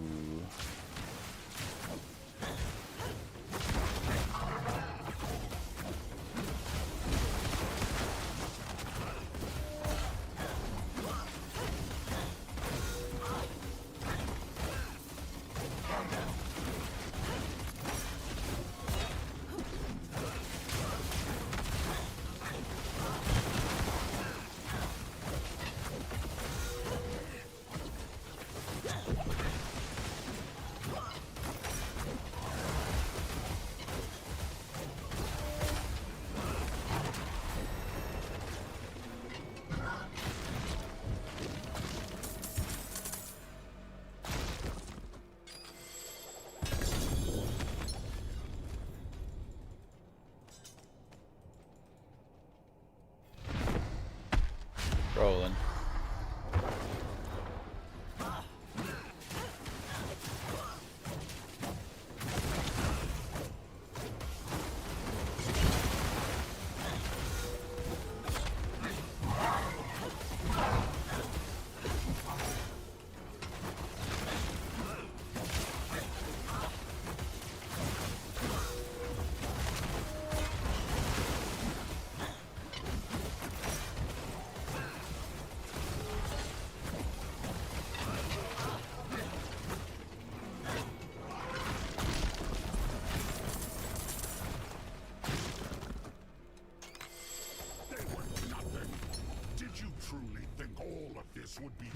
Speaker 2: rolling.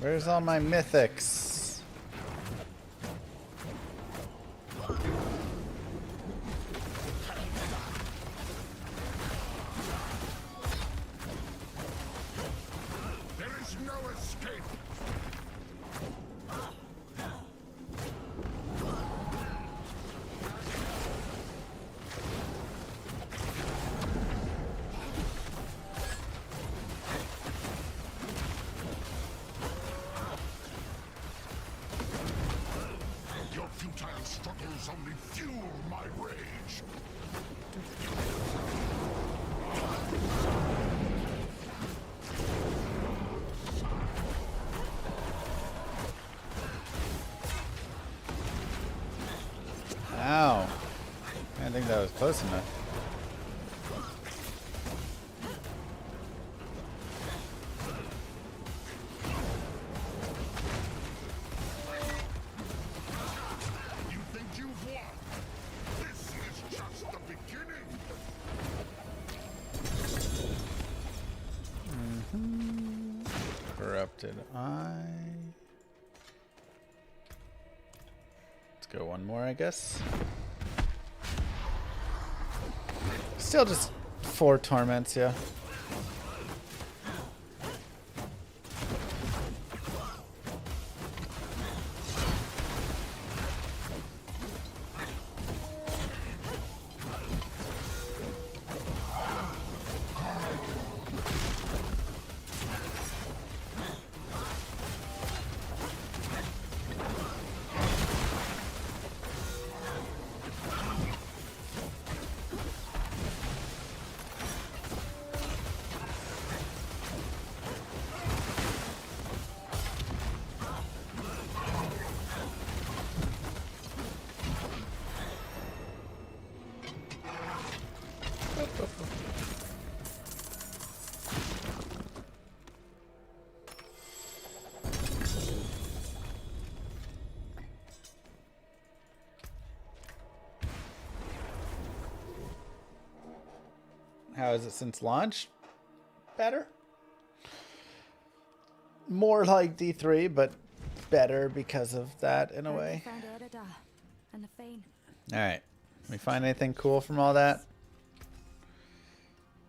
Speaker 2: Where's all my mythics?
Speaker 3: There is no escape. Your futile struggles only fuel my rage.
Speaker 2: Ow. I didn't think that was close enough.
Speaker 3: You think you've won? This is just the beginning.
Speaker 2: Corrupted eye. Let's go one more, I guess. Still just 4 torments, yeah. How is it since launch? Better. More like D3, but better because of that in a way.
Speaker 7: Found Erida and the Fane.
Speaker 2: Alright. We find anything cool from all that?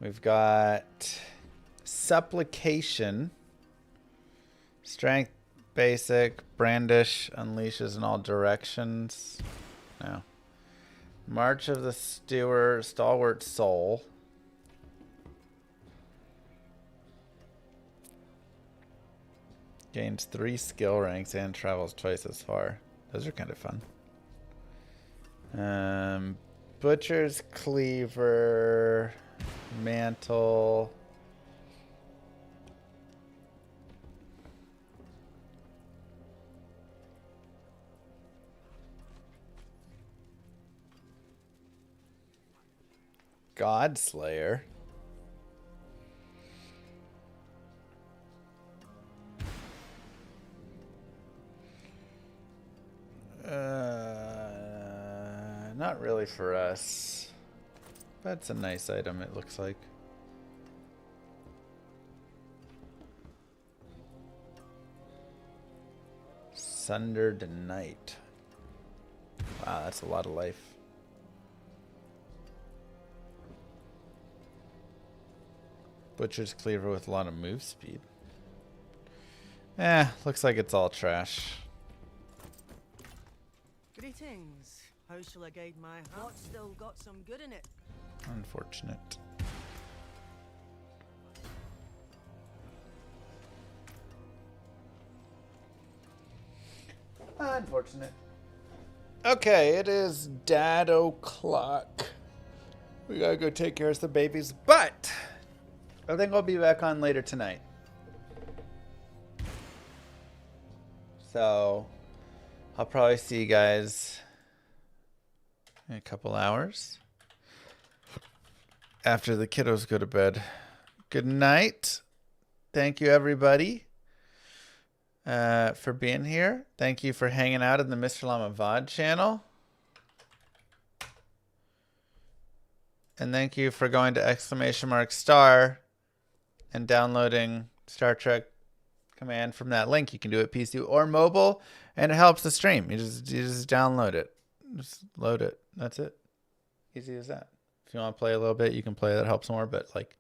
Speaker 2: We've got Supplication. Strength basic. Brandish unleashes in all directions. No. March of the Stalwart Soul. Gains 3 skill ranks and travels twice as far. Those are kind of fun. Butcher's Cleaver, Mantle. Godslayer. Not really for us. That's a nice item, it looks like. Sundered Night. Wow, that's a lot of life. Butcher's Cleaver with a lot of move speed. Looks like it's all trash.
Speaker 9: Greetings. How shall I guide my hand? What's still got some good in it?
Speaker 2: Unfortunate. unfortunate. Okay, it is dad o'clock. We gotta go take care of some babies, but I think I'll be back on later tonight. So I'll probably see you guys in a couple hours after the kiddos go to bed. Good night. Thank you, everybody, for being here. Thank you for hanging out in the Mr. Llama VOD channel. And thank you for going to !star and downloading Star Trek Command from that link. You can do it PC or mobile, and it helps the stream. You just download it. Just load it. That's it. Easy as that. If you want to play a little bit, you can play. That helps more, but like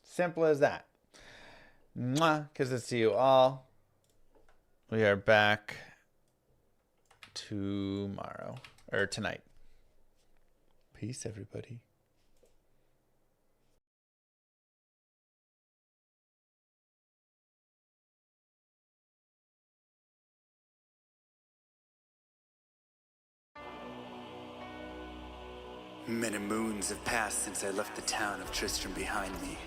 Speaker 2: simple as that. Mwah. Kisses to you all. We are back tomorrow or tonight. Peace, everybody.
Speaker 1: Many moons have passed since I left the town of Tristram behind me.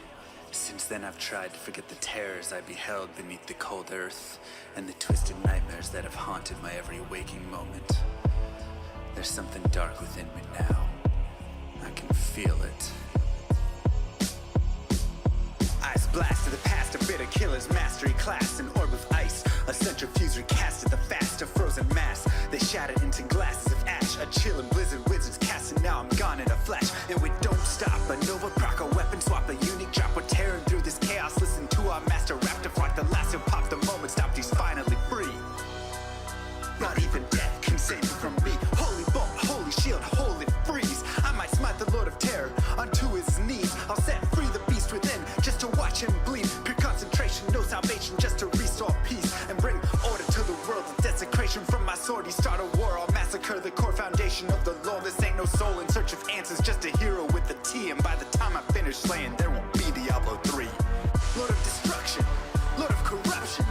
Speaker 1: Since then I've tried to forget the terrors I beheld beneath the cold earth and the twisted nightmares that have haunted my every waking moment. There's something dark within me now. I can feel it. Ice blast to the past, a bitter killer's mastery class, an orb of ice, a centrifuge recasted the fast, a frozen mass. They shattered into glasses of ash, a chill and blizzard wizards cast, and now I'm gone in a flash. And we don't stop, a Nova proc, a weapon swap, a unique drop. We're tearing through this chaos, listen to our master rap to flock. The last who popped the moment stopped, he's finally free. Not even death can save me from me. Holy bolt, holy shield, holy freeze. I might smite the Lord of Terror unto his knees. I'll set free the beast within just to watch him bleed. Pure concentration, no salvation, just to restore peace and bring order to the world. The desecration from my sword, he start a war. I'll massacre the core foundation of the law. This ain't no soul in search of answers, just a hero with a T. And by the time I finish slaying, there won't be Diablo 3. Lord of destruction, Lord of corruption,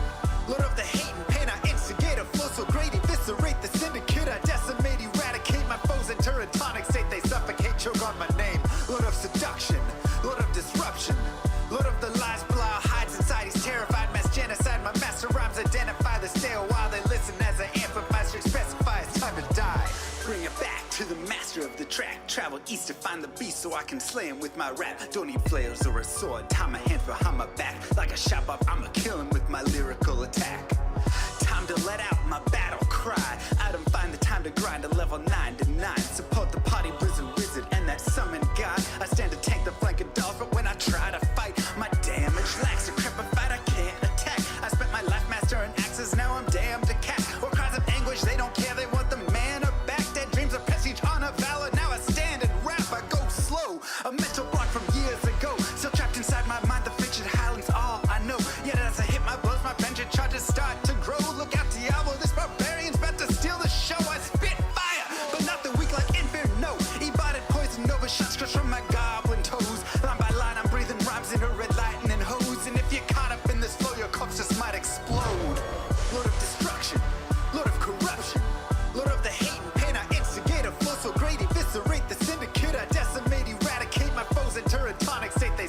Speaker 1: Lord of the hate and pain. I instigate a flow so great, eviscerate the syndicate. I decimate, eradicate my foes in teratonic state. They suffocate, choke on my name. Lord of seduction, Lord of disruption, Lord of the lies, blah, hides inside. He's terrified, mass genocide. My master rhymes identify the stay a while. They listen as I amplify, specify it's time to die. Bring it back to the master of the track. Travel east to find the beast so I can slay him with my rap. Don't need flails or a sword. Tie my hands behind my back. Like a shop up, I'ma kill him with my lyrical attack. Time to let out my battle cry. I don't find the time to grind a level 9 to 9. Support the party blizzard wizard and that summon god. I stand to tank the flank of dolls, but when I try to fight, my damage lacks. Decrepified, I can't attack. I spent my life mastering axes, now I'm damned to cat. Or cries of anguish, they don't care, they want the man or back. Dead dreams of prestige, honor, valor. Now I stand and rap, I go slow. A mental block from years ago. Still trapped inside my mind, the fiction highlights all I know. Yet as I hit my blows, my vengeance charges start to grow. Look out, Diablo, this barbarian's about to steal the show. I spit fire, but not the weak like Inferno. Ebotted poison over shots crush from my goblin toes. Line by line, I'm breathing rhymes in a red lightning hose. And if you're caught up in this flow, your corpse just might explode. Lord of destruction, Lord of corruption, Lord of the hate and pain. I instigate a flow so great, eviscerate the syndicate. I decimate, eradicate my foes in teratonic state. They